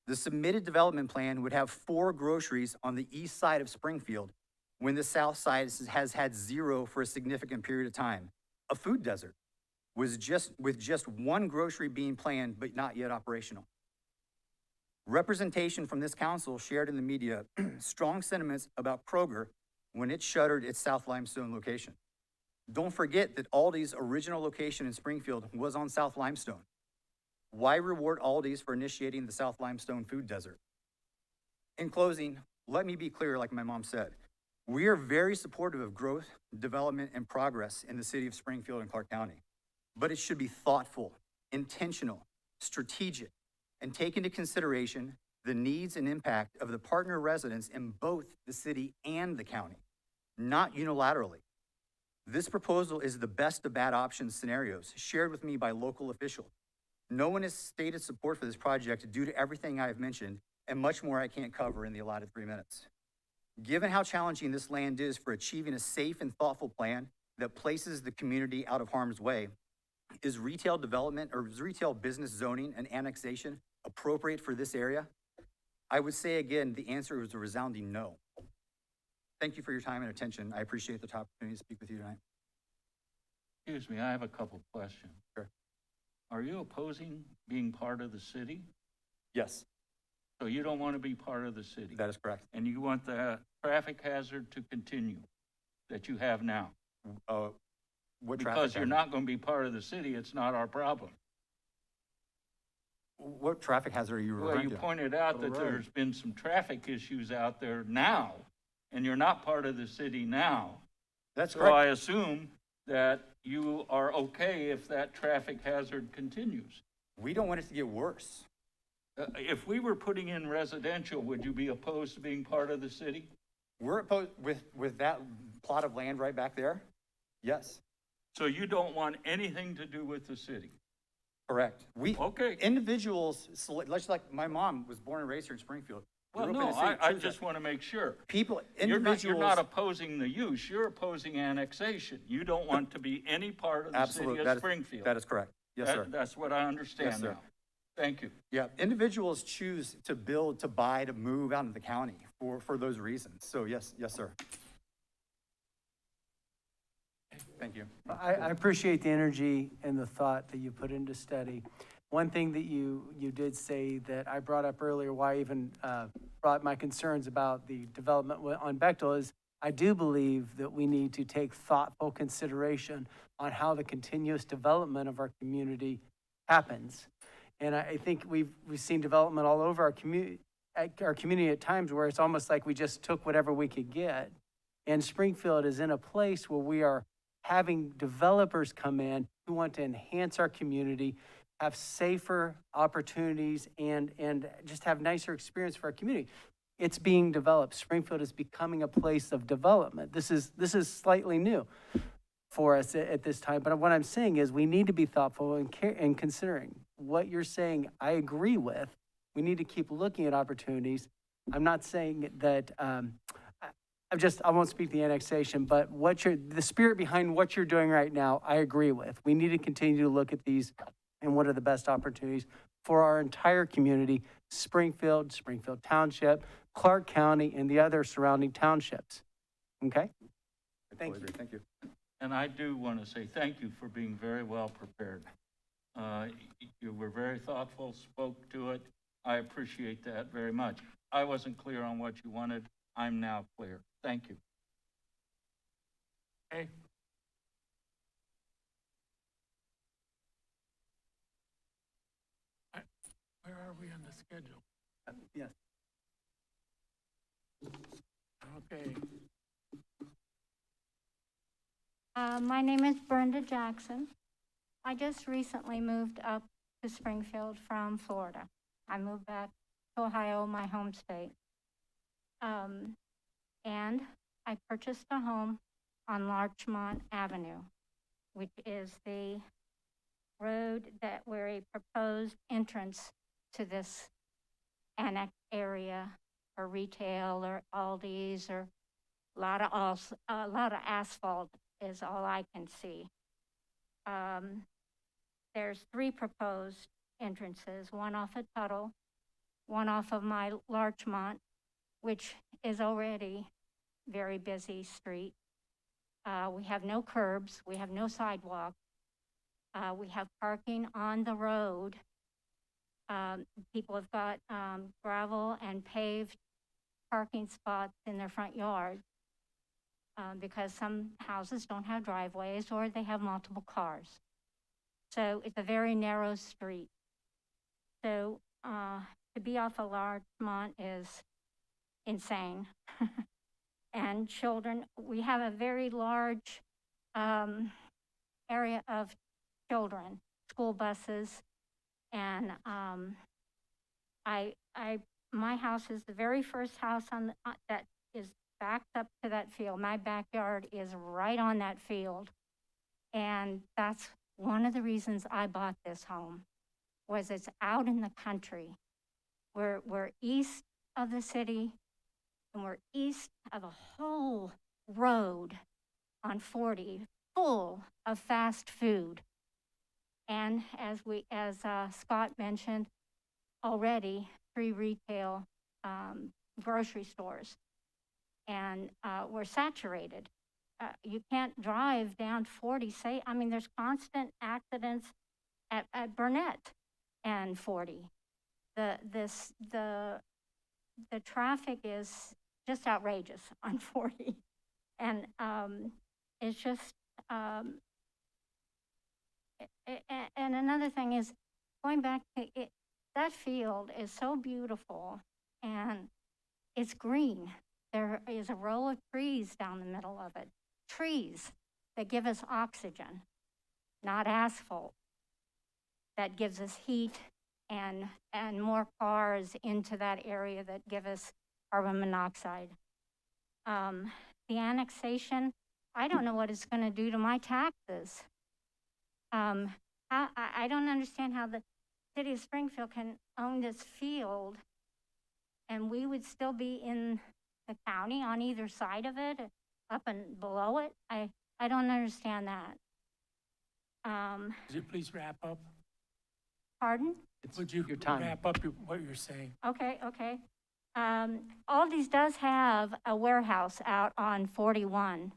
The submitted development plan would have 4 groceries on the east side of Springfield when the south side has had 0 for a significant period of time. A food desert with just 1 grocery being planned but not yet operational. Representation from this council shared in the media strong sentiments about Kroger when it shuttered its South Limestone location. Don't forget that Aldi's original location in Springfield was on South Limestone. Why reward Aldi's for initiating the South Limestone food desert? In closing, let me be clear, like my mom said, we are very supportive of growth, development, and progress in the city of Springfield and Clark County, but it should be thoughtful, intentional, strategic, and take into consideration the needs and impact of the partner residents in both the city and the county, not unilaterally. This proposal is the best of bad options scenarios shared with me by local officials. No one has stated support for this project due to everything I have mentioned and much more I can't cover in the allotted 3 minutes. Given how challenging this land is for achieving a safe and thoughtful plan that places the community out of harm's way, is retail development or is retail business zoning and annexation appropriate for this area? I would say again, the answer is a resounding no. Thank you for your time and attention. I appreciate the opportunity to speak with you tonight. Excuse me, I have a couple questions. Sure. Are you opposing being part of the city? Yes, So you don't want to be part of the city? that is correct. And you want the traffic hazard to continue that you have now? What traffic? Because you're hazard? not going to be part of the city, it's not our problem. What traffic hazard are you Well, referring you to? pointed out that there's been some traffic issues out there now, and you're not part of the city now. That's So correct. I assume that you are okay if that traffic hazard continues. We don't want it to get worse. If we were putting in residential, would you be opposed to being part of the city? We're opposed with that plot of land right back there? Yes, So you don't want anything to do with the city? correct. Okay. Individuals, just like my mom was born and raised here in Springfield. Well, grew up in no, the city, I chose just that. want to make sure. People, You're individuals. not opposing the use, you're opposing annexation. You don't want to be any part of the city Absolutely, of Springfield. that is correct. Yes, sir. That's what I understand Yes, sir. now. Thank you. Yeah, individuals choose to build, to buy, to move out of the county for those reasons. So yes, sir. Thank you. I appreciate the energy and the thought that you put into study. One thing that you did say that I brought up earlier, why I even brought my concerns about the development on Bechtel is I do believe that we need to take thoughtful consideration on how the continuous development of our community happens. And I think we've seen development all over our community at times where it's almost like we just took whatever we could get. And Springfield is in a place where we are having developers come in who want to enhance our community, have safer opportunities, and just have nicer experience for our community. It's being developed. Springfield is becoming a place of development. This is slightly new for us at this time. But what I'm saying is we need to be thoughtful and considering what you're saying. I agree with. We need to keep looking at opportunities. I'm not saying that, I won't speak the annexation, but the spirit behind what you're doing right now, I agree with. We need to continue to look at these and what are the best opportunities for our entire community, Springfield, Springfield Township, Clark County, and the other surrounding townships. Okay? Thank you. Thank you. And I do want to say thank you for being very well prepared. You were very thoughtful, spoke to it. I appreciate that very much. I wasn't clear on what you wanted. I'm now clear. Thank you. Okay. Where are we on the schedule? Yes. Okay. My name is Brenda Jackson. I just recently moved up to Springfield from Florida. I moved back to Ohio, my home state. And I purchased a home on Larchmont Avenue, which is the road where a proposed entrance to this annex area for retail or Aldi's or a lot of asphalt is all I can see. There's 3 proposed entrances, one off of Tuttle, one off of my Larchmont, which is already very busy street. We have no curbs, we have no sidewalk. We have parking on the road. People have got gravel and paved parking spots in their front yard because some houses don't have driveways or they have multiple cars. So it's a very narrow street. So to be off of Larchmont is insane. And children, we have a very large area of children, school buses, and my house is the very first house on that is backed up to that field. My backyard is right on that field, and that's one of the reasons I bought this home, was it's out in the country. We're east of the city, and we're east of a whole road on 40 full of fast food. And as Scott mentioned already, 3 retail, grocery stores. And, we're saturated. You can't drive down 40, there's constant accidents at Burnett and 40. The traffic is just outrageous on 40. And, it's just, and another thing is, going back to it, that field is so beautiful and it's green. There is a row of trees down the middle of it. Trees that give us oxygen, not asphalt, that gives us heat and more cars into that area that give us carbon monoxide. The annexation, I don't know what it's going to do to my taxes. I don't understand how the city of Springfield can own this field and we would still be in the county on either side of it, up and below it. I don't understand that. Could you please wrap up? Pardon? Would you your time. wrap up what you're saying? Okay. Aldi's does have a warehouse out on 41.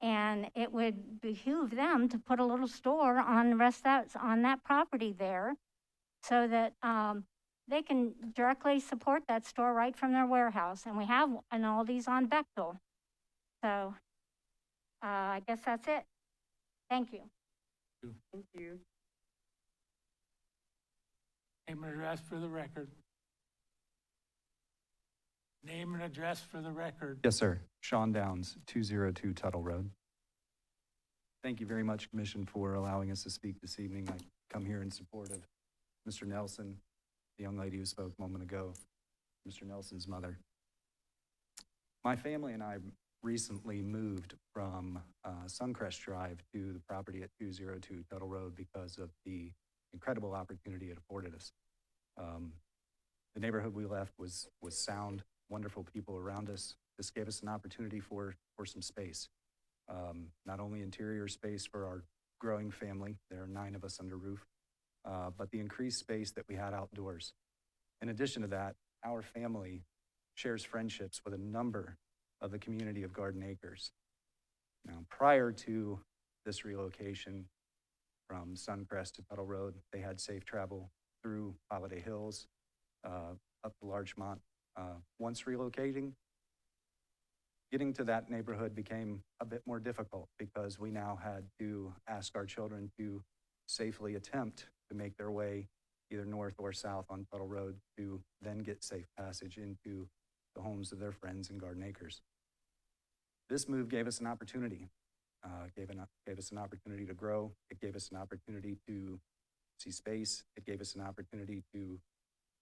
And it would behoove them to put a little store on on that property there so that they can directly support that store right from their warehouse. And we have an Aldi's on Bechtel. So I guess that's it. Thank you. Thank you. Name and address for the record. Name and address for the record. Yes, sir. Sean Downs, 202 Tuttle Road. Thank you very much, Commission, for allowing us to speak this evening. I come here in support of Mr. Nelson, the young lady who spoke a moment ago, Mr. Nelson's mother. My family and I recently moved from Suncrest Drive to the property at 202 Tuttle Road because of the incredible opportunity it afforded us. The neighborhood we left was sound, wonderful people around us. This gave us an opportunity for some space. Not only interior space for our growing family, there are 9 of us under roof, but the increased space that we had outdoors. In addition to that, our family shares friendships with a number of the community of Garden Acres. Now, prior to this relocation from Suncrest to Tuttle Road, they had safe travel through Holiday Hills, up to Larchmont. Once relocating, getting to that neighborhood became a bit more difficult because we now had to ask our children to safely attempt to make their way either north or south on Tuttle Road to then get safe passage into the homes of their friends in Garden Acres. This move gave us an opportunity, gave us an opportunity to grow. It gave us an opportunity to see space. It gave us an opportunity to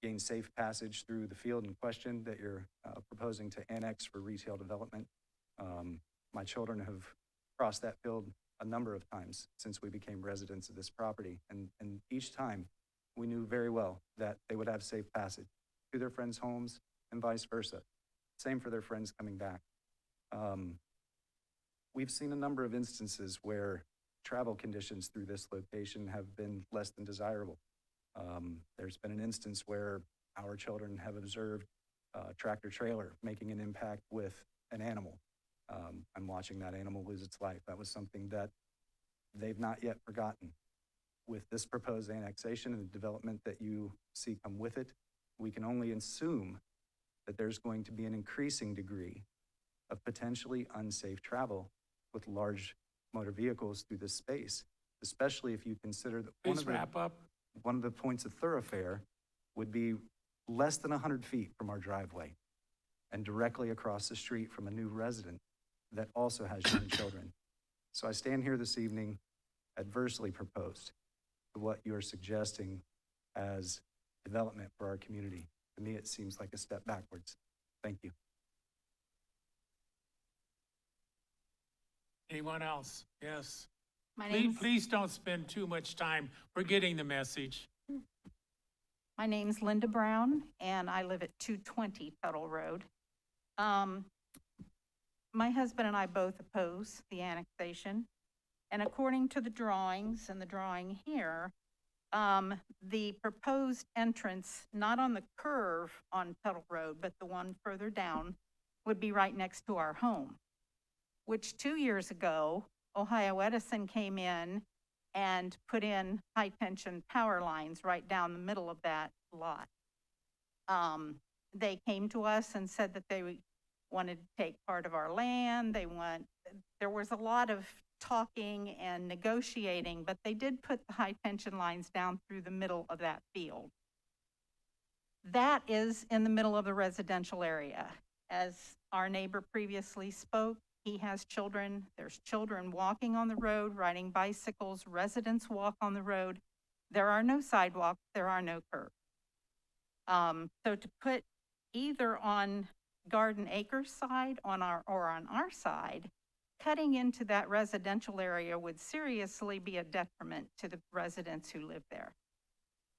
gain safe passage through the field in question that you're proposing to annex for retail development. My children have crossed that field a number of times since we became residents of this property. And each time we knew very well that they would have safe passage to their friends' homes and vice versa. Same for their friends coming back. We've seen a number of instances where travel conditions through this location have been less than desirable. There's been an instance where our children have observed a tractor trailer making an impact with an animal and watching that animal lose its life. That was something that they've not yet forgotten. With this proposed annexation and the development that you see come with it, we can only assume that there's going to be an increasing degree of potentially unsafe travel with large motor vehicles through this space, especially if you consider that Please wrap up. one of the points of thoroughfare would be less than 100 feet from our driveway and directly across the street from a new resident that also has young children. So I stand here this evening adversely proposed to what you're suggesting as development for our community. To me, it seems like a step backwards. Thank you. Anyone else? Yes. Please don't spend too much time forgetting the message. My name's Linda Brown, and I live at 220 Tuttle Road. My husband and I both oppose the annexation. And according to the drawings and the drawing here, the proposed entrance, not on the curve on Tuttle Road, but the one further down, would be right next to our home, which 2 years ago, Ohio Edison came in and put in high-tension power lines right down the middle of that lot. They came to us and said that they wanted to take part of our land. There was a lot of talking and negotiating, but they did put the high-tension lines down through the middle of that field. That is in the middle of the residential area. As our neighbor previously spoke, he has children. There's children walking on the road, riding bicycles. Residents walk on the road. There are no sidewalks. There are no curbs. So to put either on Garden Acres side or on our side, cutting into that residential area would seriously be a detriment to the residents who live there.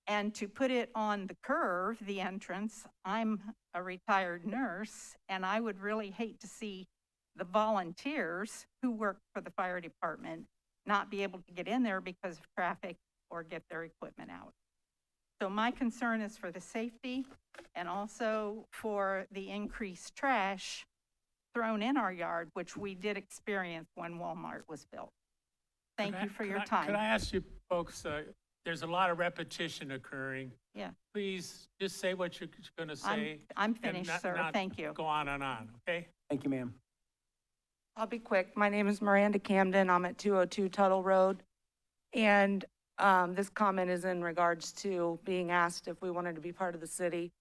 And to put it on the curve, the entrance, I'm a retired nurse, and I would really hate to see the volunteers who work for the fire department not be able to get in there because of traffic or get their equipment out. So my concern is for the safety and also for the increased trash thrown in our yard, which we did experience when Walmart was built. Thank you for your time. Could I ask you folks, there's a lot of repetition occurring. Yeah. Please just say what you're going to say. I'm finished, sir. Thank you. Go on and on, okay? Thank you, ma'am. I'll be quick. My name is Miranda Camden. I'm at 202 Tuttle Road. And this comment is in regards to being asked if we wanted to be part of the city.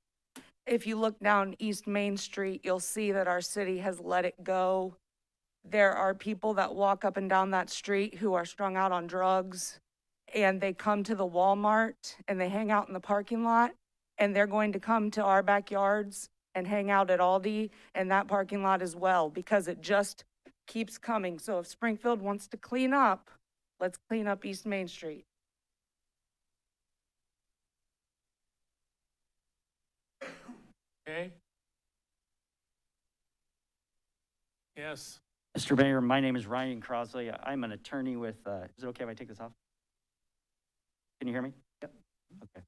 If you look down East Main Street, you'll see that our city has let it go. There are people that walk up and down that street who are strung out on drugs, and they come to the Walmart and they hang out in the parking lot, and they're going to come to our backyards and hang out at Aldi and that parking lot as well, because it just keeps coming. So if Springfield wants to clean up, let's clean up East Main Street. Okay? Yes. Mr. Mayor, my name is Ryan Crosley. I'm an attorney with, is it okay if I take this off? Can you hear me? Yep. Okay.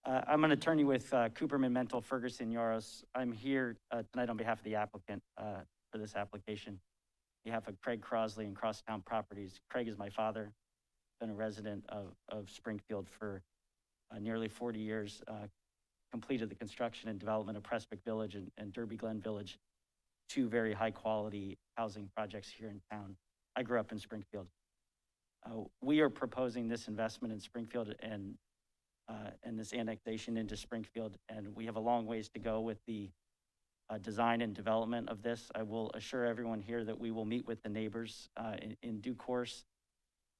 I'm an attorney with Cooperman Mental Ferguson Yaros. I'm here tonight on behalf of the applicant for this application. On behalf of Craig Crosley and Crosstown Properties. Craig is my father, been a resident of Springfield for nearly 40 years, completed the construction and development of Prospect Village and Derby Glen Village, two very high quality housing projects here in town. I grew up in Springfield. We are proposing this investment in Springfield and this annexation into Springfield, and we have a long ways to go with the design and development of this. I will assure everyone here that we will meet with the neighbors in due course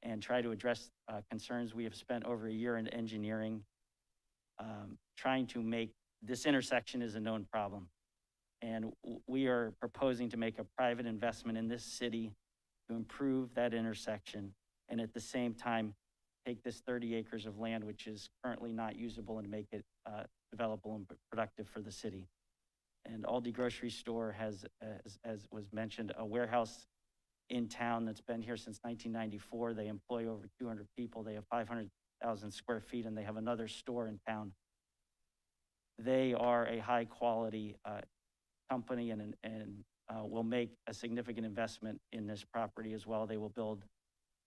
and try to address concerns. We have spent over a year in engineering trying to make this intersection is a known problem. And we are proposing to make a private investment in this city to improve that intersection, and at the same time, take this 30 acres of land, which is currently not usable, and make it developable and productive for the city. And Aldi Grocery Store has, as was mentioned, a warehouse in town that's been here since 1994. They employ over 200 people. They have 500,000 square feet, and they have another store in town. They are a high quality company and will make a significant investment in this property as well. They will build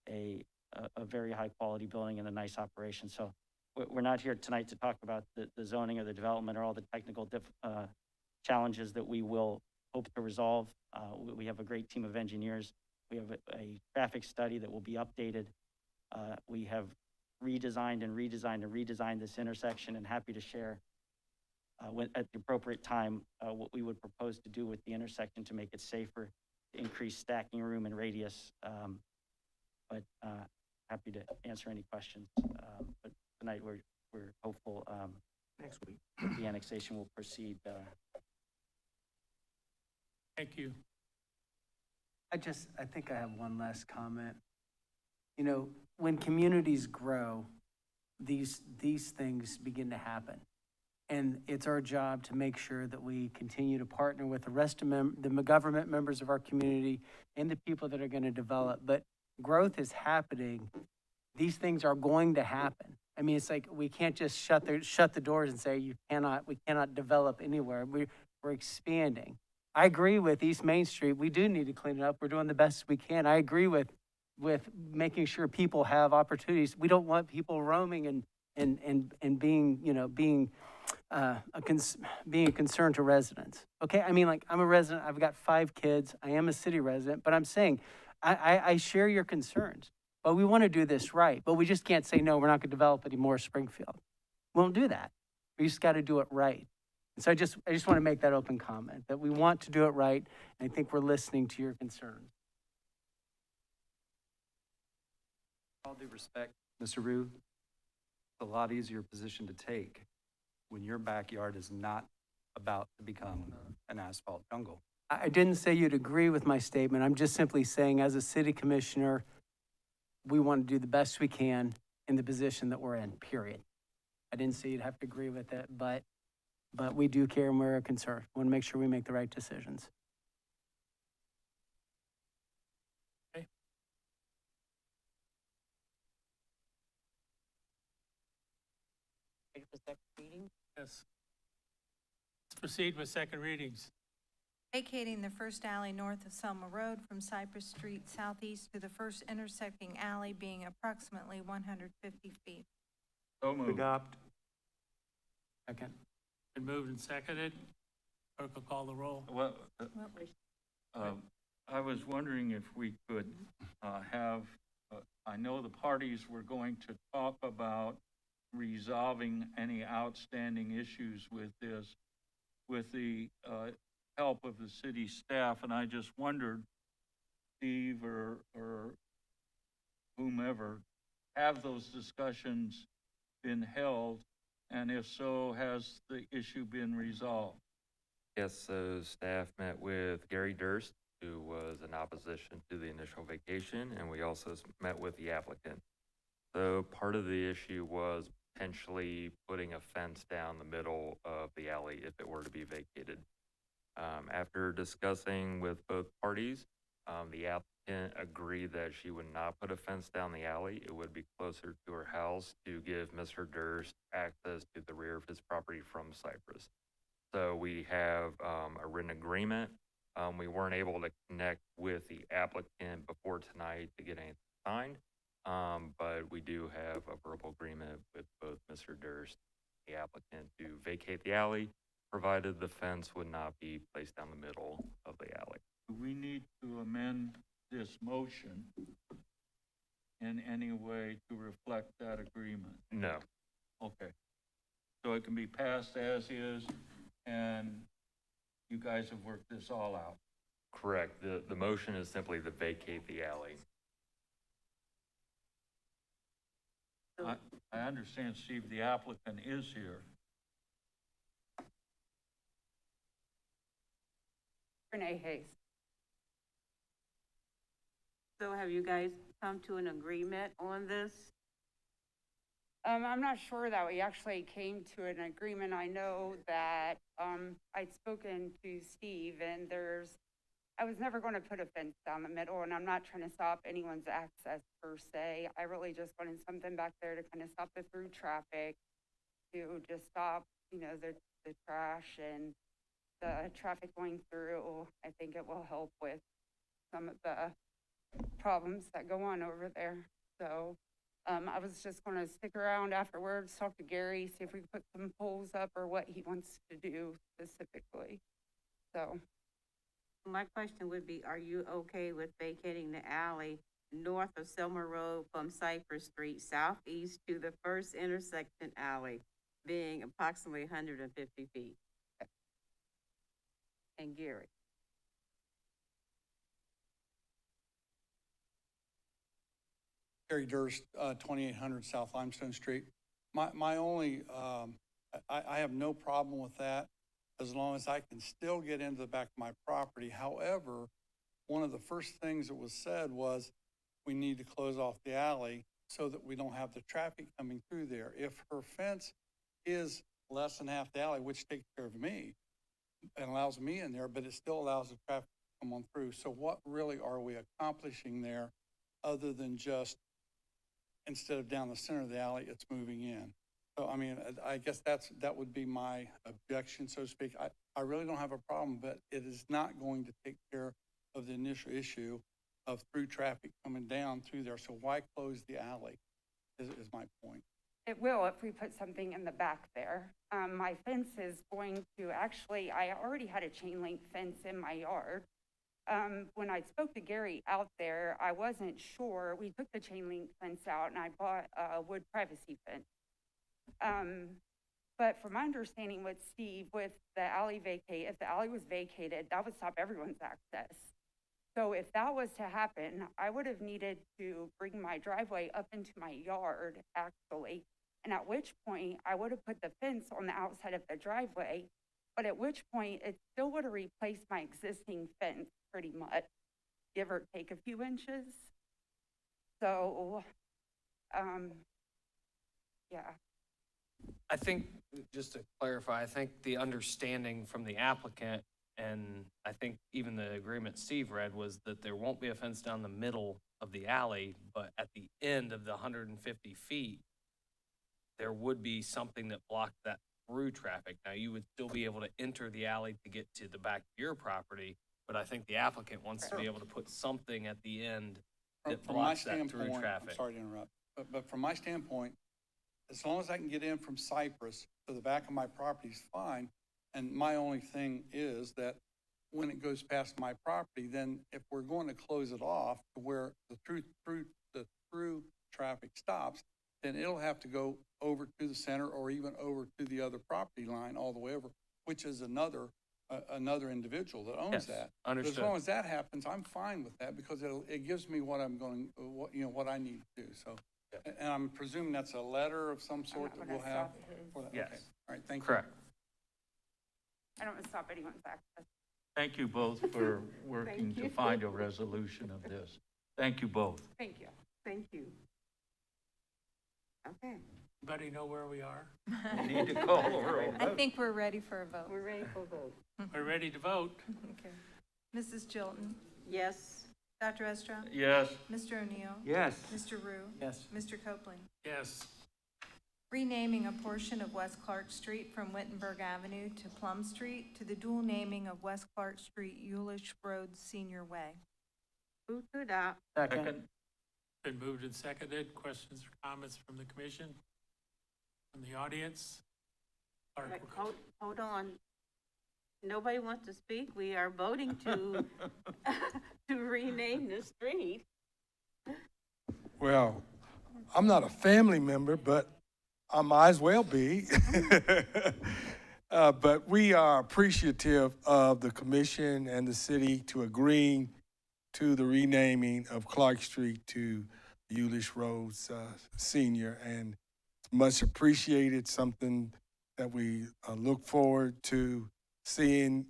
a very high quality building and a nice operation. So we're not here tonight to talk about the zoning or the development or all the technical challenges that we will hope to resolve. We have a great team of engineers. We have a traffic study that will be updated. We have redesigned and redesigned and redesigned this intersection, and happy to share at the appropriate time what we would propose to do with the intersection to make it safer, to increase stacking room and radius. But happy to answer any questions. But tonight we're hopeful Next week. the annexation will proceed. Thank you. I think I have one last comment. You know, when communities grow, these things begin to happen. And it's our job to make sure that we continue to partner with the rest of the government members of our community and the people that are going to develop. But growth is happening. These things are going to happen. I mean, it's like, we can't just shut the doors and say, we cannot develop anywhere. We're expanding. I agree with East Main Street. We do need to clean it up. We're doing the best we can. I agree with making sure people have opportunities. We don't want people roaming and being, being a concern to residents. Okay, I mean, like, I'm a resident, I've got 5 kids, I am a city resident, but I'm saying, I share your concerns. But we want to do this right, but we just can't say, no, we're not going to develop any more Springfield. We won't do that. We just got to do it right. And so I just want to make that open comment, that we want to do it right, and I think we're listening to your concerns. All due respect, Mr. Rue, it's a lot easier position to take when your backyard is not about to become an asphalt jungle. I didn't say you'd agree with my statement. I'm just simply saying, as a city commissioner, we want to do the best we can in the position that we're in, period. I didn't say you'd have to agree with it, but we do care and we're concerned. We want to make sure we make the right decisions. Ready for second reading? Yes. Let's proceed with second readings. Vacating the first alley north of Selma Road from Cypress Street southeast to the first intersecting alley being approximately 150 feet. So moved. Adopt. Second. Been moved and seconded. Clerk will call the roll. Well, Well, I was wondering if we could have, I know the parties were going to talk about resolving any outstanding issues with this, with the help of the city staff, and I just wondered, Steve or whomever, have those discussions been held, and if so, has the issue been resolved? Yes, so staff met with Gary Durst, who was in opposition to the initial vacation, and we also met with the applicant. So part of the issue was potentially putting a fence down the middle of the alley if it were to be vacated. After discussing with both parties, the applicant agreed that she would not put a fence down the alley. It would be closer to her house to give Mr. Durst access to the rear of his property from Cypress. So we have a written agreement. We weren't able to connect with the applicant before tonight to get anything signed, but we do have a verbal agreement with both Mr. Durst and the applicant to vacate the alley, provided the fence would not be placed down the middle of the alley. Do we need to amend this motion in any way to reflect that agreement? No. Okay. So it can be passed as is, and you guys have worked this all out? Correct. The motion is simply to vacate the alley. I understand, Steve, the applicant is here. Renee Hayes. So have you guys come to an agreement on this? I'm not sure that we actually came to an agreement. I know that, I'd spoken to Steve and I was never going to put a fence down the middle, and I'm not trying to stop anyone's access per se. I really just wanted something back there to kind of stop the through traffic, to just stop, the trash and the traffic going through. I think it will help with some of the problems that go on over there. So I was just going to stick around afterwards, talk to Gary, see if we could put some poles up or what he wants to do specifically. So My question would be, are you okay with vacating the alley north of Selma Road from Cypress Street southeast to the first intersection alley being approximately 150 feet? And Gary? Gary Durst, 2800 South Limestone Street. My only, I have no problem with that as long as I can still get into the back of my property. However, one of the first things that was said was we need to close off the alley so that we don't have the traffic coming through there. If her fence is less than half the alley, which takes care of me and allows me in there, but it still allows the traffic to come on through. So what really are we accomplishing there other than just, instead of down the center of the alley, it's moving in. So, I mean, I guess that would be my objection, so to speak. I really don't have a problem, but it is not going to take care of the initial issue of through traffic coming down through there. So why close the alley is my point. It will if we put something in the back there. My fence is going to, actually, I already had a chain link fence in my yard. When I spoke to Gary out there, I wasn't sure. We took the chain link fence out and I bought a wood privacy fence. But from my understanding with Steve, with the alley if the alley was vacated, that would stop everyone's access. So if that was to happen, I would have needed to bring my driveway up into my yard, actually. And at which point, I would have put the fence on the outside of the driveway, but at which point, it still would have replaced my existing fence pretty much, give or take a few inches. So, yeah. I think, just to clarify, I think the understanding from the applicant, and I think even the agreement Steve read, was that there won't be a fence down the middle of the alley, but at the end of the 150 feet, there would be something that blocked that through traffic. Now, you would still be able to enter the alley to get to the back of your property, but I think the applicant wants to be able to put something at the end that From my blocks that through standpoint, traffic. I'm sorry to interrupt, but from my standpoint, as long as I can get in from Cypress to the back of my property is fine. And my only thing is that when it goes past my property, then if we're going to close it off to where the through traffic stops, then it'll have to go over to the center or even over to the other property line all the way over, which is another individual that owns Yes, that. understood. But as long as that happens, I'm fine with that because it gives me what what I need to do. So, and I'm presuming that's a letter of some sort that we'll have for that. Yes. Okay. All right, thank you. Correct. I don't want to stop anyone's access. Thank you both for working to find a resolution of this. Thank you both. Thank you. Thank you. Okay. Everybody know where we are? We need to call a roll. I think we're ready for a vote. We're ready for a vote. We're ready to vote. Okay. Mrs. Chilton? Yes. Dr. Estra? Yes. Mr. O'Neill? Yes. Mr. Rue? Yes. Mr. Copeland? Yes. Renaming a portion of West Clark Street from Wittenberg Avenue to Plum Street to the dual naming of West Clark Street, Eulish Road Senior Way. Move to adopt. Second. Been moved and seconded. Questions or comments from the commission? From the audience? Clerk Wait, will- hold on. Nobody wants to speak. We are voting to, to rename the street. Well, I'm not a family member, but I might as well be. But we are appreciative of the commission and the city to agreeing to the renaming of Clark Street to Eulish Roads Senior, and it's much appreciated, something that we look forward to seeing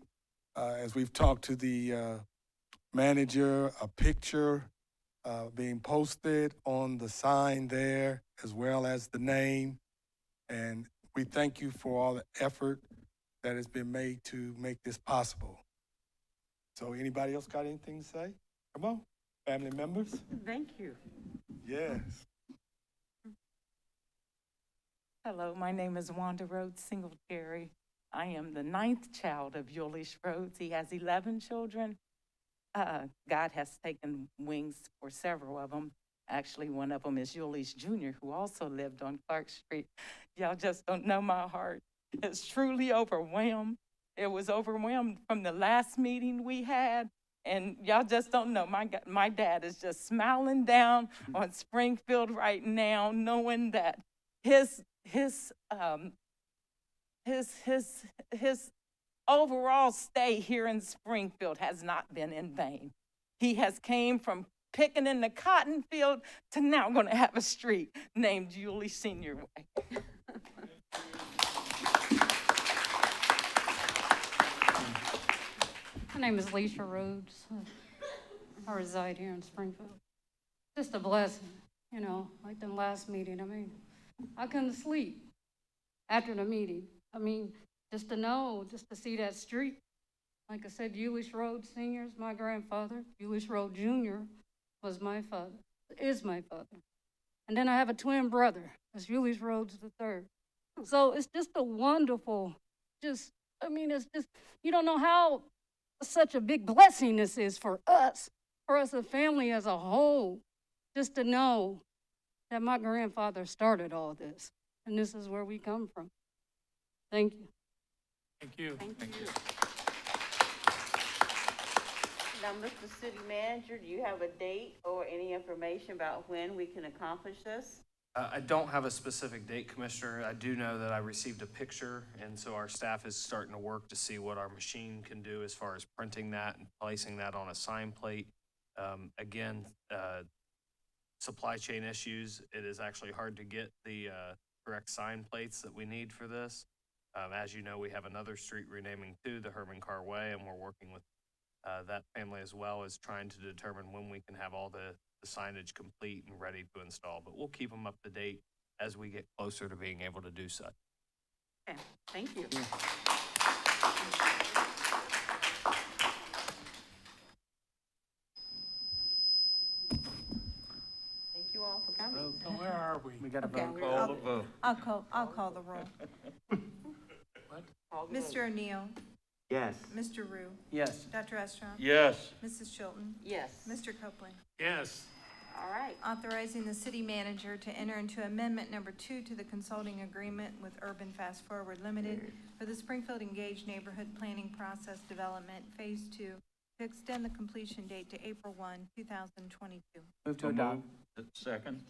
as we've talked to the manager, a picture being posted on the sign there, as well as the name. And we thank you for all the effort that has been made to make this possible. So anybody else got anything to say? Come on, family members? Thank you. Yes. Hello, my name is Wanda Rhodes Singletary. I am the 9th child of Eulish Rhodes. He has 11 children. God has taken wings for several of them. Actually, one of them is Eulish Jr., who also lived on Clark Street. Y'all just don't know my heart. It's truly overwhelmed. It was overwhelmed from the last meeting we had, and y'all just don't know. My dad is just smiling down on Springfield right now, knowing that his overall stay here in Springfield has not been in vain. He has came from picking in the cotton field to now going to have a street named Eulish Senior Way. My name is Leisha Rhodes. I reside here in Springfield. Just a blessing, you know, like the last meeting. I mean, I couldn't sleep after the meeting. I mean, just to know, just to see that street. Like I said, Eulish Road Senior is my grandfather. Eulish Road Jr. was my father. is my father. And then I have a twin brother, that's Ulysses Rhodes III. So it's just a wonderful, it's just, you don't know how such a big blessing this is for us as a family as a whole, just to know that my grandfather started all this, and this is where we come from. Thank you. Thank you. Thank you. Now, Mr. City Manager, do you have a date or any information about when we can accomplish this? I don't have a specific date, Commissioner. I do know that I received a picture, and so our staff is starting to work to see what our machine can do as far as printing that and placing that on a sign plate. Again, supply chain issues, it is actually hard to get the correct sign plates that we need for this. As you know, we have another street renaming too, the Herman Carr Way, and we're working with that family as well as trying to determine when we can have all the signage complete and ready to install. But we'll keep them up to date as we get closer to being able to do so. Okay, thank you. Thank you all for coming. So where are we? We got a Okay. vote. Call the vote. I'll call the roll. Call the vote. Mr. O'Neill, Yes. Mr. Rue, Yes. Dr. Estrom, Yes. Mrs. Chilton, Yes. Mr. Copeland. Yes. All right. Authorizing the city manager to enter into amendment number 2 to the consulting agreement with Urban Fast Forward Limited for the Springfield Engaged Neighborhood Planning Process Development Phase 2 to extend the completion date to April 1, 2022. Move to So adopt. moved. Second.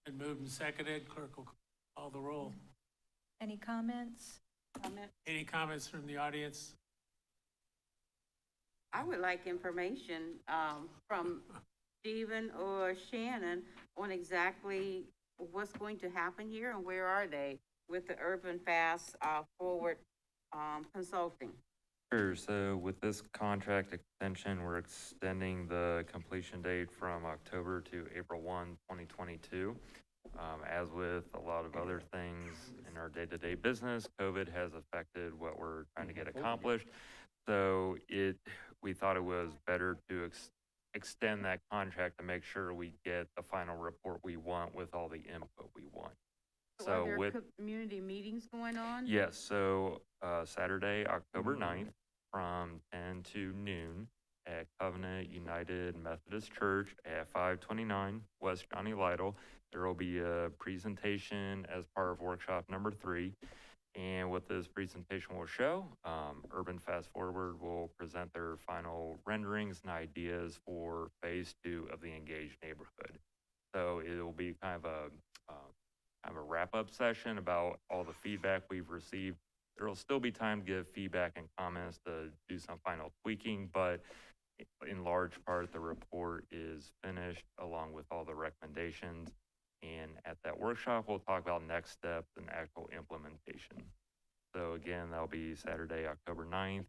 Been moved and seconded. Clerk will call the roll. Any comments? Comment? Any comments from the audience? I would like information from Stephen or Shannon on exactly what's going to happen here and where are they with the Urban Fast Forward Consulting. Sure, so with this contract extension, we're extending the completion date from October to April 1, 2022. As with a lot of other things in our day-to-day business, COVID has affected what we're trying to get accomplished. So we thought it was better to extend that contract to make sure we get the final report we want with all the input we want. So are there community meetings going on? Yes, so Saturday, October 9th, from 10 to noon at Covenant United Methodist Church at 529 West Johnny Lytle. There will be a presentation as part of workshop number 3. And what this presentation will show, Urban Fast Forward will present their final renderings and ideas for phase 2 of the engaged neighborhood. So it will be kind of a wrap-up session about all the feedback we've received. There will still be time to give feedback and comments to do some final tweaking, but in large part, the report is finished along with all the recommendations. And at that workshop, we'll talk about next steps and actual implementation. So again, that'll be Saturday, October 9th,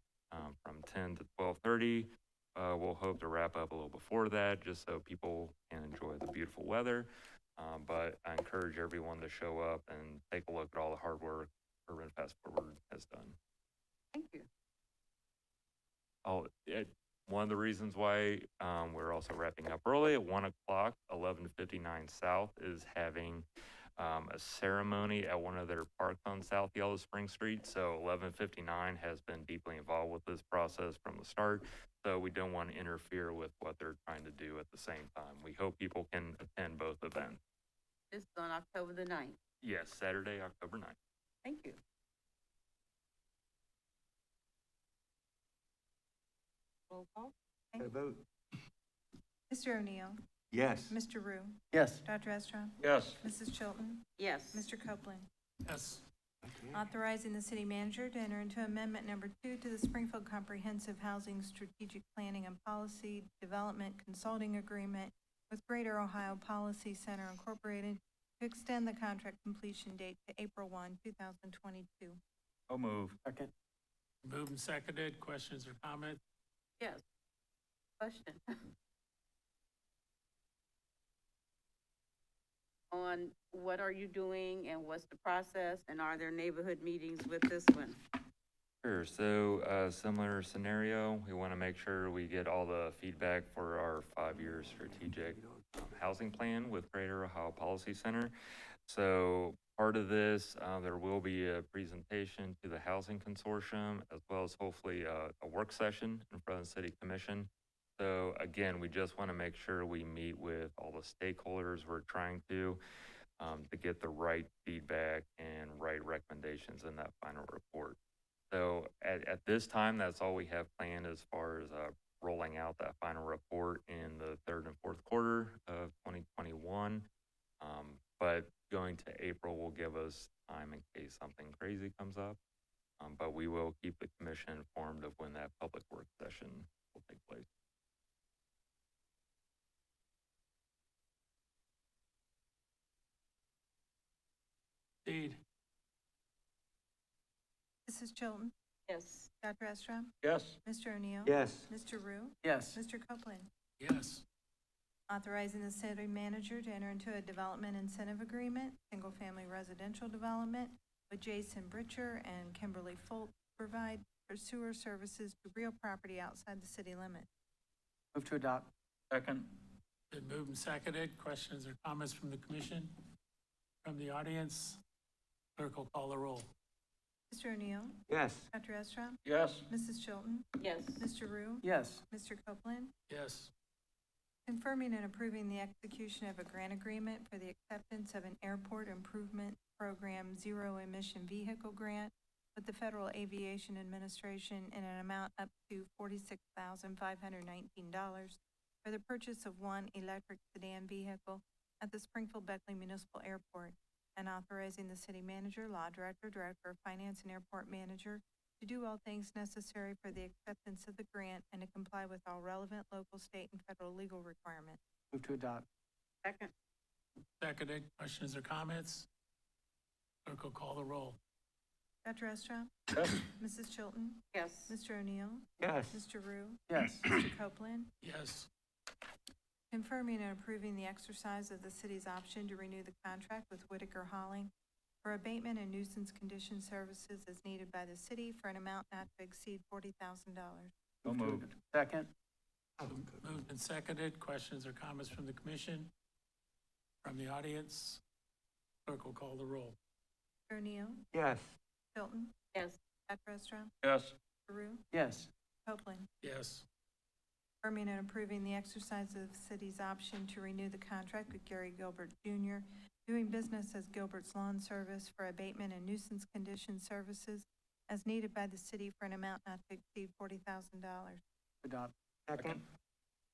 from 10 to 12:30. We'll hope to wrap up a little before that, just so people can enjoy the beautiful weather. But I encourage everyone to show up and take a look at all the hard work Urban Fast Forward has done. Thank you. One of the reasons why we're also wrapping up early at 1 o'clock, 1159 South is having a ceremony at one of their parks on South Yellow Spring Street. So 1159 has been deeply involved with this process from the start. So we don't want to interfere with what they're trying to do at the same time. We hope people can attend both events. This is on October the 9th. Yes, Saturday, October 9th. Thank you. Roll call. Vote. Mr. O'Neill, Yes. Mr. Rue, Yes. Dr. Estrom, Yes. Mrs. Chilton, Yes. Mr. Copeland. Yes. Authorizing the city manager to enter into amendment number 2 to the Springfield Comprehensive Housing Strategic Planning and Policy Development Consulting Agreement with Greater Ohio Policy Center Incorporated to extend the contract completion date to April 1, 2022. So moved. Second. Moved and seconded. Questions or comments? Yes. Question. On what are you doing and what's the process, and are there neighborhood meetings with this one? Sure, so similar scenario, we want to make sure we get all the feedback for our 5-year strategic housing plan with Greater Ohio Policy Center. So part of this, there will be a presentation to the Housing Consortium, as well as hopefully a work session in front of the City Commission. So again, we just want to make sure we meet with all the stakeholders we're trying to get the right feedback and right recommendations in that final report. So at this time, that's all we have planned as far as rolling out that final report in the third and fourth quarter of 2021. But going to April will give us time in case something crazy comes up. But we will keep the commission informed of when that public work session will take place. Indeed. Mrs. Chilton? Yes. Dr. Estrom? Yes. Mr. O'Neill? Yes. Mr. Rue? Yes. Mr. Copeland? Yes. Authorizing the city manager to enter into a development incentive agreement, single-family residential development with Jason Britcher and Kimberly Folk to provide for sewer services to real property outside the city limits. Move to adopt. Second. Been moved and seconded. Questions or comments from the commission? From the audience? Clerk will call the roll. Mr. O'Neill? Yes. Dr. Estrom? Yes. Mrs. Chilton? Yes. Mr. Rue? Yes. Mr. Copeland? Yes. Confirming and approving the execution of a grant agreement for the acceptance of an airport improvement program zero emission vehicle grant with the Federal Aviation Administration in an amount up to $46,519 for the purchase of one electric sedan vehicle at the Springfield Beckley Municipal Airport, and authorizing the city manager, law director, director of finance, and airport manager to do all things necessary for the acceptance of the grant and to comply with all relevant local, state, and federal legal requirements. Move to adopt. Second. Seconded. Questions or comments? Clerk will call the roll. Dr. Estrom? Yes. Mrs. Chilton? Yes. Mr. O'Neill? Yes. Mr. Rue? Yes. Mr. Copeland? Yes. Confirming and approving the exercise of the city's option to renew the contract with Whitaker Hauling for abatement and nuisance condition services as needed by the city for an amount not to exceed $40,000. So moved. Second. Moved and seconded. Questions or comments from the commission? From the audience? Clerk will call the roll. Mr. O'Neill? Yes. Chilton? Yes. Dr. Estrom? Yes. Mr. Rue? Yes. Copeland? Yes. Confirming and approving the exercise of the city's option to renew the contract with Gary Gilbert Jr., doing business as Gilbert's Lawn Service for abatement and nuisance condition services as needed by the city for an amount not to exceed $40,000. Adopt. Second.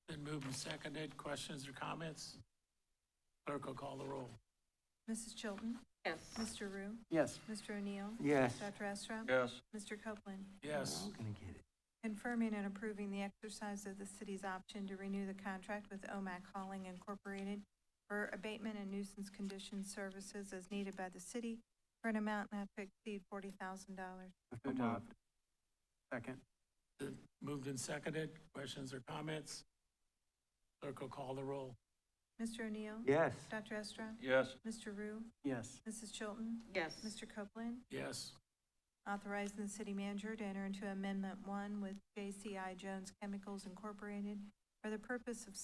Been moved and seconded. Questions or comments? Clerk will call the roll. Mrs. Chilton? Yes. Mr. Rue? Yes. Mr. O'Neill? Yes. Dr. Estrom? Yes. Mr. Copeland? Yes. Gonna get it. Confirming and approving the exercise of the city's option to renew the contract with OMAC Hauling Incorporated for abatement and nuisance condition services as needed by the city for an amount not to exceed $40,000. Move to adopt. Second. Been moved and seconded. Questions or comments? Clerk will call the roll. Mr. O'Neill? Yes. Dr. Estrom? Yes. Mr. Rue? Yes. Mrs. Chilton? Yes. Mr. Copeland? Yes. Authorizing the city manager to enter into Amendment 1 with JCI Jones Chemicals Incorporated for the purpose of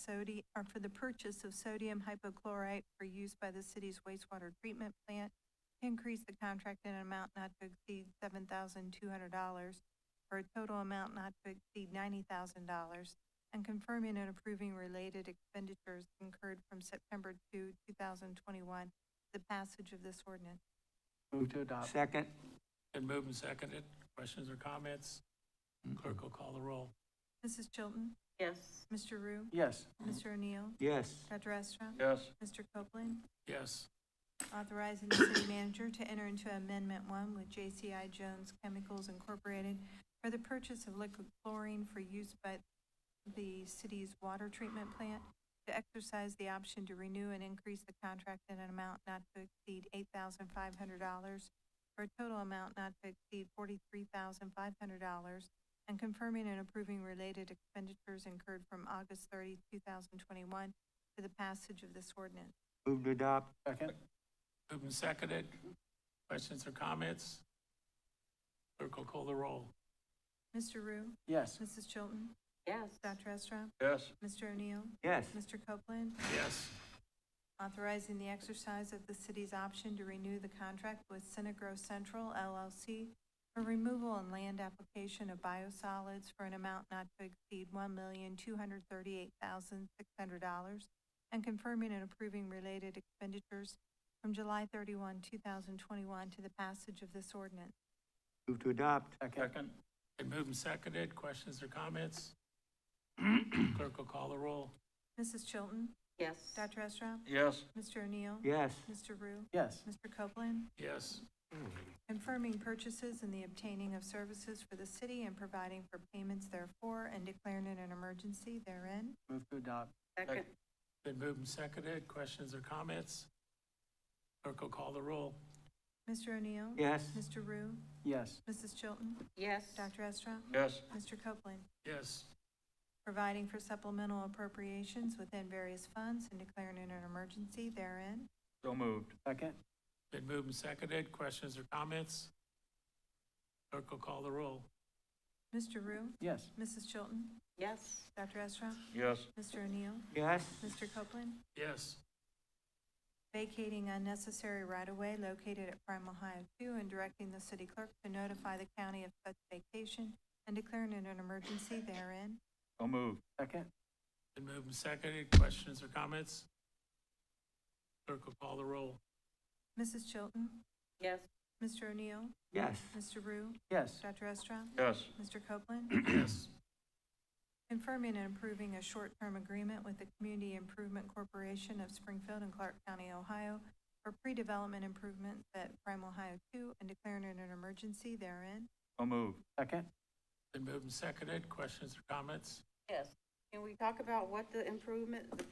for the purchase of sodium hypochlorite for use by the city's wastewater treatment plant to increase the contract in an amount not to exceed $7,200 for a total amount not to exceed $90,000, and confirming and approving related expenditures incurred from September 2, 2021, the passage of this ordinance. Move to adopt. Second. Been moved and seconded. Questions or comments? Clerk will call the roll. Mrs. Chilton? Yes. Mr. Rue? Yes. Mr. O'Neill? Yes. Dr. Estrom? Yes. Mr. Copeland? Yes. Authorizing the city manager to enter into Amendment 1 with JCI Jones Chemicals Incorporated for the purchase of liquid chlorine for use by the city's water treatment plant to exercise the option to renew and increase the contract in an amount not to exceed $8,500 for a total amount not to exceed $43,500, and confirming and approving related expenditures incurred from August 30, 2021 to the passage of this ordinance. Move to adopt. Second. Moved and seconded. Questions or comments? Clerk will call the roll. Mr. Rue? Yes. Mrs. Chilton? Yes. Dr. Esra? Yes. Mr. O'Neill? Yes. Mr. Copeland? Yes. Authorizing the exercise of the city's option to renew the contract with Synagro Central LLC for removal and land application of biosolids for an amount not to exceed $1,238,600 and confirming and approving related expenditures from July 31, 2021 to the passage of this ordinance. Move to adopt. Second. Been moved and seconded. Questions or comments? Clerk will call the roll. Mrs. Chilton? Yes. Dr. Esra? Yes. Mr. O'Neill? Yes. Mr. Rue? Yes. Mr. Copeland? Yes. Confirming purchases and the obtaining of services for the city and providing for payments therefore and declaring it an emergency therein. Move to adopt. Second. Been moved and seconded. Questions or comments? Clerk will call the roll. Mr. O'Neill? Yes. Mr. Rue? Yes. Mrs. Chilton? Yes. Dr. Esra? Yes. Mr. Copeland? Yes. Providing for supplemental appropriations within various funds and declaring it an emergency therein. So moved. Second. Been moved and seconded. Questions or comments? Clerk will call the roll. Mr. Rue? Yes. Mrs. Chilton? Yes. Dr. Esra? Yes. Mr. O'Neill? Yes. Mr. Copeland? Yes. Vacating unnecessary right-of-way located at Prime Ohio 2 and directing the city clerk to notify the county of such vacation and declaring it an emergency therein. So moved. Second. Been moved and seconded. Questions or comments? Clerk will call the roll. Mrs. Chilton? Yes. Mr. O'Neill? Yes. Mr. Rue? Yes. Dr. Estra? Yes. Mr. Copeland? Yes. Confirming and approving a short-term agreement with the Community Improvement Corporation of Springfield and Clark County, Ohio for pre-development improvements at Prime Ohio 2 and declaring it an emergency therein. So moved. Second. Been moved and seconded. Questions or comments? Yes. Can we talk about what the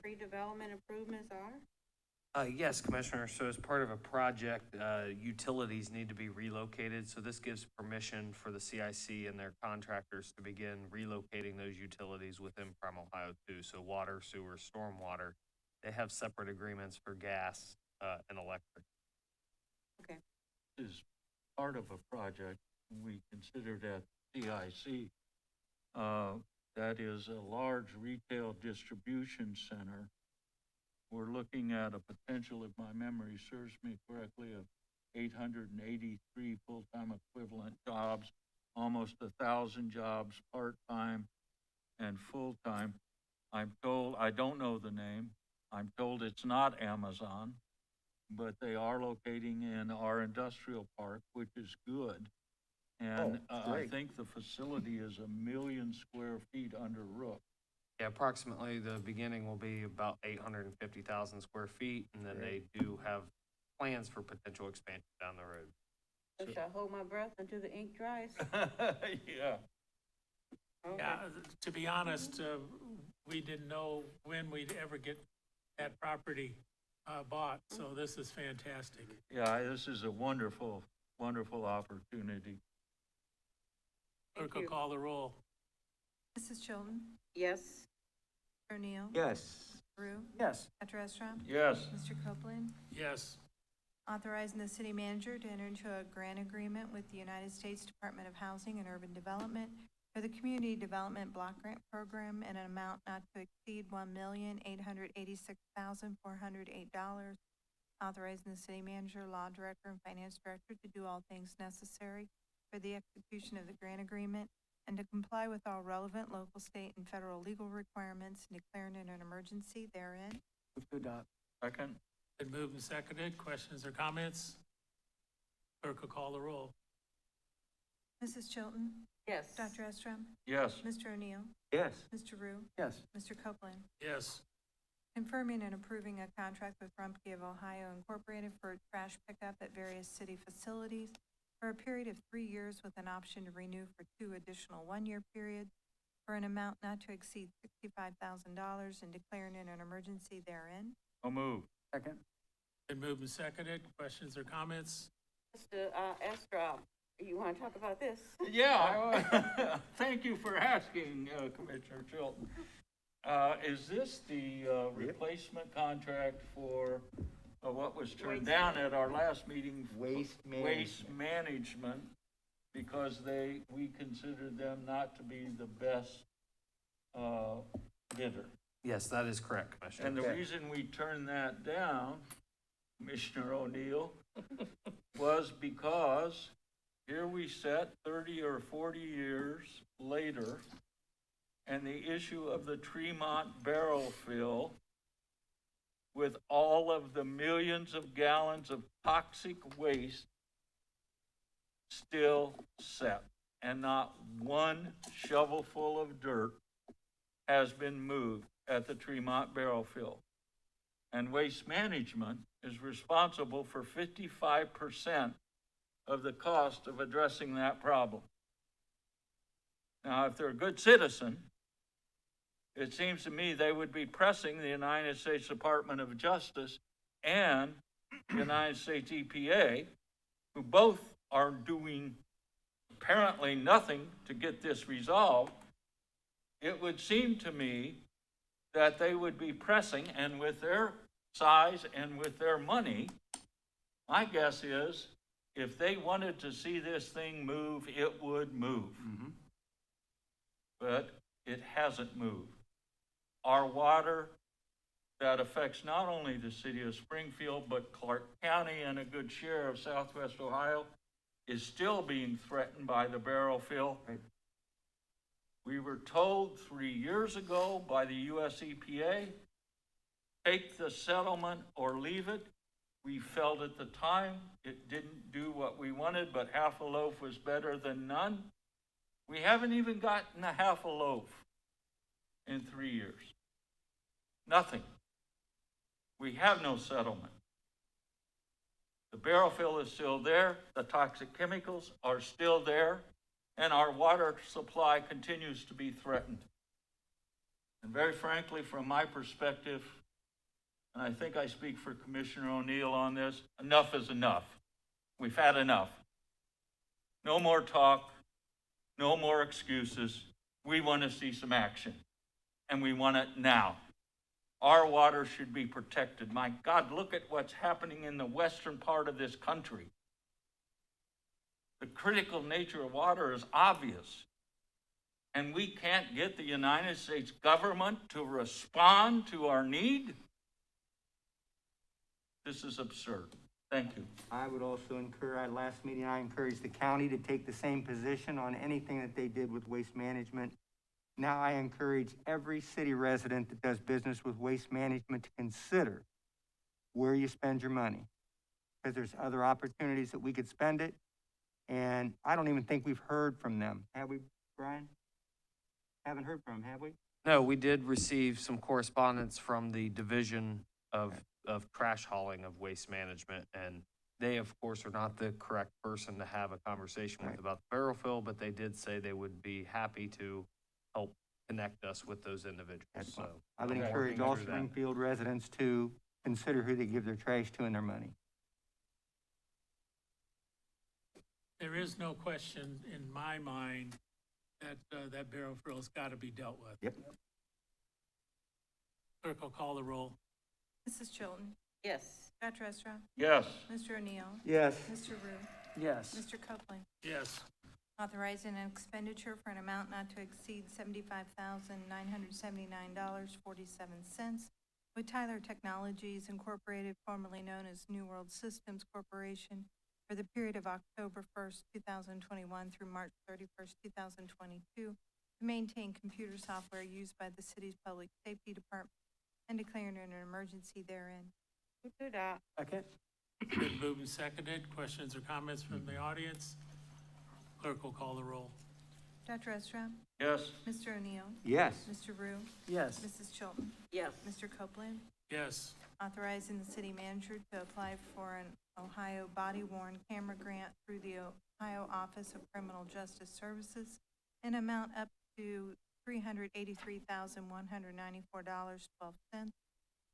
pre-development improvements are? Yes, Commissioner. So as part of a project, utilities need to be relocated. So this gives permission for the CIC and their contractors to begin relocating those utilities within Prime Ohio 2. So water, sewer, stormwater. They have separate agreements for gas and electric. Okay. This is part of a project. We consider that CIC. That is a large retail distribution center. We're looking at a potential, if my memory serves me correctly, of 883 full-time equivalent jobs, almost 1,000 jobs part-time and full-time. I'm told, I don't know the name, I'm told it's not Amazon, but they are locating in our industrial park, which is good. And I think the facility is 1 million square feet under roof. Yeah, approximately the beginning will be about 850,000 square feet, and then they do have plans for potential expansion down the road. So shall I hold my breath until the ink dries? Yeah. Okay. Yeah, to be honest, we didn't know when we'd ever get that property bought, so this is fantastic. Yeah, this is a wonderful, wonderful opportunity. Clerk will call the roll. Mrs. Chilton? Yes. Mr. O'Neill? Yes. Rue? Yes. Dr. Esra? Yes. Mr. Copeland? Yes. Authorizing the city manager to enter into a grant agreement with the United States Department of Housing and Urban Development for the Community Development Block Grant Program in an amount not to exceed $1,886,408. Authorizing the city manager, law director, and finance director to do all things necessary for the execution of the grant agreement and to comply with all relevant local, state, and federal legal requirements and declaring it an emergency therein. Move to adopt. Second. Been moved and seconded. Questions or comments? Clerk will call the roll. Mrs. Chilton? Yes. Dr. Estrom? Yes. Mr. O'Neill? Yes. Mr. Rue? Yes. Mr. Copeland? Yes. Confirming and approving a contract with Rumpke of Ohio Incorporated for trash pickup at various city facilities for a period of 3 years with an option to renew for 2 additional 1-year periods for an amount not to exceed $65,000 and declaring it an emergency therein. So moved. Second. Been moved and seconded. Questions or comments? Mr. Estra, you want to talk about this? Yeah, thank you for asking, Commissioner Chilton. Is this the replacement contract for what was turned down at our last meeting? Waste Waste management, because we considered them not to be the best bidder. Yes, that is correct, Commissioner. And the reason we turned that down, Commissioner O'Neill, was because here we sat 30 or 40 years later, and the issue of the Tremont barrel fill, with all of the millions of gallons of toxic waste still set, and not one shovelful of dirt has been moved at the Tremont barrel fill. And Waste Management is responsible for 55% of the cost of addressing that problem. Now, if they're a good citizen, it seems to me they would be pressing the United States Department of Justice and the United States EPA, who both are doing apparently nothing to get this resolved. It would seem to me that they would be pressing, and with their size and with their money, my guess is if they wanted to see this thing move, it would move. But it hasn't moved. Our water that affects not only the city of Springfield, but Clark County and a good share of Southwest Ohio is still being threatened by the barrel fill. We were told 3 years ago by the US EPA, take the settlement or leave it. We felt at the time it didn't do what we wanted, but half a loaf was better than none. We haven't even gotten a half a loaf in 3 years. Nothing. We have no settlement. The barrel fill is still there, the toxic chemicals are still there, and our water supply continues to be threatened. And very frankly, from my perspective, and I think I speak for Commissioner O'Neill on this, enough is enough. We've had enough. No more talk, no more excuses. We want to see some action, and we want it now. Our water should be protected. My God, look at what's happening in the western part of this country. The critical nature of water is obvious. And we can't get the United States government to respond to our need? This is absurd. Thank you. I would also at last meeting, I encouraged the county to take the same position on anything that they did with waste management. Now I encourage every city resident that does business with waste management to consider where you spend your money. Because there's other opportunities that we could spend it. And I don't even think we've heard from them. Have we, Brian? Haven't heard from them, have we? No, we did receive some correspondence from the Division of Trash Hauling of Waste Management, and they, of course, are not the correct person to have a conversation with about the barrel fill, but they did say they would be happy to help connect us with those individuals. So I would encourage all Springfield residents to consider who they give their trash to and their money. There is no question in my mind that that barrel fill's got to be dealt with. Yep. Clerk will call the roll. Mrs. Chilton? Yes. Dr. Estra? Yes. Mr. O'Neill? Yes. Mr. Rue? Yes. Mr. Copeland? Yes. Authorizing an expenditure for an amount not to exceed $75,979.47 with Tyler Technologies Incorporated, formerly known as New World Systems Corporation, for the period of October 1st, 2021 through March 31st, 2022, to maintain computer software used by the city's public safety department and declaring an emergency therein. Who did that? Second? Been moved and seconded. Questions or comments from the audience? Clerk will call the roll. Dr. Estra? Yes. Mr. O'Neill? Yes. Mr. Rue? Yes. Mrs. Chilton? Yes. Mr. Copeland? Yes. Authorizing the city manager to apply for an Ohio body-worn camera grant through the Ohio Office of Criminal Justice Services in amount up to $383,194.12.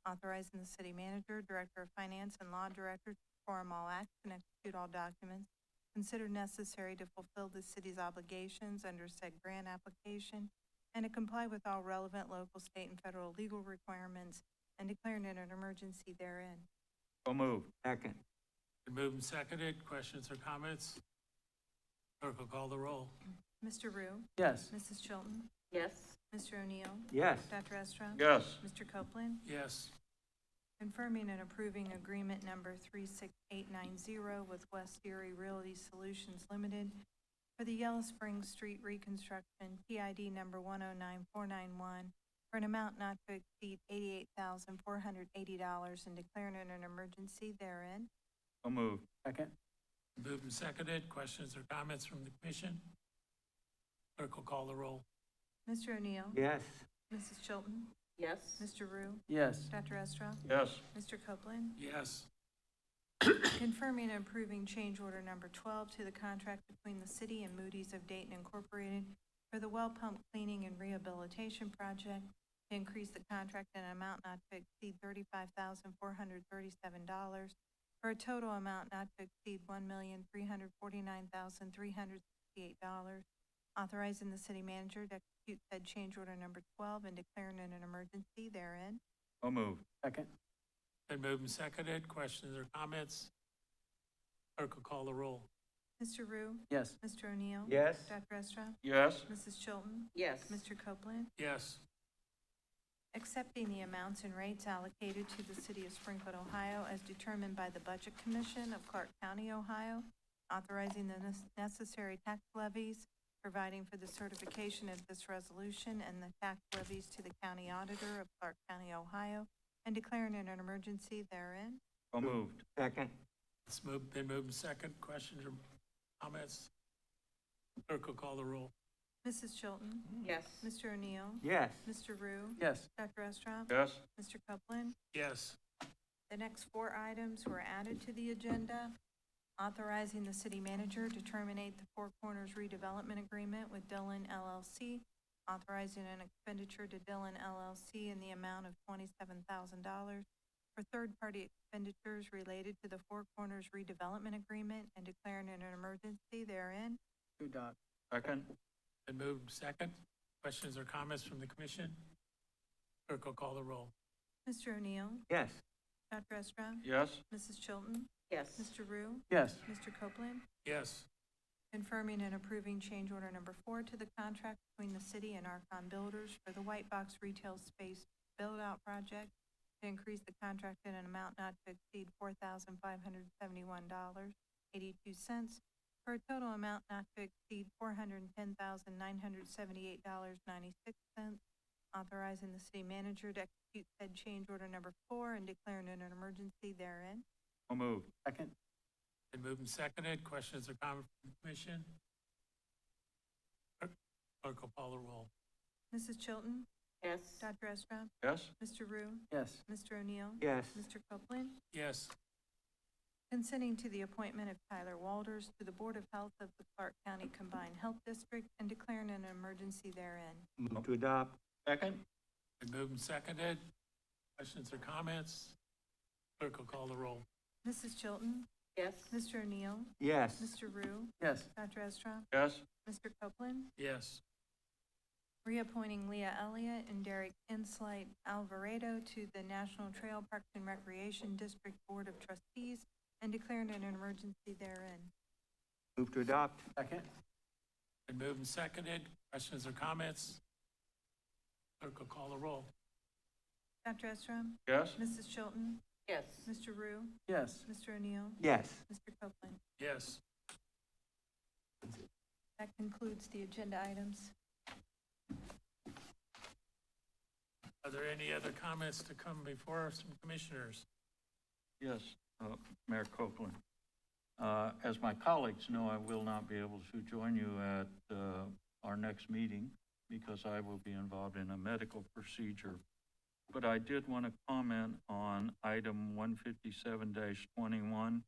Authorizing the city manager, director of finance, and law director to perform all acts and execute all documents considered necessary to fulfill the city's obligations under said grant application and to comply with all relevant local, state, and federal legal requirements and declaring an emergency therein. So moved. Second. Been moved and seconded. Questions or comments? Clerk will call the roll. Mr. Rue? Yes. Mrs. Chilton? Yes. Mr. O'Neill? Yes. Dr. Estra? Yes. Mr. Copeland? Yes. Confirming and approving agreement number 36890 with West Erie Realty Solutions Limited for the Yellow Spring Street reconstruction, PID number 109491, for an amount not to exceed $88,480 and declaring it an emergency therein. So moved. Second? Moved and seconded. Questions or comments from the commission? Clerk will call the roll. Mr. O'Neill? Yes. Mrs. Chilton? Yes. Mr. Rue? Yes. Dr. Estra? Yes. Mr. Copeland? Yes. Confirming and approving change order number 12 to the contract between the city and Moody's of Dayton Incorporated for the well pump cleaning and rehabilitation project to increase the contract in an amount not to exceed $35,437 for a total amount not to exceed $1,349,368, authorizing the city manager to execute said change order number 12 and declaring it an emergency therein. So moved. Second? Been moved and seconded. Questions or comments? Clerk will call the roll. Mr. Rue? Yes. Mr. O'Neill? Yes. Dr. Estra? Yes. Mrs. Chilton? Yes. Mr. Copeland? Yes. Accepting the amounts and rates allocated to the city of Springfield, Ohio as determined by the Budget Commission of Clark County, Ohio, authorizing the necessary tax levies, providing for the certification of this resolution and the tax levies to the county auditor of Clark County, Ohio, and declaring it an emergency therein. So moved. Second? It's been moved and second. Questions or comments? Clerk will call the roll. Mrs. Chilton? Yes. Mr. O'Neill? Yes. Mr. Rue? Yes. Dr. Estra? Yes. Mr. Copeland? Yes. The next 4 items were added to the agenda. Authorizing the city manager to terminate the Four Corners redevelopment agreement with Dillon LLC. Authorizing an expenditure to Dillon LLC in the amount of $27,000 for third-party expenditures related to the Four Corners redevelopment agreement and declaring it an emergency therein. To adopt. Second. Been moved and second. Questions or comments from the commission? Clerk will call the roll. Mr. O'Neill? Yes. Dr. Estra? Yes. Mrs. Chilton? Yes. Mr. Rue? Yes. Mr. Copeland? Yes. Confirming and approving change order number 4 to the contract between the city and Archon Builders for the White Box Retail Space Build-Out Project to increase the contract in an amount not to exceed $4,571.82 for a total amount not to exceed $410,978.96, authorizing the city manager to execute said change order number 4 and declaring it an emergency therein. So moved. Second? Been moved and seconded. Questions or comments from the commission? Clerk will call the roll. Mrs. Chilton? Yes. Dr. Estra? Yes. Mr. Rue? Yes. Mr. O'Neill? Yes. Mr. Copeland? Yes. Consenting to the appointment of Tyler Walters to the Board of Health of the Clark County Combined Health District and declaring an emergency therein. Move to adopt. Second. Been moved and seconded. Questions or comments? Clerk will call the roll. Mrs. Chilton? Yes. Mr. O'Neill? Yes. Mr. Rue? Yes. Dr. Estra? Yes. Mr. Copeland? Yes. Reappointing Leah Elliott and Derek Inslite Alvarado to the National Trail Parks and Recreation District Board of Trustees and declaring an emergency therein. Move to adopt. Second? Been moved and seconded. Questions or comments? Clerk will call the roll. Dr. Estra? Yes. Mrs. Chilton? Yes. Mr. Rue? Yes. Mr. O'Neill? Yes. Mr. Copeland? Yes. That concludes the agenda items. Are there any other comments to come before us from commissioners? Yes, Mayor Copeland. As my colleagues know, I will not be able to join you at our next meeting because I will be involved in a medical procedure. But I did want to comment on item 157-21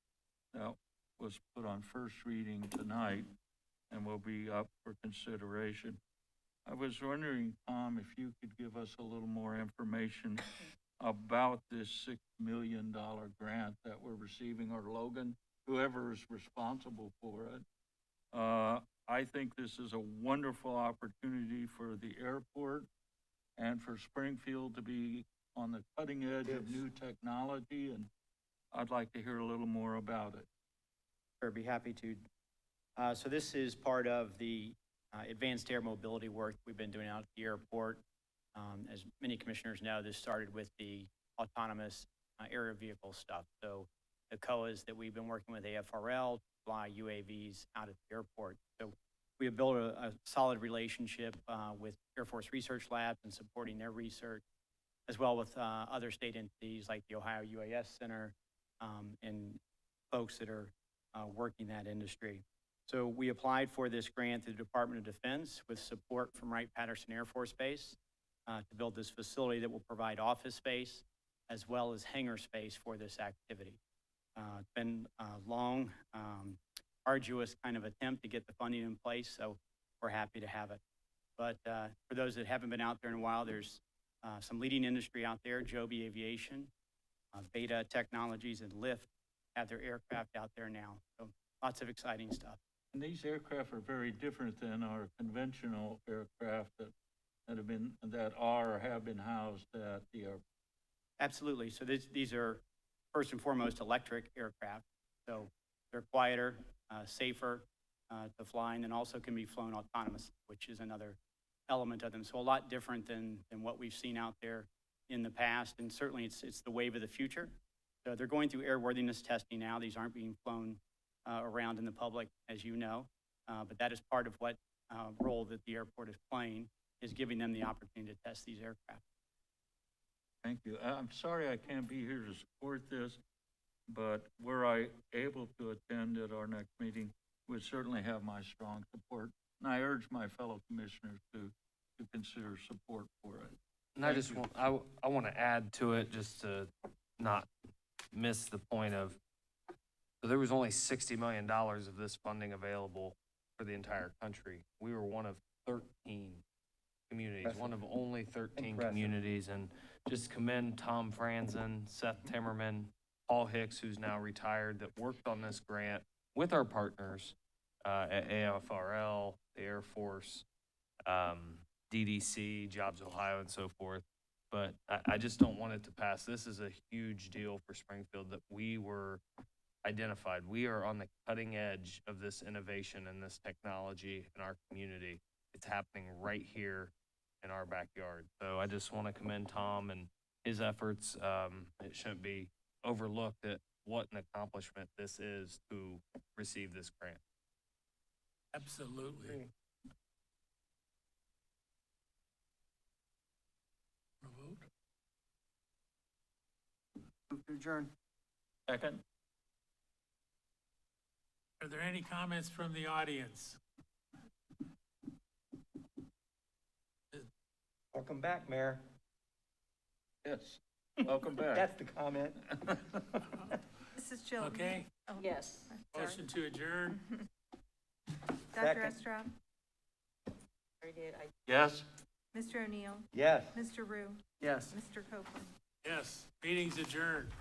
that was put on first reading tonight and will be up for consideration. I was wondering, Tom, if you could give us a little more information about this $6 million grant that we're receiving, or Logan, whoever is responsible for it. I think this is a wonderful opportunity for the airport and for Springfield to be on the cutting edge of new technology, and I'd like to hear a little more about it. Sure, be happy to. So this is part of the advanced air mobility work we've been doing out at the airport. As many commissioners know, this started with the autonomous aerial vehicle stuff. So the COAs that we've been working with AFRL to fly UAVs out at the airport. So we have built a solid relationship with Air Force Research Labs and supporting their research, as well with other state entities like the Ohio UAS Center and folks that are working that industry. So we applied for this grant through the Department of Defense with support from Wright-Patterson Air Force Base to build this facility that will provide office space as well as hangar space for this activity. It's been a long, arduous kind of attempt to get the funding in place, so we're happy to have it. But for those that haven't been out there in a while, there's some leading industry out there, Joby Aviation, Beta Technologies, and Lyft have their aircraft out there now. So lots of exciting stuff. And these aircraft are very different than our conventional aircraft that are or have been housed at the airport. Absolutely. So these are first and foremost electric aircraft. So they're quieter, safer to fly, and then also can be flown autonomous, which is another element of them. So a lot different than what we've seen out there in the past, and certainly it's the wave of the future. So they're going through airworthiness testing now. These aren't being flown around in the public, as you know, but that is part of what role that the airport is playing, is giving them the opportunity to test these aircraft. Thank you. I'm sorry I can't be here to support this, but were I able to attend at our next meeting, would certainly have my strong support. And I urge my fellow commissioners to consider support for it. And I just want, I want to add to it just to not miss the point of, so there was only $60 million of this funding available for the entire country. We were one of 13 communities, one of only 13 communities, and just commend Tom Franzen, Seth Timmerman, Paul Hicks, who's now retired, that worked on this grant with our partners at AFRL, the Air Force, DDC, Jobs Ohio, and so forth. But I just don't want it to pass. This is a huge deal for Springfield that we were identified. We are on the cutting edge of this innovation and this technology in our community. It's happening right here in our backyard. So I just want to commend Tom and his efforts. It shouldn't be overlooked at what an accomplishment this is to receive this grant. Absolutely. Vote? Move to adjourn. Second? Are there any comments from the audience? Welcome back, Mayor. Yes. Welcome back. That's the comment. Mrs. Chilton? Okay, Oh, Yes. sorry. motion to adjourn. Dr. Second. Estrop? Yes? Mr. O'Neill? Yes. Mr. Rue? Yes. Mr. Copeland? Yes, meeting's adjourned.